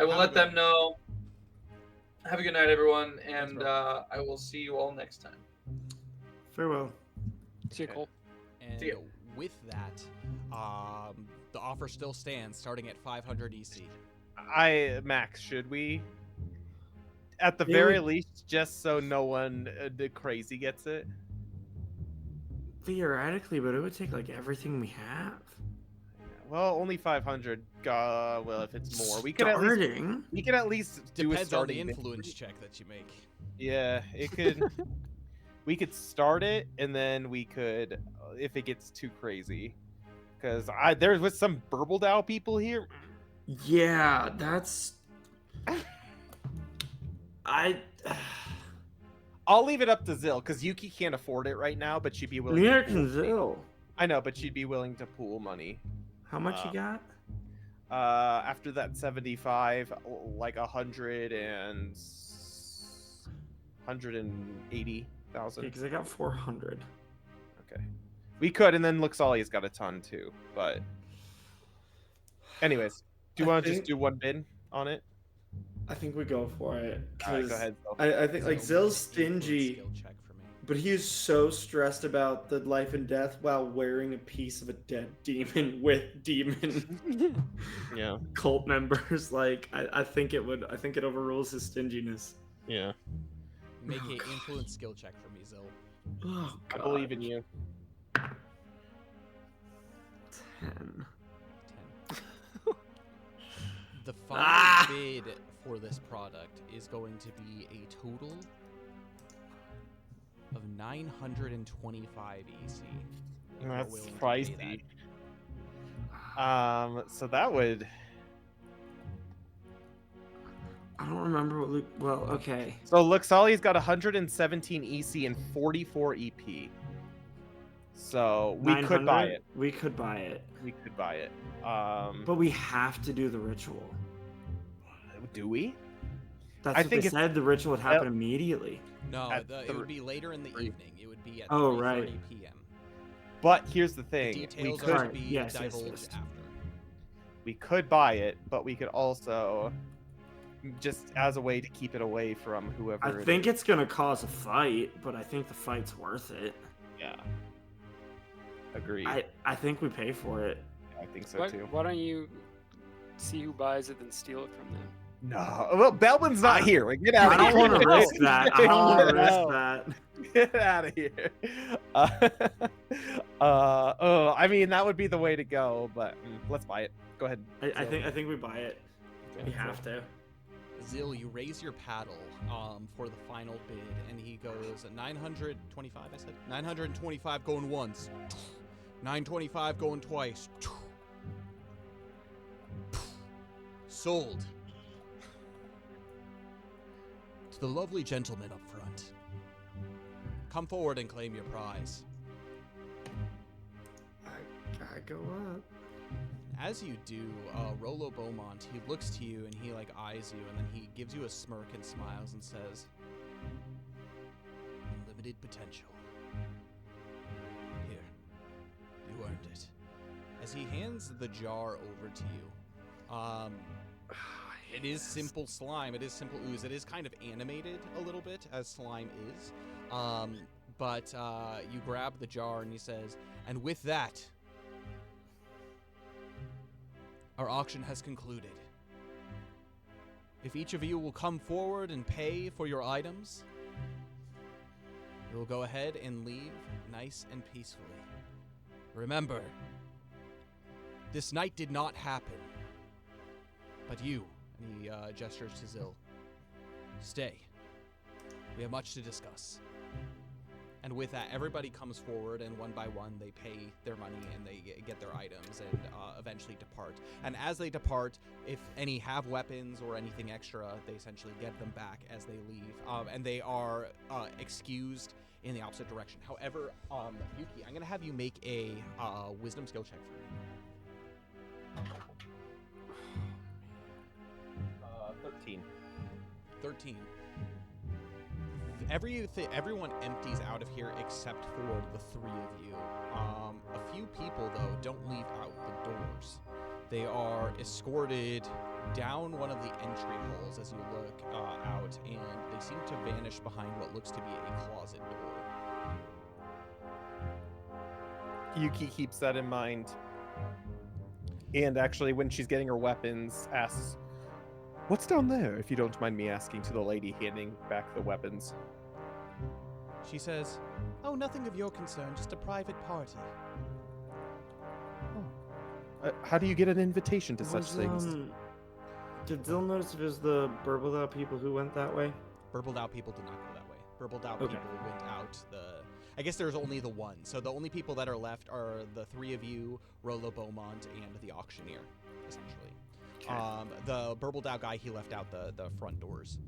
Speaker 4: will let them know. Have a good night, everyone, and I will see you all next time.
Speaker 2: Farewell.
Speaker 5: See you, Cole.
Speaker 1: And
Speaker 4: See ya.
Speaker 1: with that, the offer still stands, starting at 500 EC.
Speaker 3: Max, should we? At the very least, just so no one crazy gets it.
Speaker 2: Theoretically, but it would take like everything we have.
Speaker 3: Well, only 500. Well, if it's more, we could at least do a
Speaker 1: Depends on
Speaker 3: starting
Speaker 1: the
Speaker 3: bid.
Speaker 1: influence check that you make.
Speaker 3: Yeah, it could. We could start it, and then we could, if it gets too crazy, because there was some Burbldow people here.
Speaker 2: Yeah, that's.
Speaker 3: I'll leave it up to Zill, because Yuki can't afford it right now, but she'd be willing.
Speaker 2: Neither
Speaker 3: to
Speaker 2: can Zill.
Speaker 3: I know, but she'd be willing to pool money.
Speaker 2: How much you got?
Speaker 3: After that 75, like 180,000.
Speaker 2: Because I got 400.
Speaker 3: Okay, we could, and then Luxalia's got a ton too. But, anyways, do you want to just do one bid on it?
Speaker 2: I think we go for it.
Speaker 3: All right, go ahead.
Speaker 2: I think like Zill's stingy,
Speaker 1: Skill check for me.
Speaker 2: but he is so stressed about the life and death while wearing a piece of a dead demon with demon
Speaker 3: Yeah.
Speaker 2: cult members. Like I think it overrules his stinginess.
Speaker 3: Yeah.
Speaker 1: Make an influence skill check for me, Zill.
Speaker 2: Oh,
Speaker 3: I believe in you.
Speaker 2: 10.
Speaker 1: 10. The final bid for this product is going to be a total of 925 EC. if you're
Speaker 3: That's
Speaker 1: willing to pay
Speaker 3: pricey. So that would.
Speaker 2: I don't remember what Luke. Well, okay.
Speaker 3: So Luxalia's got 117 EC and 44 EP. So we could buy
Speaker 2: 900?
Speaker 3: it.
Speaker 2: We could buy it.
Speaker 3: We could buy it.
Speaker 2: But we have to do the ritual.
Speaker 3: Do we?
Speaker 2: That's
Speaker 3: I
Speaker 2: what
Speaker 3: think
Speaker 2: they
Speaker 3: it's-
Speaker 2: said. The ritual would happen immediately.
Speaker 1: No,
Speaker 3: At
Speaker 1: it would be later in the evening. It would be at
Speaker 2: Oh,
Speaker 1: 3:30
Speaker 2: right.
Speaker 1: p.m.
Speaker 3: But here's the thing:
Speaker 1: Details
Speaker 3: we
Speaker 1: are
Speaker 3: could
Speaker 1: to be
Speaker 2: Yes, yes,
Speaker 1: divulged
Speaker 2: yes.
Speaker 1: after.
Speaker 3: buy it, but we could also just as a way to keep it away from whoever.
Speaker 2: I think it's gonna cause a fight, but I think the fight's worth it.
Speaker 3: Yeah. Agreed.
Speaker 2: I think we pay for it.
Speaker 3: I think so
Speaker 5: Why,
Speaker 3: too.
Speaker 5: why don't you see who buys it, then steal it from them?
Speaker 3: No, well, Belbin's not here. Like, get out
Speaker 2: I
Speaker 3: of
Speaker 2: don't
Speaker 3: here.
Speaker 2: want to risk that. I don't want to risk
Speaker 3: No.
Speaker 2: that.
Speaker 3: Get out of here. I mean, that would be the way to go, but let's buy it. Go ahead.
Speaker 2: I think we buy it. We have to.
Speaker 1: Zil, you raise your paddle for the final bid, and he goes 925. I said 925 going once, 925 going twice. Sold to the lovely gentleman up front. Come forward and claim your prize.
Speaker 2: I go up.
Speaker 1: As you do, Rolo Beaumont, he looks to you and he eyes you, and then he gives you a smirk and smiles and says, "Unlimited potential. Here, you earned it." As he hands the jar over to you, it is simple slime. It is simple ooze. It is kind of animated a little bit, as slime is. But you grab the jar and he says, "And with that, our auction has concluded. If each of you will come forward and pay for your items, we will go ahead and leave nice and peacefully. Remember, this night did not happen, but you," and he gestures to Zil, "stay. We have much to discuss." And with that, everybody comes forward, and one by one, they pay their money and they get their items and eventually depart. And as they depart, if any have weapons or anything extra, they essentially get them back as they leave. And they are excused in the opposite direction. However, Yuki, I'm going to have you make a wisdom skill check for me.
Speaker 3: 13.
Speaker 1: 13. Everyone empties out of here except for the three of you. A few people, though, don't leave out the doors. They are escorted down one of the entry holes as you look out, and they seem to vanish behind what looks to be a closet door.
Speaker 3: Yuki keeps that in mind. And actually, when she's getting her weapons, asks, "What's down there, if you don't mind me asking," to the lady handing back the weapons.
Speaker 1: She says, "Oh, nothing of your concern, just a private party."
Speaker 3: How do you get an invitation to such things?
Speaker 2: Did Zil notice if it was the burbled out people who went that way?
Speaker 1: Burbled out people did not go that way. Burbled out
Speaker 2: Okay.
Speaker 1: people went out I guess there's only the one. So the only people that are left are the three of you, Rolo Beaumont, and the auctioneer, essentially.
Speaker 2: Okay.
Speaker 1: The burbled out guy, he left out the front doors.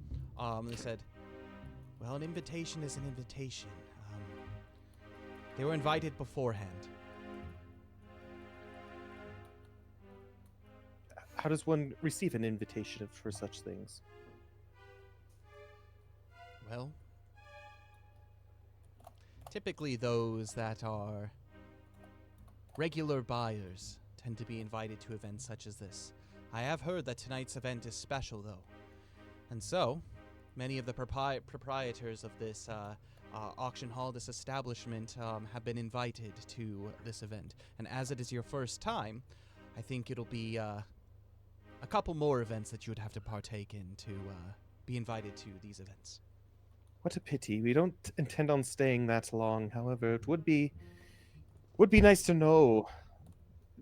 Speaker 1: They said, "Well, an invitation is an invitation. They were invited beforehand."
Speaker 3: How does one receive an invitation for such things?
Speaker 1: Well, typically those that are regular buyers tend to be invited to events such as this. I have heard that tonight's event is special, though. And so, many of the proprietors of this auction hall, this establishment, have been invited to this event. And as it is your first time, I think it'll be a couple more events that you would have to partake in to be invited to these events.
Speaker 3: What a pity. We don't intend on staying that long. However, it would be nice to know,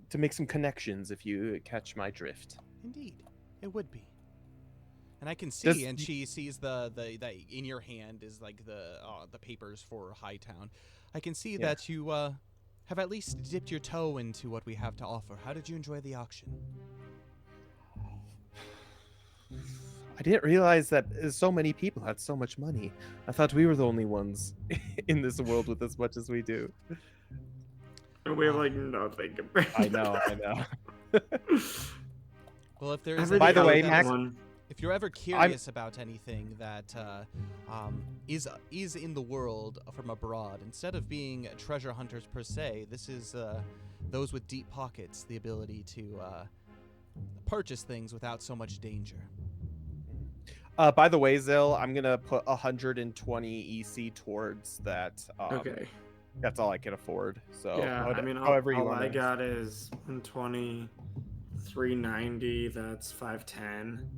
Speaker 3: to make some connections, if you catch my drift.
Speaker 1: Indeed, it would be. And I can see, and she sees the in your hand is like the papers for Hightown. I can see that you have at least dipped your toe into what we have to offer. How did you enjoy the auction?
Speaker 3: I didn't realize that so many people had so much money. I thought we were the only ones in this world with as much as we do.
Speaker 2: And we have nothing compared.
Speaker 3: I know.
Speaker 1: Well, if there is,
Speaker 3: By the way, Max,
Speaker 1: if you're ever curious about anything that is in the world from abroad, instead of being treasure hunters per se, this is those with deep pockets, the ability to purchase things without so much danger.
Speaker 3: By the way, Zil, I'm gonna put 120 EC towards that.
Speaker 2: Okay.
Speaker 3: That's all I can afford. So
Speaker 2: Yeah, I mean,
Speaker 3: however you
Speaker 2: all
Speaker 3: want.
Speaker 2: I got is 120, 390. That's 510.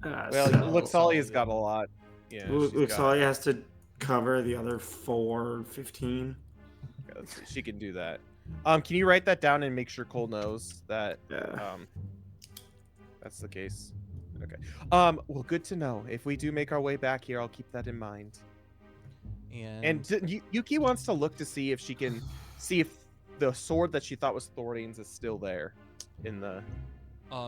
Speaker 3: Okay. Well, Luxalia's got a lot. Yeah.
Speaker 2: Luxalia has to cover the other 415.
Speaker 3: She can do that. Can you write that down and make sure Cole knows that?
Speaker 2: Yeah.
Speaker 3: that's the case. Okay. Well, good to know. If we do make our way back here, I'll keep that in mind. And Yuki wants to look to see if she can see if the sword that she thought was Thorin's is still there in the.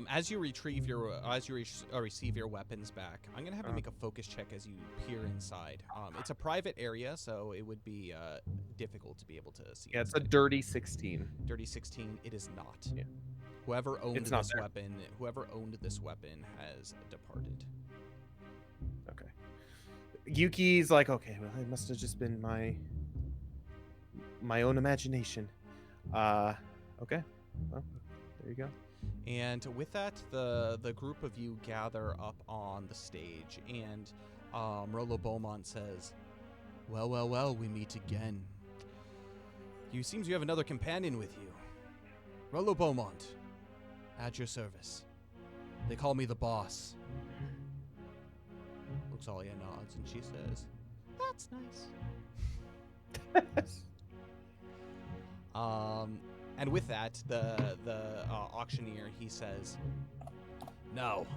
Speaker 1: As you receive your weapons back, I'm gonna have you make a focus check as you peer inside. It's a private area, so it would be difficult to be able to see.
Speaker 3: Yeah, it's a dirty 16.
Speaker 1: Dirty 16. It is not.
Speaker 3: Yeah.
Speaker 1: Whoever owned
Speaker 3: It's not
Speaker 1: this
Speaker 3: there.
Speaker 1: weapon has departed.
Speaker 3: Okay. Yuki's like, okay, well, it must have just been my own imagination. Okay. Well, there you go.
Speaker 1: And with that, the group of you gather up on the stage, and Rollo Beaumont says, well, we meet again. Seems you have another companion with you. Rollo Beaumont, at your service. They call me the boss. Luxalia nods, and she says, that's nice. And with that, the auctioneer, he says, no.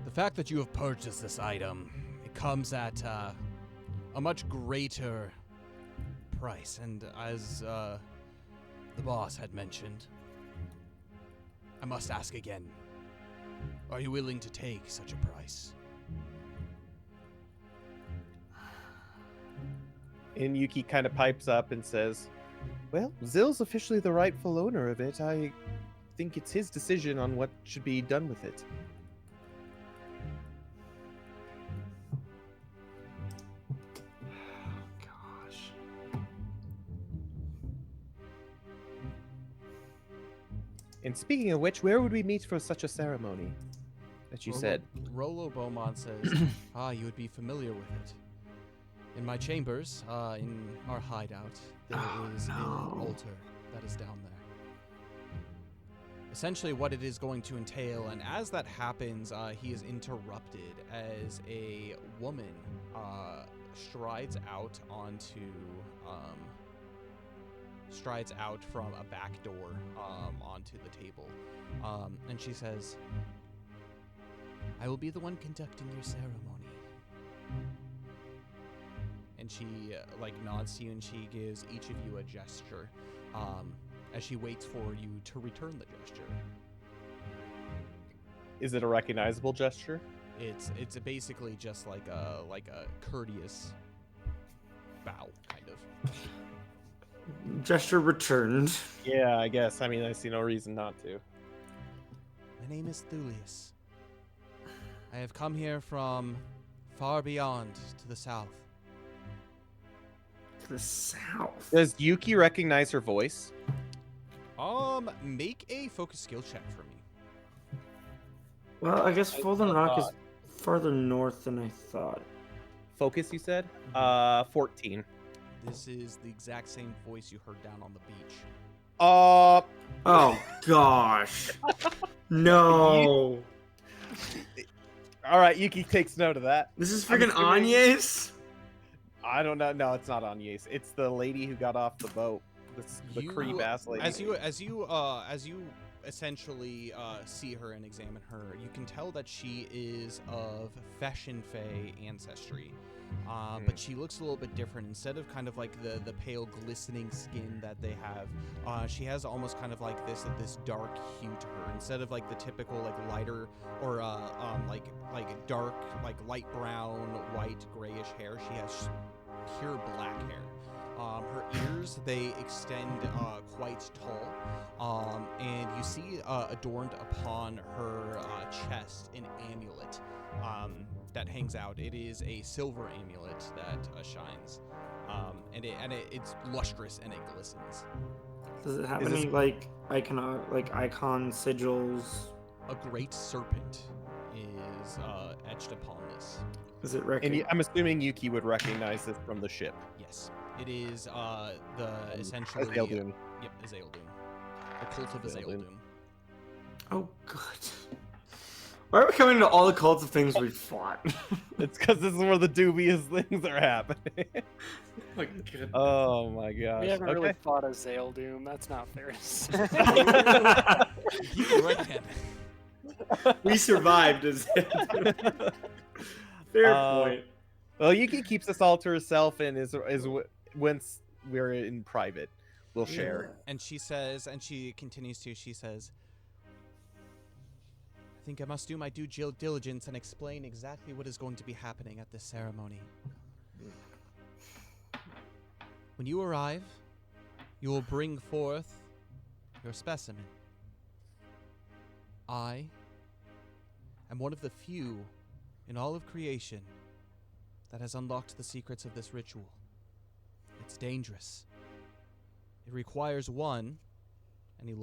Speaker 1: The fact that you have purchased this item, it comes at a much greater price. And as the boss had mentioned, I must ask again, are you willing to take such a price?
Speaker 3: And Yuki kind of pipes up and says, well, Zill's officially the rightful owner of it. I think it's his decision on what should be done with it.
Speaker 2: Gosh.
Speaker 3: And speaking of which, where would we meet for such a ceremony that you said?
Speaker 1: Rollo Beaumont says, you would be familiar with it. In my chambers, in our hideout, there is an altar that is down there. Essentially what it is going to entail, and as that happens, he is interrupted as a woman strides out from a back door onto the table. And she says, I will be the one conducting your ceremony. And she nods to you, and she gives each of you a gesture as she waits for you to return the gesture.
Speaker 3: Is it a recognizable gesture?
Speaker 1: It's basically just like a courteous bow, kind of.
Speaker 2: Gesture returned.
Speaker 3: Yeah, I guess. I mean, I see no reason not to.
Speaker 1: My name is Thulius. I have come here from far beyond to the south.
Speaker 2: The south.
Speaker 3: Does Yuki recognize her voice?
Speaker 1: Make a focus skill check for me.
Speaker 2: Well, I guess Folden Rock is farther north than I thought.
Speaker 3: Focus, you said? 14.
Speaker 1: This is the exact same voice you heard down on the beach.
Speaker 2: Oh gosh. No.
Speaker 3: All right, Yuki takes note of that.
Speaker 2: This is freaking Agnes?
Speaker 3: I don't know. No, it's not Agnes. It's the lady who got off the boat. The creep ass lady.
Speaker 1: As you essentially see her and examine her, you can tell that she is of Feshin Fey ancestry. But she looks a little bit different. Instead of kind of like the pale glistening skin that they have, she has almost kind of like this dark hue to her. Instead of like the typical like lighter or like dark like light brown, white, grayish hair, she has pure black hair. Her ears, they extend quite tall, and you see adorned upon her chest an amulet that hangs out. It is a silver amulet that shines, and it's lustrous and it glistens.
Speaker 2: Does it have any like icon sigils?
Speaker 1: A great serpent is etched upon this.
Speaker 2: Is it
Speaker 3: And
Speaker 2: recognized?
Speaker 3: I'm assuming Yuki would recognize this from the ship.
Speaker 1: Yes, it is essentially.
Speaker 3: Azaldoom.
Speaker 1: Yep, Azaldoom. The cult of
Speaker 3: Azaldoom.
Speaker 1: Azaldoom.
Speaker 2: Oh, good. Why are we coming to all the cults of things we fought?
Speaker 3: It's because this is where the dubious things are happening.
Speaker 2: My goodness.
Speaker 3: Oh my gosh.
Speaker 5: We haven't
Speaker 3: Okay.
Speaker 5: really fought a Zale Doom. That's not fair to say.
Speaker 1: You ran.
Speaker 2: We survived as Fair point.
Speaker 3: Well, Yuki keeps this all to herself, and is once we're in private, we'll share.
Speaker 1: And she says, and she continues to, she says, I think I must do my due diligence and explain exactly what is going to be happening at this ceremony. When you arrive, you will bring forth your specimen. I am one of the few in all of creation that has unlocked the secrets of this ritual. It's dangerous. It requires one, and she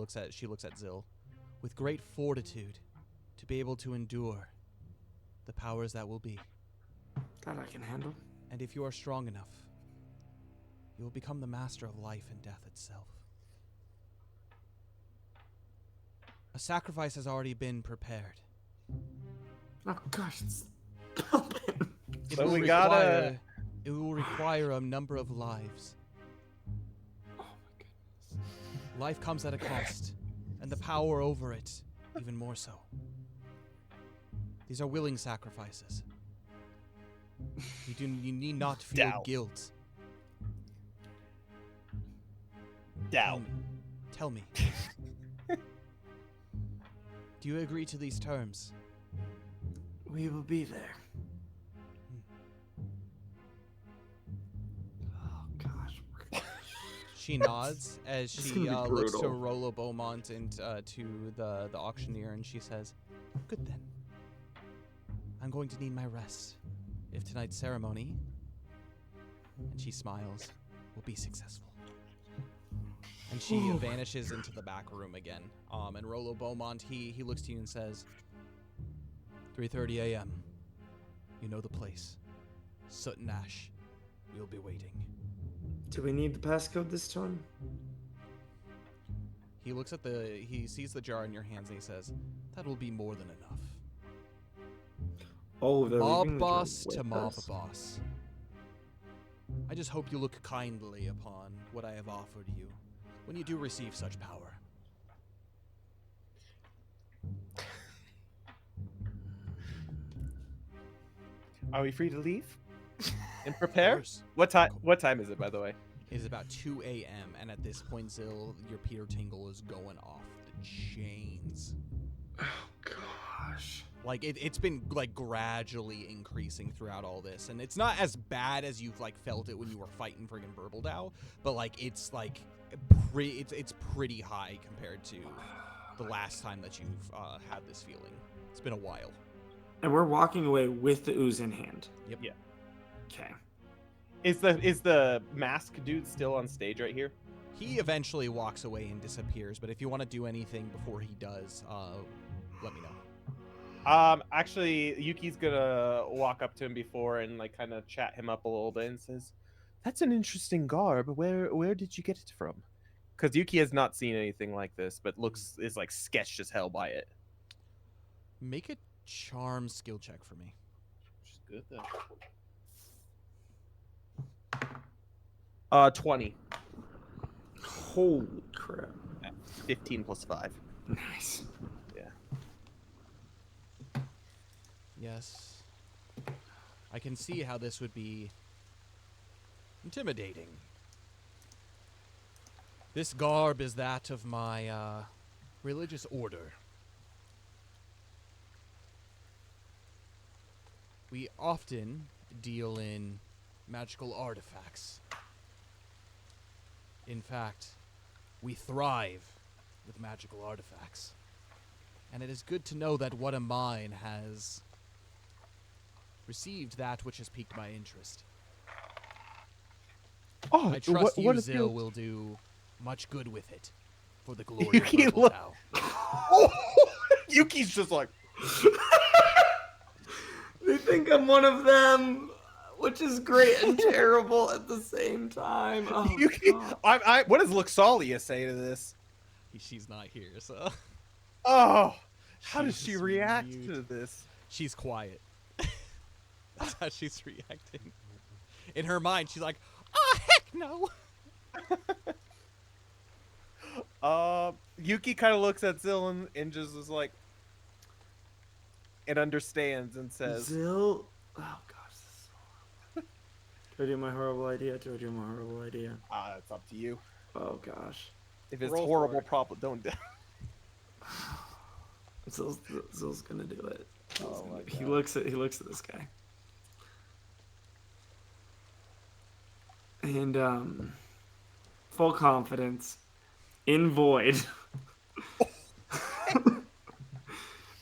Speaker 1: looks at Zill, with great fortitude to be able to endure the powers that will be.
Speaker 2: That I can handle.
Speaker 1: And if you are strong enough, you will become the master of life and death itself. A sacrifice has already been prepared.
Speaker 2: Oh gosh, it's
Speaker 1: It
Speaker 3: But
Speaker 1: will
Speaker 3: we gotta-
Speaker 1: It will require a number of lives.
Speaker 2: Oh my goodness.
Speaker 1: Life comes at a cost, and the power over it even more so. These are willing sacrifices. You need not feel
Speaker 3: Doubt.
Speaker 1: guilt.
Speaker 3: Doubt.
Speaker 1: Tell me. Do you agree to these terms?
Speaker 2: We will be there. Oh gosh.
Speaker 1: She nods as
Speaker 2: This is
Speaker 1: she
Speaker 2: gonna be
Speaker 1: looks to
Speaker 2: brutal.
Speaker 1: Rollo Beaumont and to the auctioneer, and she says, "Good then. I'm going to need my rest. If tonight's ceremony," and she smiles, "will be successful." And she
Speaker 2: Ooh.
Speaker 1: vanishes into the back room again. And Rollo Beaumont, he looks to you and says, 3:30 a.m. You know the place. Soot and Ash. We'll be waiting.
Speaker 2: Do we need the passcode this time?
Speaker 1: He looks at he sees the jar in your hands and he says, that will be more than enough.
Speaker 2: Oh, they're
Speaker 1: Mob
Speaker 2: leaving the jar
Speaker 1: boss to
Speaker 2: with
Speaker 1: mob
Speaker 2: us?
Speaker 1: boss. I just hope you look kindly upon what I have offered you when you do receive such power.
Speaker 3: Are we free to leave and
Speaker 1: Of
Speaker 3: prepare?
Speaker 1: course.
Speaker 3: What time is it, by the way?
Speaker 1: It is about 2 a.m. and at this point, Zill, your Peter Tingle is going off the chains.
Speaker 2: Oh gosh.
Speaker 1: Like it's been like gradually increasing throughout all this, and it's not as bad as you've like felt it when you were fighting friggin' Burbledow, but like it's pretty high compared to the last time that you've had this feeling. It's been a while.
Speaker 2: And we're walking away with the ooze in hand.
Speaker 1: Yep.
Speaker 3: Yeah.
Speaker 2: Okay.
Speaker 3: Is the mask dude still on stage right here?
Speaker 1: He eventually walks away and disappears, but if you want to do anything before he does, let me know.
Speaker 3: Actually, Yuki's gonna walk up to him before and like kind of chat him up a little bit and says, "That's an interesting garb. Where did you get it from?" Because Yuki has not seen anything like this, but is like sketched as hell by it.
Speaker 1: Make a charm skill check for me.
Speaker 3: Which is good though. 20.
Speaker 2: Holy crap.
Speaker 3: 15 plus 5.
Speaker 2: Nice.
Speaker 1: Yes. I can see how this would be intimidating. This garb is that of my religious order. We often deal in magical artifacts. In fact, we thrive with magical artifacts. And it is good to know that what a mine has received that which has piqued my interest.
Speaker 3: Oh,
Speaker 1: I trust you,
Speaker 3: what if
Speaker 1: Zill,
Speaker 3: you...
Speaker 1: will do much good with it for the glory of
Speaker 3: Yuki,
Speaker 1: Purple
Speaker 3: look-
Speaker 1: Tau.
Speaker 3: Yuki's just like,
Speaker 2: They think I'm one of them, which is great and terrible at the same time. Oh,
Speaker 3: Yuki.
Speaker 2: God.
Speaker 3: What does Luxalia say to this?
Speaker 1: She's not here, so.
Speaker 3: Oh, How does she
Speaker 1: She's
Speaker 3: react
Speaker 1: mute.
Speaker 3: to this?
Speaker 1: She's quiet. That's how she's reacting. In her mind, she's like, "Oh heck no!"
Speaker 3: Yuki kind of looks at Zill and just is like, it understands and says,
Speaker 2: Zill. Oh gosh. Do I do my horrible idea?
Speaker 3: it's up to you.
Speaker 2: Oh gosh.
Speaker 3: If it's
Speaker 5: Roll for
Speaker 3: horrible,
Speaker 5: it.
Speaker 3: problem, don't.
Speaker 2: Zill's gonna do it.
Speaker 3: Oh my
Speaker 2: He
Speaker 3: God.
Speaker 2: looks at this guy. And full confidence in void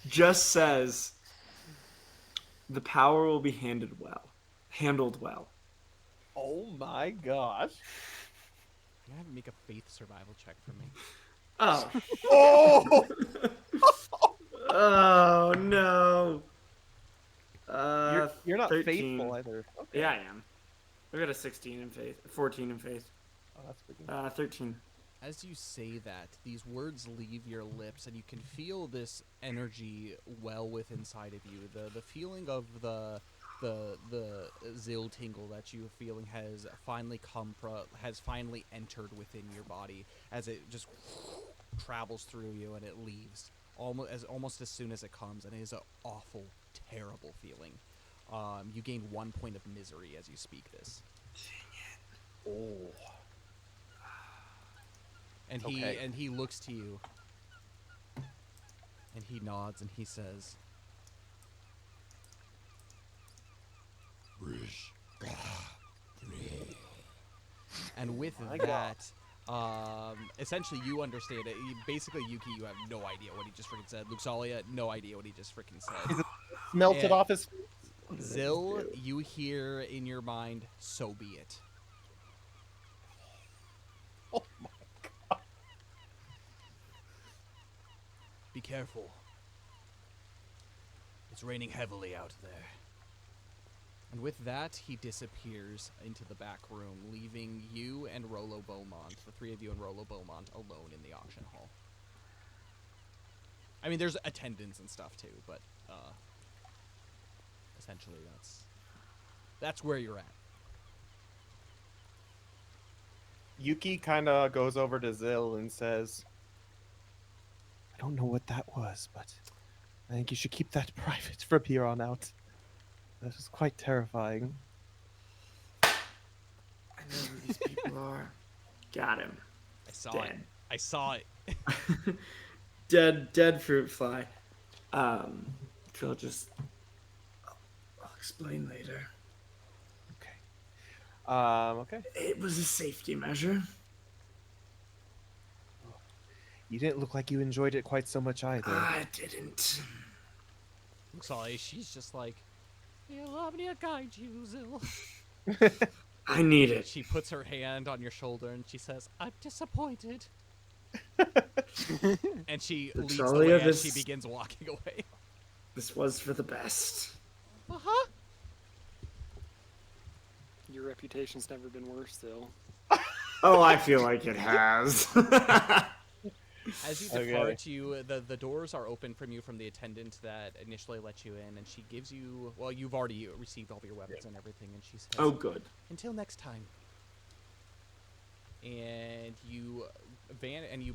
Speaker 2: just says the power will be handled well.
Speaker 3: Oh my gosh.
Speaker 1: You have to make a faith survival check for me.
Speaker 2: Oh.
Speaker 3: Oh!
Speaker 2: Oh no.
Speaker 3: You're not
Speaker 2: 13.
Speaker 3: faithful either. Okay.
Speaker 2: Yeah, I am. I got a 16 in faith, 14 in faith.
Speaker 3: Oh, that's pretty good.
Speaker 2: 13.
Speaker 1: As you say that, these words leave your lips, and you can feel this energy well within inside of you. The feeling of the Zill tingle that you're feeling has finally entered within your body as it just travels through you and it leaves almost as soon as it comes, and it is an awful, terrible feeling. You gain 1 point of misery as you speak this.
Speaker 3: Oh.
Speaker 1: And he looks to you, and he nods, and he says, and with that, essentially you understand it. Basically, Yuki, you have no idea what he just freaking said. Luxalia, no idea what he just freaking said.
Speaker 3: Melted
Speaker 1: And
Speaker 3: off his face.
Speaker 1: Zill, you hear in your mind, so be it.
Speaker 3: Oh my God.
Speaker 1: Be careful. It's raining heavily out there. And with that, he disappears into the back room, leaving you and Rollo Beaumont, the three of you and Rollo Beaumont, alone in the auction hall. I mean, there's attendants and stuff too, but essentially that's where you're at.
Speaker 3: Yuki kind of goes over to Zill and says, I don't know what that was, but I think you should keep that private from here on out. That is quite terrifying.
Speaker 2: I know who these people are. Got him.
Speaker 1: I saw
Speaker 2: Dead.
Speaker 1: it. I saw it.
Speaker 2: Dead fruit fly. I'll explain later.
Speaker 3: Okay.
Speaker 2: It was a safety measure.
Speaker 3: You didn't look like you enjoyed it quite so much either.
Speaker 2: I didn't.
Speaker 1: Sorry, she's just like, allow me to guide you, Zill.
Speaker 2: I need it.
Speaker 1: She puts her hand on your shoulder and she says, I'm disappointed. And she leads the
Speaker 2: Talia,
Speaker 1: way as she begins walking away.
Speaker 2: This was for the best.
Speaker 1: Uh-huh.
Speaker 5: Your reputation's never been worse, Zill.
Speaker 2: Oh, I feel like it has.
Speaker 1: As you depart, the doors are open from you from the attendant that initially let you in, and she gives you, well, you've already received all of your weapons and everything, and she says,
Speaker 2: Oh, good.
Speaker 1: Until next time. And you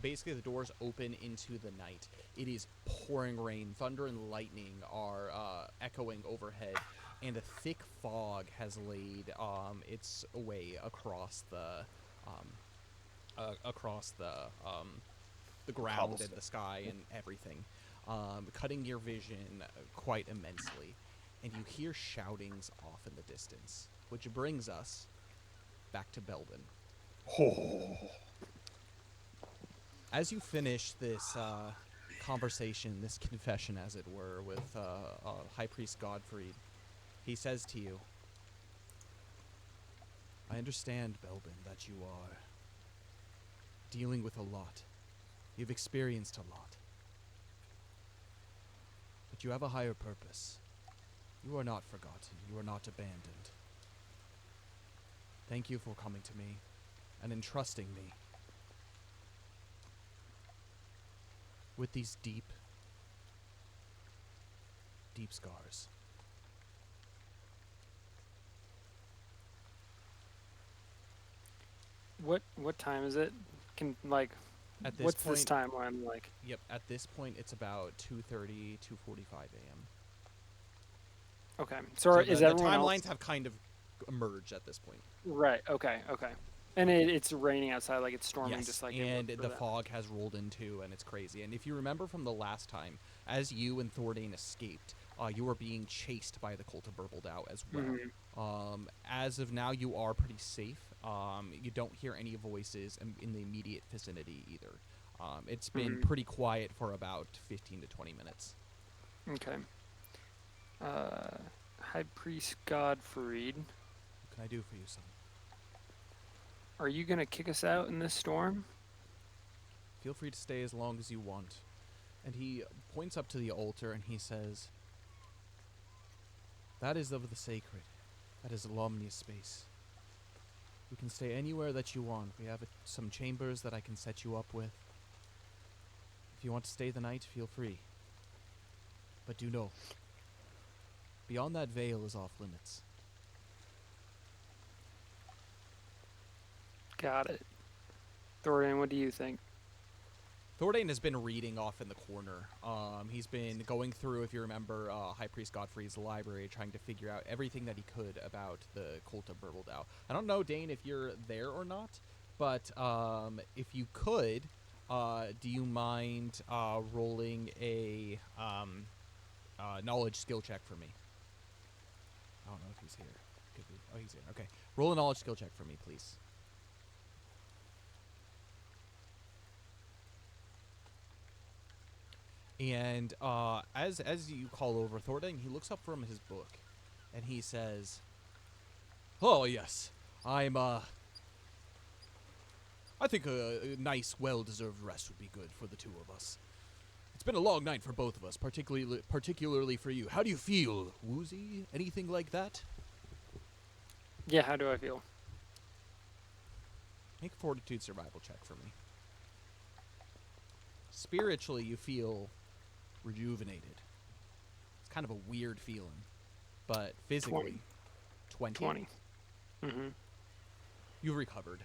Speaker 1: basically, the doors open into the night. It is pouring rain. Thunder and lightning are echoing overhead, and a thick fog has laid its way across the ground and the sky and everything, cutting your vision quite immensely. And you hear shoutings off in the distance, which brings us back to Belbin. As you finish this conversation, this confession, as it were, with High Priest Godfried, he says to you, I understand, Belbin, that you are dealing with a lot. You've experienced a lot. But you have a higher purpose. You are not forgotten. You are not abandoned. Thank you for coming to me and entrusting me with these deep deep scars.
Speaker 5: What time is it? Can like
Speaker 1: At this
Speaker 5: what's this
Speaker 1: point,
Speaker 5: timeline like?
Speaker 1: yep, at this point it's about 2:30, 2:45 a.m.
Speaker 5: Okay.
Speaker 1: So
Speaker 5: Is
Speaker 1: the
Speaker 5: everyone
Speaker 1: timelines
Speaker 5: else
Speaker 1: have kind of emerged at this point.
Speaker 5: right? Okay. Okay. And it's raining outside, like it's storming,
Speaker 1: Yes,
Speaker 5: just like
Speaker 1: and
Speaker 5: it
Speaker 1: the
Speaker 5: was for
Speaker 1: fog has rolled in too, and it's crazy. And if you remember from the last time, as you and Thordane escaped, you were being chased by the cult of Burbledau as well.
Speaker 5: Mhm.
Speaker 1: As of now, you are pretty safe. You don't hear any voices in the immediate vicinity either. It's been pretty quiet for about 15 to 20 minutes.
Speaker 5: Okay. High Priest Godfried,
Speaker 1: What can I do for you, son?
Speaker 5: are you gonna kick us out in this storm?
Speaker 1: Feel free to stay as long as you want. And he points up to the altar and he says, that is of the sacred. That is Lomnia's space. You can stay anywhere that you want. We have some chambers that I can set you up with. If you want to stay the night, feel free. But do know, beyond that veil is off limits.
Speaker 5: Got it. Thorian, what do you think?
Speaker 1: Thordane has been reading off in the corner. He's been going through, if you remember, High Priest Godfrey's library, trying to figure out everything that he could about the cult of Burbledau. I don't know, Dane, if you're there or not, but if you could, do you mind rolling a knowledge skill check for me? I don't know if he's here. Could be. Oh, he's here. Okay. Roll a knowledge skill check for me, please. And as you call over Thordane, he looks up from his book, and he says, "Oh yes, I think a nice, well-deserved rest would be good for the two of us. It's been a long night for both of us, particularly for you. How do you feel? Woozy? Anything like that?"
Speaker 5: Yeah, how do I feel?
Speaker 1: Make a fortitude survival check for me. Spiritually, you feel rejuvenated. It's kind of a weird feeling, but physically, 20.
Speaker 5: Mm-hmm.
Speaker 1: You've recovered.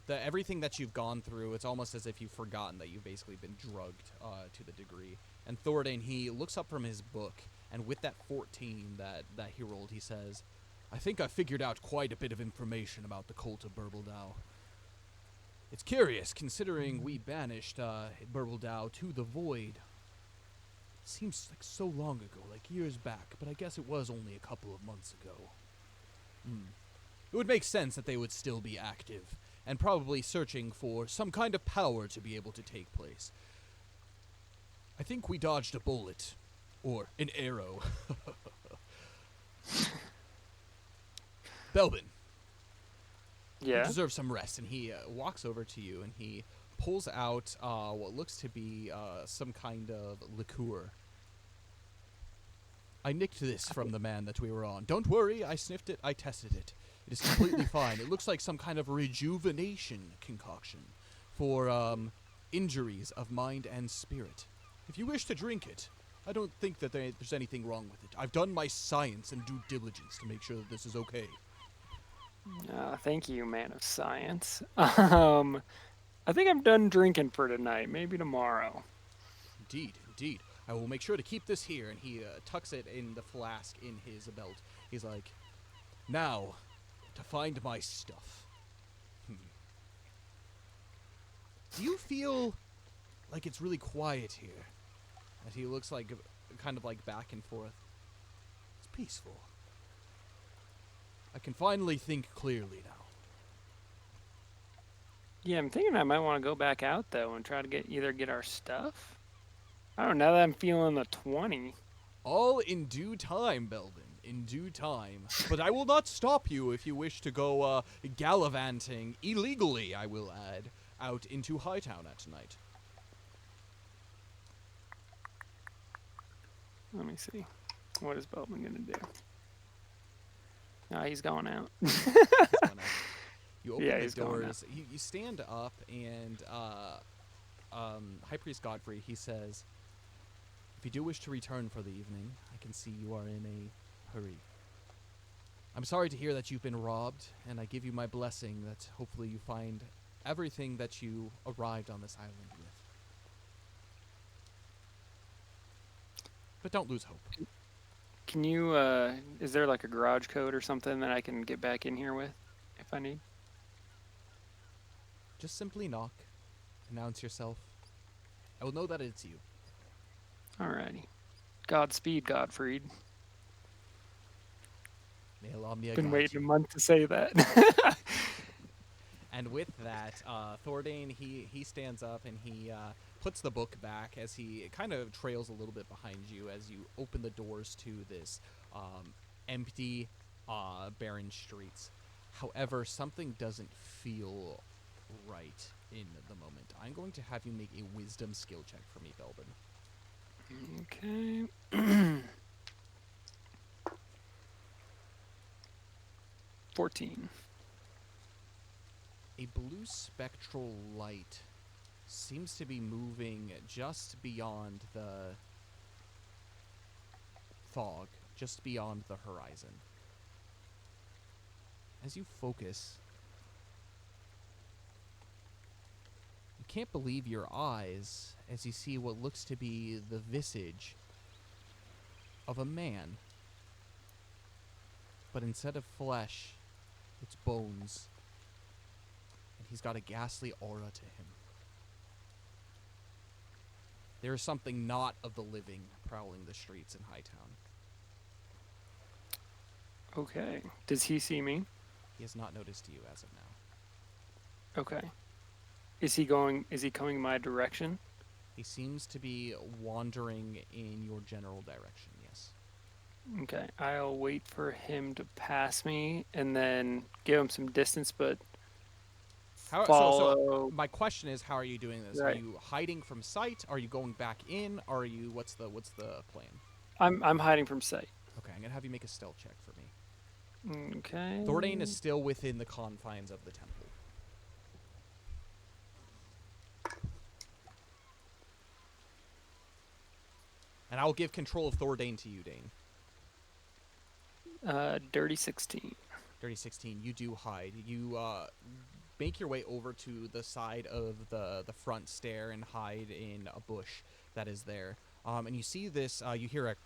Speaker 1: Everything that you've gone through, it's almost as if you've forgotten that you've basically been drugged to the degree. And Thordane, he looks up from his book, and with that 14 that he rolled, he says, "I think I figured out quite a bit of information about the cult of Burbledau. It's curious, considering we banished Burbledau to the void. It seems like so long ago, like years back, but I guess it was only a couple of months ago. It would make sense that they would still be active, and probably searching for some kind of power to be able to take place. I think we dodged a bullet, or an arrow." Belbin, you
Speaker 5: Yeah.
Speaker 1: deserve some rest. And he walks over to you, and he pulls out what looks to be some kind of liqueur. "I nicked this from the man that we were on. Don't worry, I sniffed it, I tested it. It is completely fine. It looks like some kind of rejuvenation concoction for injuries of mind and spirit. If you wish to drink it, I don't think that there's anything wrong with it. I've done my science and due diligence to make sure that this is okay."
Speaker 5: Thank you, man of science. I think I'm done drinking for tonight. Maybe tomorrow.
Speaker 1: Indeed, indeed. I will make sure to keep this here. And he tucks it in the flask in his belt. He's like, "Now, to find my stuff. Do you feel like it's really quiet here?" And he looks like, kind of like back and forth. "It's peaceful. I can finally think clearly now."
Speaker 5: Yeah, I'm thinking I might want to go back out though and try to get our stuff. I don't know. That I'm feeling the 20.
Speaker 1: "All in due time, Belvin. In due time. But I will not stop you if you wish to go gallivanting, illegally, I will add, out into Hightown at night."
Speaker 5: Let me see. What is Beltman gonna do? He's going out.
Speaker 1: He's going out. You open
Speaker 5: Yeah,
Speaker 1: the
Speaker 5: he's going
Speaker 1: doors. You stand up, and High Priest Godfrey, he says, "If you do wish to return for the evening, I can see you are in a hurry. I'm sorry to hear that you've been robbed, and I give you my blessing that hopefully you find everything that you arrived on this island with. But don't lose hope.
Speaker 5: Can you, is there like a garage code or something that I can get back in here with if I need?
Speaker 1: Just simply knock, announce yourself. I will know that it's you.
Speaker 5: Alrighty. Godspeed, Godfried.
Speaker 1: May Alomnia
Speaker 5: Been
Speaker 1: guide
Speaker 5: waiting a
Speaker 1: you.
Speaker 5: month to say that.
Speaker 1: And with that, Thordane, he stands up and he puts the book back as he kind of trails a little bit behind you as you open the doors to this empty, barren streets. However, something doesn't feel right in the moment. I'm going to have you make a wisdom skill check for me, Belbin.
Speaker 5: Okay. 14.
Speaker 1: A blue spectral light seems to be moving just beyond the fog, just beyond the horizon. As you focus, you can't believe your eyes as you see what looks to be the visage of a man. But instead of flesh, it's bones. And he's got a ghastly aura to him. There is something not of the living prowling the streets in Hightown.
Speaker 5: Okay. Does he see me?
Speaker 1: He has not noticed you as of now.
Speaker 5: Okay. Is he coming my direction?
Speaker 1: He seems to be wandering in your general direction, yes.
Speaker 5: Okay. I'll wait for him to pass me and then give him some distance, but follow.
Speaker 1: So my question is, how are you doing this?
Speaker 5: Right.
Speaker 1: Are you hiding from sight? Are you going back in? Are you what's the plan?
Speaker 5: I'm hiding from sight.
Speaker 1: Okay, I'm gonna have you make a stealth check for me.
Speaker 5: Okay.
Speaker 1: Thordane is still within the confines of the temple. And I'll give control of Thordane to you, Dane.
Speaker 5: Dirty 16.
Speaker 1: Dirty 16, you do hide. You make your way over to the side of the front stair and hide in a bush that is there. And you see this, you hear a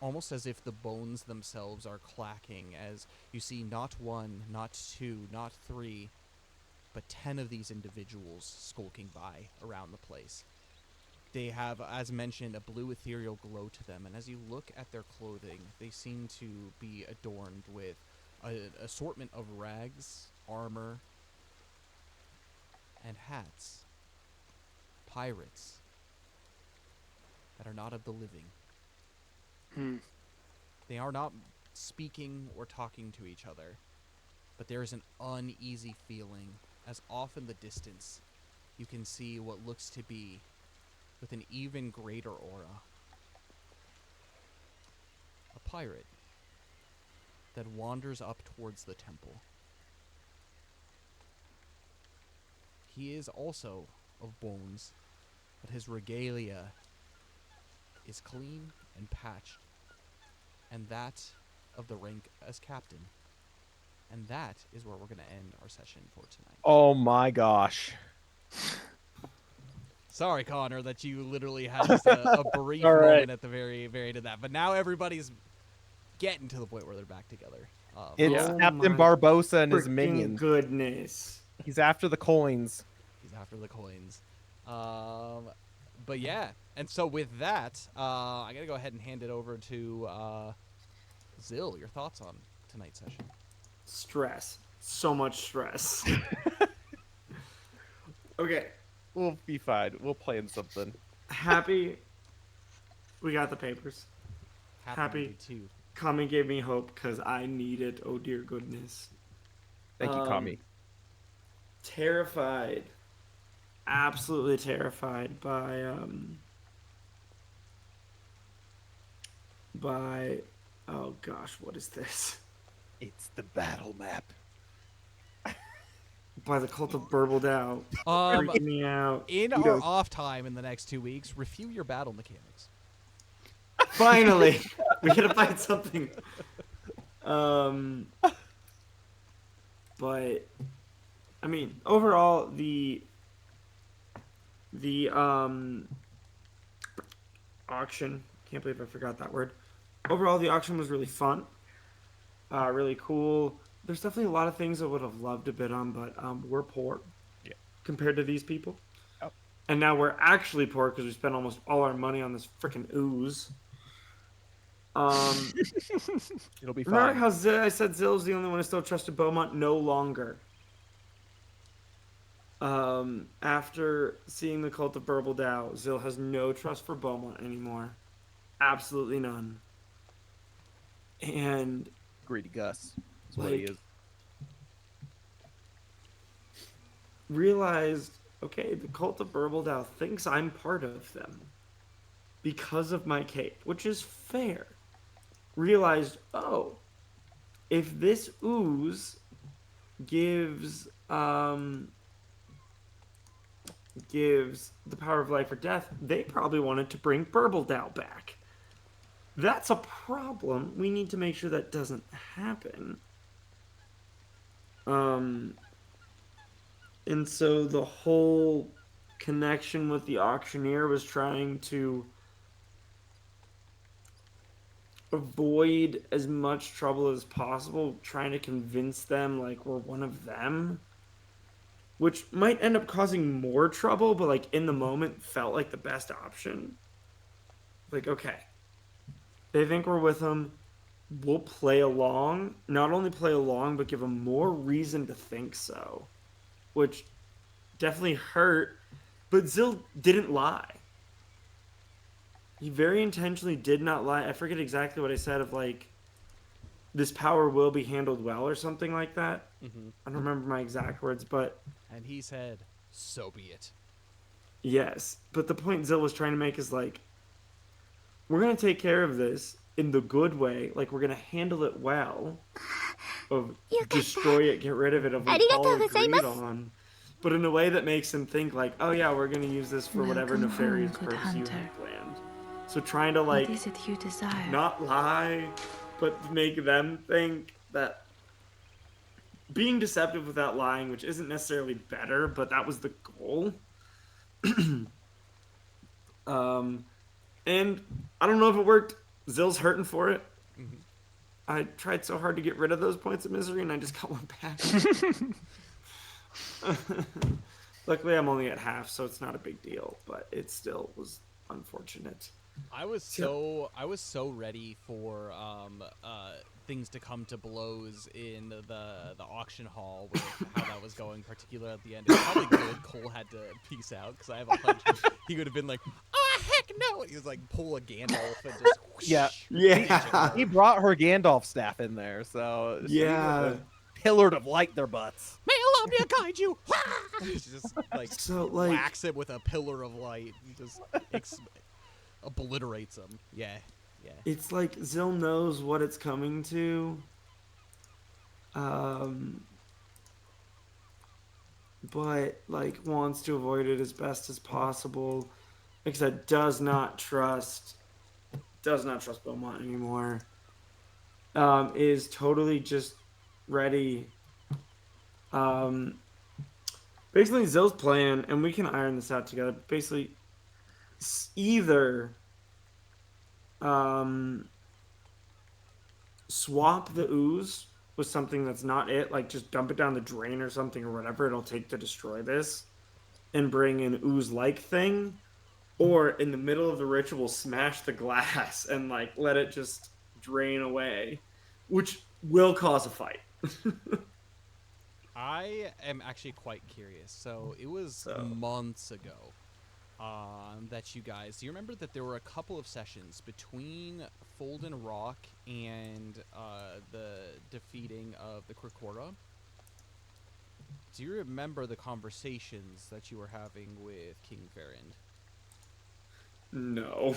Speaker 1: almost as if the bones themselves are clacking as you see not one, not two, not three, but 10 of these individuals skulking by around the place. They have, as mentioned, a blue ethereal glow to them, and as you look at their clothing, they seem to be adorned with an assortment of rags, armor, and hats. Pirates that are not of the living. They are not speaking or talking to each other, but there is an uneasy feeling as off in the distance you can see what looks to be, with an even greater aura, a pirate that wanders up towards the temple. He is also of bones, but his regalia is clean and patched, and that of the rank as captain. And that is where we're going to end our session for tonight.
Speaker 3: Oh my gosh.
Speaker 1: Sorry, Connor, that you literally had just a brief
Speaker 5: All right.
Speaker 1: moment at the very, very end of that. But now everybody's getting to the point where they're back together.
Speaker 3: It's
Speaker 5: Yeah.
Speaker 3: Captain
Speaker 2: my
Speaker 3: Barbosa and his
Speaker 2: freaking
Speaker 3: minions.
Speaker 2: goodness.
Speaker 3: He's after the coins.
Speaker 1: He's after the coins. But yeah, and so with that, I gotta go ahead and hand it over to Zill. Your thoughts on tonight's session?
Speaker 2: Stress. So much stress. Okay.
Speaker 3: We'll be fine. We'll plan something.
Speaker 2: Happy we got the papers. Happy.
Speaker 1: too.
Speaker 2: Kami gave me hope because I need it. Oh dear goodness.
Speaker 3: Thank you, Kami.
Speaker 2: Terrified. Absolutely terrified by oh gosh, what is this?
Speaker 3: It's the battle map.
Speaker 2: by the cult of Burbledao. Freaking me out.
Speaker 1: In
Speaker 2: He
Speaker 1: our
Speaker 2: goes,
Speaker 1: off time in the next 2 weeks, review your battle mechanics.
Speaker 2: finally, we gotta find something. But I mean, overall, the auction. Can't believe I forgot that word. Overall, the auction was really fun, really cool. There's definitely a lot of things I would have loved to bid on, but we're poor compared to these people.
Speaker 3: Oh.
Speaker 2: And now we're actually poor because we spent almost all our money on this freaking ooze.
Speaker 3: It'll be
Speaker 2: Remember
Speaker 3: fine.
Speaker 2: how I said Zill's the only one who still trusted Beaumont? No longer. After seeing the cult of Burbledao, Zill has no trust for Beaumont anymore. Absolutely none. And
Speaker 3: Greedy Gus. That's what he
Speaker 2: like,
Speaker 3: is.
Speaker 2: realized, okay, the cult of Burbledao thinks I'm part of them because of my cape, which is fair. Realized, oh, if this ooze gives gives the power of life or death, they probably wanted to bring Burbledao back. That's a problem. We need to make sure that doesn't happen. And so the whole connection with the auctioneer was trying to avoid as much trouble as possible, trying to convince them like we're one of them, which might end up causing more trouble, but like in the moment felt like the best option. Like, okay, they think we're with them. We'll play along. Not only play along, but give them more reason to think so, which definitely hurt. But Zill didn't lie. He very intentionally did not lie. I forget exactly what I said of like, this power will be handled well or something like that.
Speaker 1: Mm-hmm.
Speaker 2: I don't remember my exact words, but
Speaker 1: And he said, so be it.
Speaker 2: yes. But the point Zill was trying to make is like, we're going to take care of this in the good way. Like, we're going to handle it well. Of destroy it, get rid of it, of we all agreed on. But in a way that makes him think like, oh yeah, we're going to use this for whatever nefarious purpose you have planned. So trying to like,
Speaker 6: what is it you desire?
Speaker 2: not lie, but make them think that being deceptive without lying, which isn't necessarily better, but that was the goal. And I don't know if it worked. Zill's hurting for it.
Speaker 1: Mm-hmm.
Speaker 2: I tried so hard to get rid of those points of misery, and I just got one back. Luckily, I'm only at half, so it's not a big deal, but it still was unfortunate.
Speaker 1: I was so ready for things to come to blows in the auction hall with how that was going, particularly at the end. It's probably good Cole had to peace out because I have a hunch he would have been like, "Oh heck no!" And he was like, pull a Gandalf and just whoosh,
Speaker 3: He brought her Gandalf staff in there, so
Speaker 2: Yeah.
Speaker 3: pillared of light their butts.
Speaker 1: May Allah guide you. Just like
Speaker 2: So, like,
Speaker 1: whacks it with a pillar of light, and just obliterates him. Yeah.
Speaker 2: it's like Zill knows what it's coming to. But like wants to avoid it as best as possible. Like I said, does not trust Beaumont anymore. Is totally just ready. Basically Zill's plan, and we can iron this out together. Basically, either swap the ooze with something that's not it, like just dump it down the drain or something or whatever it'll take to destroy this, and bring an ooze-like thing, or in the middle of the ritual smash the glass and like let it just drain away, which will cause a fight.
Speaker 1: I am actually quite curious. So it was months ago that you guys. Do you remember that there were a couple of sessions between Folden Rock and the defeating of the Krikora? Do you remember the conversations that you were having with King Ferrand?
Speaker 2: No.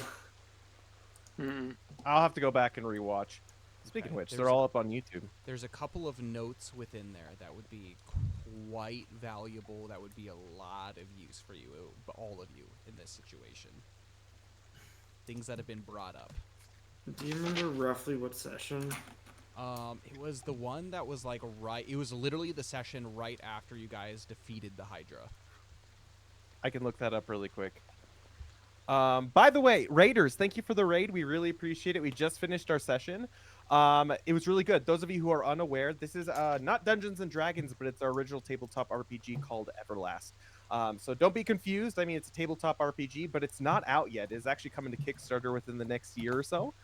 Speaker 3: I'll have to go back and rewatch. Speaking
Speaker 1: Okay.
Speaker 3: of which,
Speaker 1: There's
Speaker 3: they're all up on YouTube.
Speaker 1: There's a couple of notes within there that would be quite valuable. That would be a lot of use for you, all of you, in this situation. Things that have been brought up.
Speaker 2: Do you remember roughly what session?
Speaker 1: It was the one that was like right. It was literally the session right after you guys defeated the Hydra.
Speaker 3: I can look that up really quick. By the way, Raiders, thank you for the raid. We really appreciate it. We just finished our session. It was really good. Those of you who are unaware, this is not Dungeons and Dragons, but it's our original tabletop RPG called Everlast. So don't be confused. I mean, it's a tabletop RPG, but it's not out yet. It's actually coming to Kickstarter within the next year or so.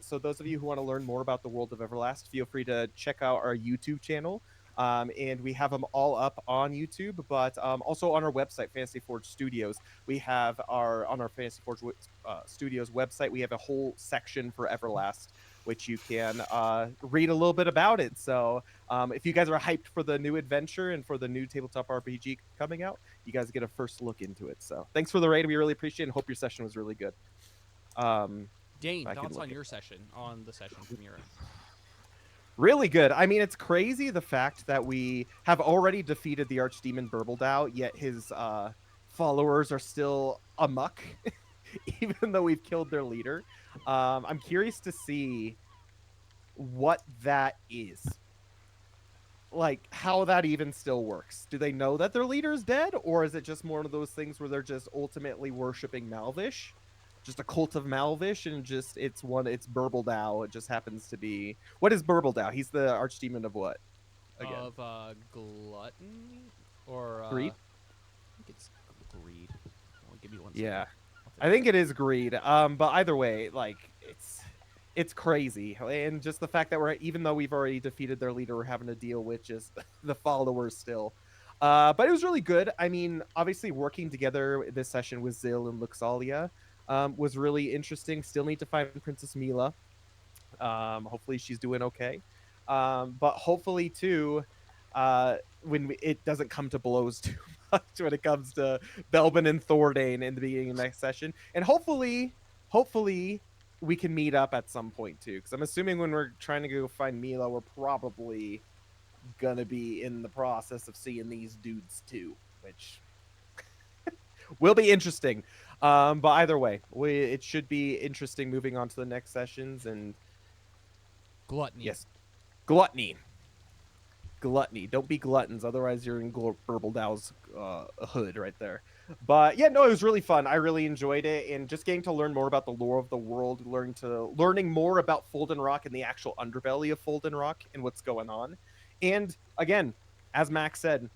Speaker 3: So those of you who want to learn more about the world of Everlast, feel free to check out our YouTube channel. And we have them all up on YouTube, but also on our website, Fantasy Forge Studios. We have on our Fantasy Forge Studios website, we have a whole section for Everlast, which you can read a little bit about it. So if you guys are hyped for the new adventure and for the new tabletop RPG coming out, you guys get a first look into it. So thanks for the raid. We really appreciate it and hope your session was really good.
Speaker 1: Dane,
Speaker 3: I can
Speaker 1: thoughts
Speaker 3: look
Speaker 1: on
Speaker 3: at
Speaker 1: your session, on the session from your end?
Speaker 3: Really good. I mean, it's crazy the fact that we have already defeated the Archdemon Burbldow, yet his followers are still amok, even though we've killed their leader. I'm curious to see what that is. Like, how that even still works. Do they know that their leader is dead? Or is it just more of those things where they're just ultimately worshipping Malvish? Just a cult of Malvish, and just it's Burbldow. It just happens to be, what is Burbldow? He's the archdemon of what? Again,
Speaker 1: Of gluttony or
Speaker 3: greed.
Speaker 1: I think it's greed. I'll give you one.
Speaker 3: Yeah,
Speaker 1: second.
Speaker 3: I think it is greed. But either way, like it's crazy, and just the fact that even though we've already defeated their leader, we're having to deal with just the followers still. But it was really good. I mean, obviously working together this session with Zil and Luxalia was really interesting. Still need to find Princess Mila. Hopefully she's doing okay. But hopefully too, when it doesn't come to blows too much when it comes to Belbin and Thordane in the beginning of next session, and hopefully we can meet up at some point too. Because I'm assuming when we're trying to go find Mila, we're probably gonna be in the process of seeing these dudes too, which will be interesting. But either way, it should be interesting moving on to the next sessions. And
Speaker 1: Gluttony.
Speaker 3: yes, gluttony. Don't be gluttons, otherwise you're in Burbledow's hood right there. But yeah, no, it was really fun. I really enjoyed it, and just getting to learn more about the lore of the world, learning more about Folden Rock and the actual underbelly of Folden Rock and what's going on. And again, as Max said,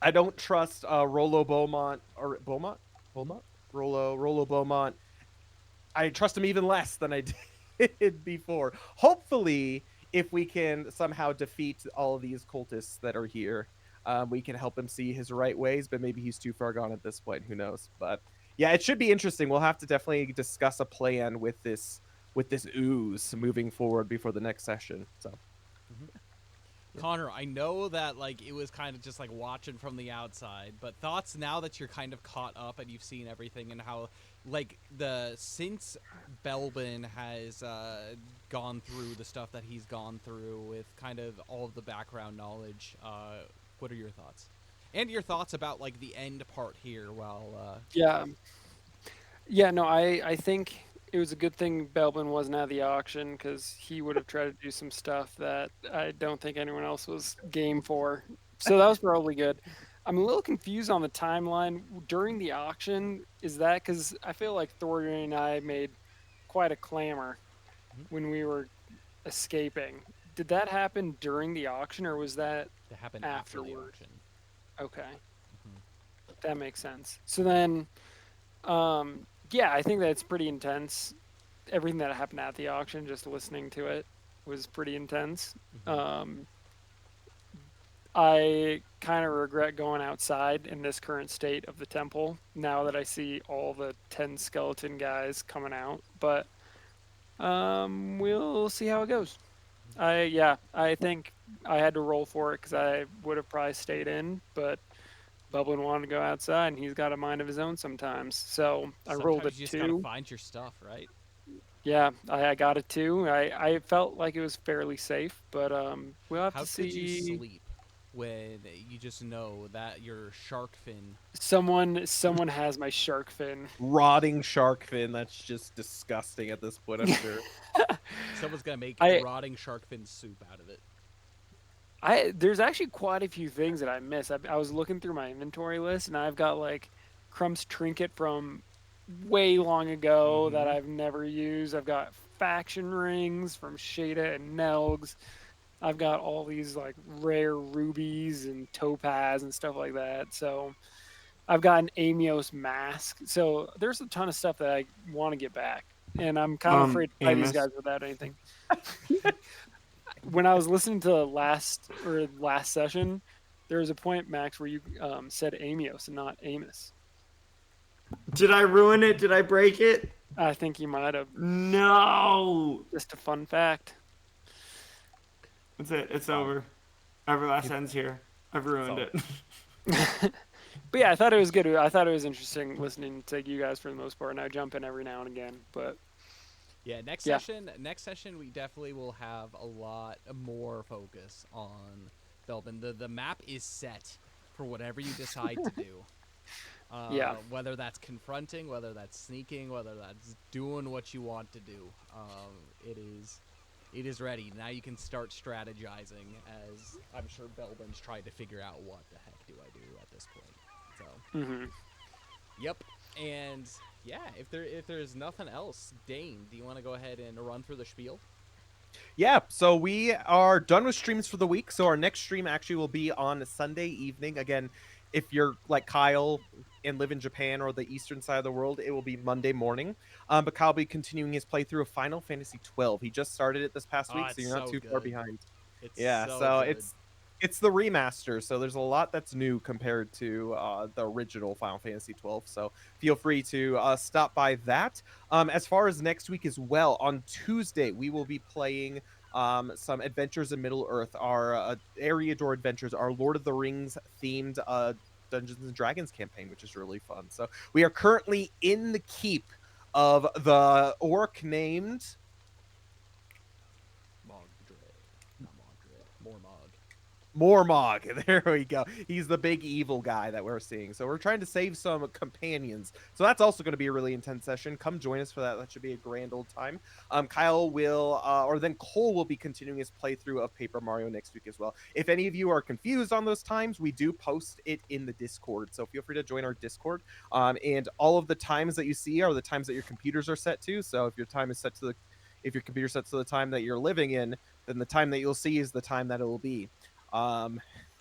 Speaker 3: I don't trust Rollo Beaumont or Beaumont? Rollo Beaumont. I trust him even less than I did before. Hopefully, if we can somehow defeat all of these cultists that are here, we can help him see his right ways, but maybe he's too far gone at this point. Who knows? But yeah, it should be interesting. We'll have to definitely discuss a plan with this ooze moving forward before the next session. So
Speaker 1: Connor, I know that like it was kind of just like watching from the outside, but thoughts now that you're kind of caught up and you've seen everything, and how like since Belbin has gone through the stuff that he's gone through with kind of all of the background knowledge, what are your thoughts? And your thoughts about like the end part here while
Speaker 5: Yeah, no, I think it was a good thing Belbin wasn't at the auction, because he would have tried to do some stuff that I don't think anyone else was game for. So that was probably good. I'm a little confused on the timeline during the auction. Is that because I feel like Thorian and I made quite a clamor when we were escaping? Did that happen during the auction, or was that
Speaker 1: happened after the
Speaker 5: afterward?
Speaker 1: auction?
Speaker 5: Okay, that makes sense. So then, yeah, I think that's pretty intense. Everything that happened at the auction, just listening to it, was pretty intense. I kind of regret going outside in this current state of the temple now that I see all the 10 skeleton guys coming out. But we'll see how it goes. I think I had to roll for it because I would have probably stayed in, but Bublin wanted to go outside, and he's got a mind of his own sometimes. So I rolled a
Speaker 1: Sometimes you just gotta
Speaker 5: 2.
Speaker 1: find your stuff, right?
Speaker 5: Yeah, I got it too. I felt like it was fairly safe, but we'll have
Speaker 1: How
Speaker 5: to
Speaker 1: could you
Speaker 5: see.
Speaker 1: sleep when you just know that your shark fin?
Speaker 5: Someone has my shark fin.
Speaker 3: Rotting shark fin. That's just disgusting at this point, I'm sure.
Speaker 1: Someone's gonna make
Speaker 5: I
Speaker 1: rotting shark fin soup out of it.
Speaker 5: there's actually quite a few things that I miss. I was looking through my inventory list, and I've got like Crumb's trinket from way long ago that
Speaker 1: Mm-hmm.
Speaker 5: I've never used. I've got faction rings from Shada and Nelgs. I've got all these like rare rubies and topaz and stuff like that. So I've got an Amios mask. So there's a ton of stuff that I want to get back, and I'm kind of afraid to play these
Speaker 2: Amos.
Speaker 5: guys without anything. When I was listening to the last session, there was a point, Max, where you said Amios and not Amos.
Speaker 2: Did I ruin it? Did I break it?
Speaker 5: I think you might have.
Speaker 2: No.
Speaker 5: Just a fun fact.
Speaker 2: That's it. It's
Speaker 3: Fine.
Speaker 2: over. Everlast ends here. I've ruined
Speaker 3: all-
Speaker 2: it.
Speaker 5: But yeah, I thought it was good. I thought it was interesting listening to you guys for the most part, and I jump in every now and again. But
Speaker 1: Yeah, next
Speaker 5: Yeah.
Speaker 1: session. Next session, we definitely will have a lot more focus on Belbin. The map is set for whatever you decide to do.
Speaker 5: Yeah.
Speaker 1: Whether that's confronting, whether that's sneaking, whether that's doing what you want to do, it is ready. Now you can start strategizing, as I'm sure Belbin's trying to figure out what the heck do I do at this point. So,
Speaker 5: mhm.
Speaker 1: yep. And yeah, if there's nothing else, Dane, do you want to go ahead and run through the spiel?
Speaker 3: Yeah, so we are done with streams for the week. So our next stream actually will be on Sunday evening. Again, if you're like Kyle and live in Japan or the eastern side of the world, it will be Monday morning. But Kyle will be continuing his playthrough of Final Fantasy 12. He just started it this past
Speaker 1: Oh,
Speaker 3: week, so
Speaker 1: it's
Speaker 3: you're not
Speaker 1: so
Speaker 3: too far
Speaker 1: good.
Speaker 3: behind.
Speaker 1: It's
Speaker 3: Yeah,
Speaker 1: so
Speaker 3: so
Speaker 1: good.
Speaker 3: it's the remaster, so there's a lot that's new compared to the original Final Fantasy 12. So feel free to stop by that. As far as next week as well, on Tuesday we will be playing some Adventures in Middle Earth, our Eriador Adventures, our Lord of the Rings themed Dungeons and Dragons campaign, which is really fun. So we are currently in the keep of the orc named
Speaker 1: Mogdred. Not Mogdred. More Mog.
Speaker 3: Mormog. There we go. He's the big evil guy that we're seeing. So we're trying to save some companions. So that's also going to be a really intense session. Come join us for that. That should be a grand old time. Kyle will, or then Cole will be continuing his playthrough of Paper Mario next week as well. If any of you are confused on those times, we do post it in the Discord. So feel free to join our Discord. And all of the times that you see are the times that your computers are set to. So if your time is set to if your computer sets to the time that you're living in, then the time that you'll see is the time that it will be.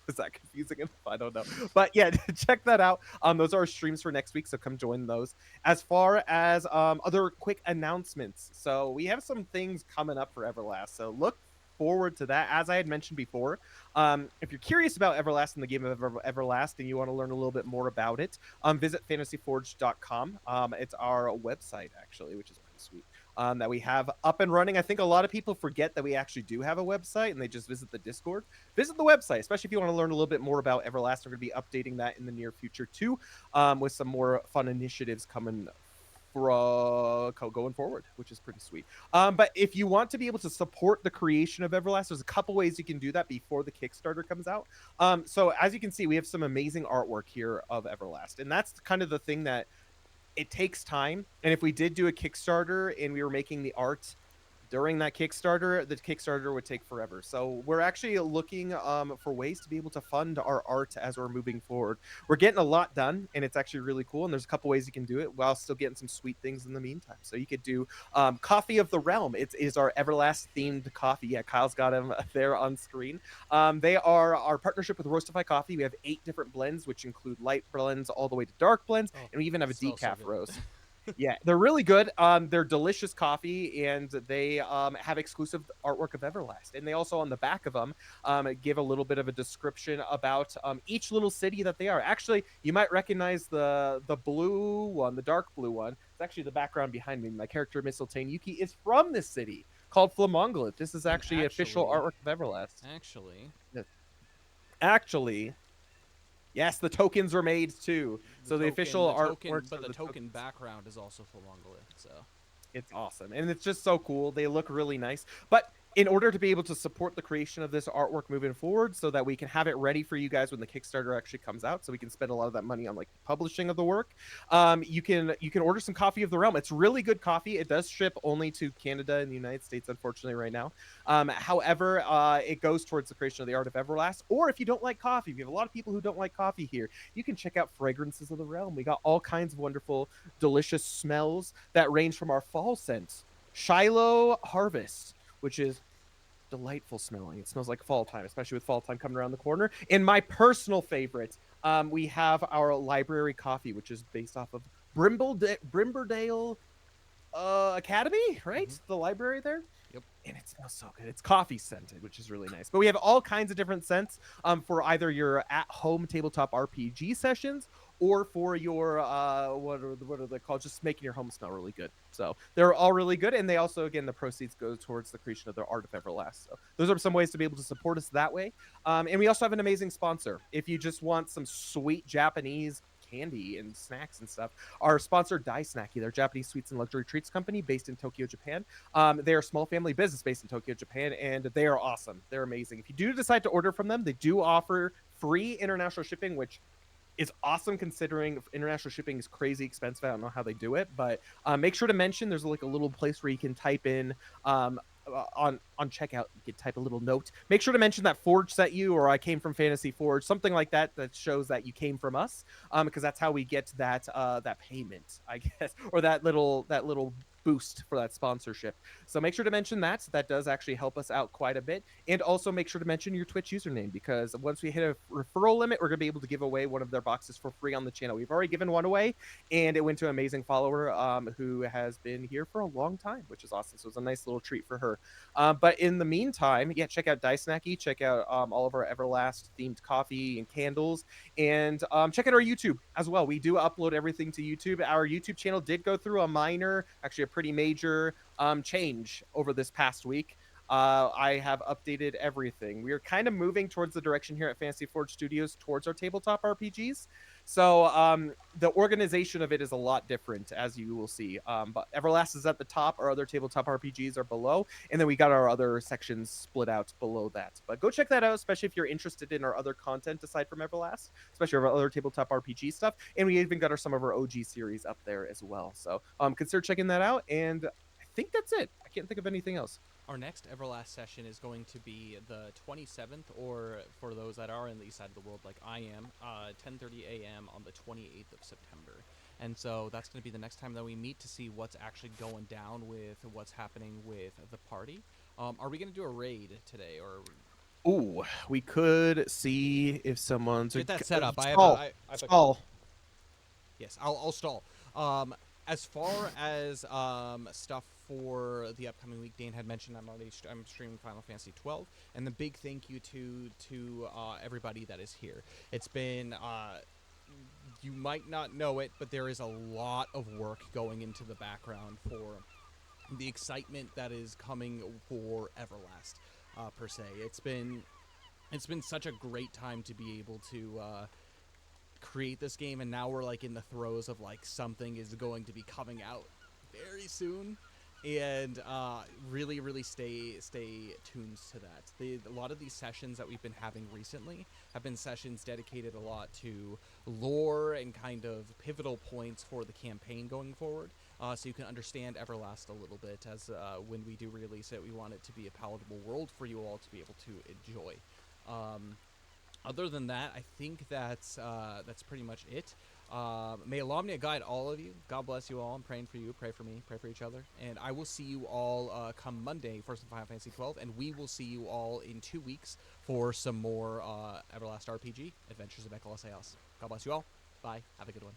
Speaker 3: Is that confusing enough? I don't know. But yeah, check that out. Those are our streams for next week, so come join those. As far as other quick announcements, so we have some things coming up for Everlast. So look forward to that. As I had mentioned before, if you're curious about Everlast and the game of Everlast and you want to learn a little bit more about it, visit fantasyforge.com. It's our website actually, which is pretty sweet. That we have up and running. I think a lot of people forget that we actually do have a website and they just visit the Discord. Visit the website, especially if you want to learn a little bit more about Everlast. We're going to be updating that in the near future too, with some more fun initiatives coming for going forward, which is pretty sweet. But if you want to be able to support the creation of Everlast, there's a couple ways you can do that before the Kickstarter comes out. So as you can see, we have some amazing artwork here of Everlast, and that's kind of the thing that it takes time. And if we did do a Kickstarter and we were making the art during that Kickstarter, the Kickstarter would take forever. So we're actually looking for ways to be able to fund our art as we're moving forward. We're getting a lot done, and it's actually really cool. And there's a couple ways you can do it while still getting some sweet things in the meantime. So you could do Coffee of the Realm. It is our Everlast themed coffee. Yeah, Kyle's got him there on screen. They are our partnership with Roastify Coffee. We have 8 different blends, which include light blends all the way to dark blends, and we even have a
Speaker 1: Smells so
Speaker 3: decaf
Speaker 1: good.
Speaker 3: roast. Yeah, they're really good. They're delicious coffee, and they have exclusive artwork of Everlast. And they also, on the back of them, give a little bit of a description about each little city that they are. Actually, you might recognize the blue one, the dark blue one. It's actually the background behind me. My character, Mistletoe Yuki, is from this city called Flamongolet. This is
Speaker 1: And
Speaker 3: actually official artwork of Everlast. Actually, yes, the tokens were made too. So the official artwork.
Speaker 1: But the token background is also for Mongolith. So
Speaker 3: It's awesome, and it's just so cool. They look really nice, but in order to be able to support the creation of this artwork moving forward, so that we can have it ready for you guys when the Kickstarter actually comes out, so we can spend a lot of that money on like publishing of the work, you can order some Coffee of the Realm. It's really good coffee. It does ship only to Canada and the United States, unfortunately, right now. However, it goes towards the creation of the Art of Everlast. Or if you don't like coffee, if you have a lot of people who don't like coffee here, you can check out Fragrances of the Realm. We got all kinds of wonderful, delicious smells that range from our fall scents, Shiloh Harvest, which is delightful smelling. It smells like fall time, especially with fall time coming around the corner. And my personal favorite, we have our library coffee, which is based off of Brimberdale Academy, right? The library there.
Speaker 1: Yep.
Speaker 3: And it smells so good. It's coffee scented, which is really nice. But we have all kinds of different scents for either your at-home tabletop RPG sessions or for your what are they called? Just making your home smell really good. So they're all really good, and they also, again, the proceeds go towards the creation of the Art of Everlast. So those are some ways to be able to support us that way. And we also have an amazing sponsor. If you just want some sweet Japanese candy and snacks and stuff, our sponsor Dai Snacky, they're a Japanese sweets and luxury treats company based in Tokyo, Japan. They are a small family business based in Tokyo, Japan, and they are awesome. They're amazing. If you do decide to order from them, they do offer free international shipping, which is awesome considering international shipping is crazy expensive. I don't know how they do it, but make sure to mention there's like a little place where you can type in on checkout. You can type a little note. Make sure to mention that Forge sent you, or I came from Fantasy Forge, something like that, that shows that you came from us, because that's how we get that that payment, I guess, or that little boost for that sponsorship. So make sure to mention that. That does actually help us out quite a bit. And also make sure to mention your Twitch username, because once we hit a referral limit, we're going to be able to give away one of their boxes for free on the channel. We've already given one away, and it went to an amazing follower who has been here for a long time, which is awesome. So it's a nice little treat for her. But in the meantime, yeah, check out Dice Snacky, check out all of our Everlast themed coffee and candles, and check out our YouTube as well. We do upload everything to YouTube. Our YouTube channel did go through a minor, actually a pretty major change over this past week. I have updated everything. We are kind of moving towards the direction here at Fantasy Forge Studios towards our tabletop RPGs. So the organization of it is a lot different, as you will see. But Everlast is at the top. Our other tabletop RPGs are below. And then we got our other sections split out below that. But go check that out, especially if you're interested in our other content aside from Everlast, especially our other tabletop RPG stuff. And we even got some of our OG series up there as well. So consider checking that out. And I think that's it. I can't think of anything else.
Speaker 1: Our next Everlast session is going to be the 27th, or for those that are in the east side of the world, like I am, 10:30 a.m. on the 28th of September. And so that's going to be the next time that we meet to see what's actually going down with what's happening with the party. Are we going to do a raid today, or?
Speaker 3: Ooh, we could see if someone's
Speaker 1: Get that set up.
Speaker 3: Stall. Stall.
Speaker 1: Yes, I'll stall. As far as stuff for the upcoming week, Dane had mentioned I'm streaming Final Fantasy 12, and the big thank you to everybody that is here. It's been you might not know it, but there is a lot of work going into the background for the excitement that is coming for Everlast per se. It's been such a great time to be able to create this game, and now we're like in the throes of like something is going to be coming out very soon, and really stay tuned to that. A lot of these sessions that we've been having recently have been sessions dedicated a lot to lore and kind of pivotal points for the campaign going forward, so you can understand Everlast a little bit, as when we do release it, we want it to be a palatable world for you all to be able to enjoy. Other than that, I think that's pretty much it. May Alomnia guide all of you. God bless you all. I'm praying for you. Pray for me. Pray for each other. And I will see you all come Monday for some Final Fantasy 12. And we will see you all in 2 weeks for some more Everlast RPG, Adventures of Eclaas. God bless you all. Bye. Have a good one.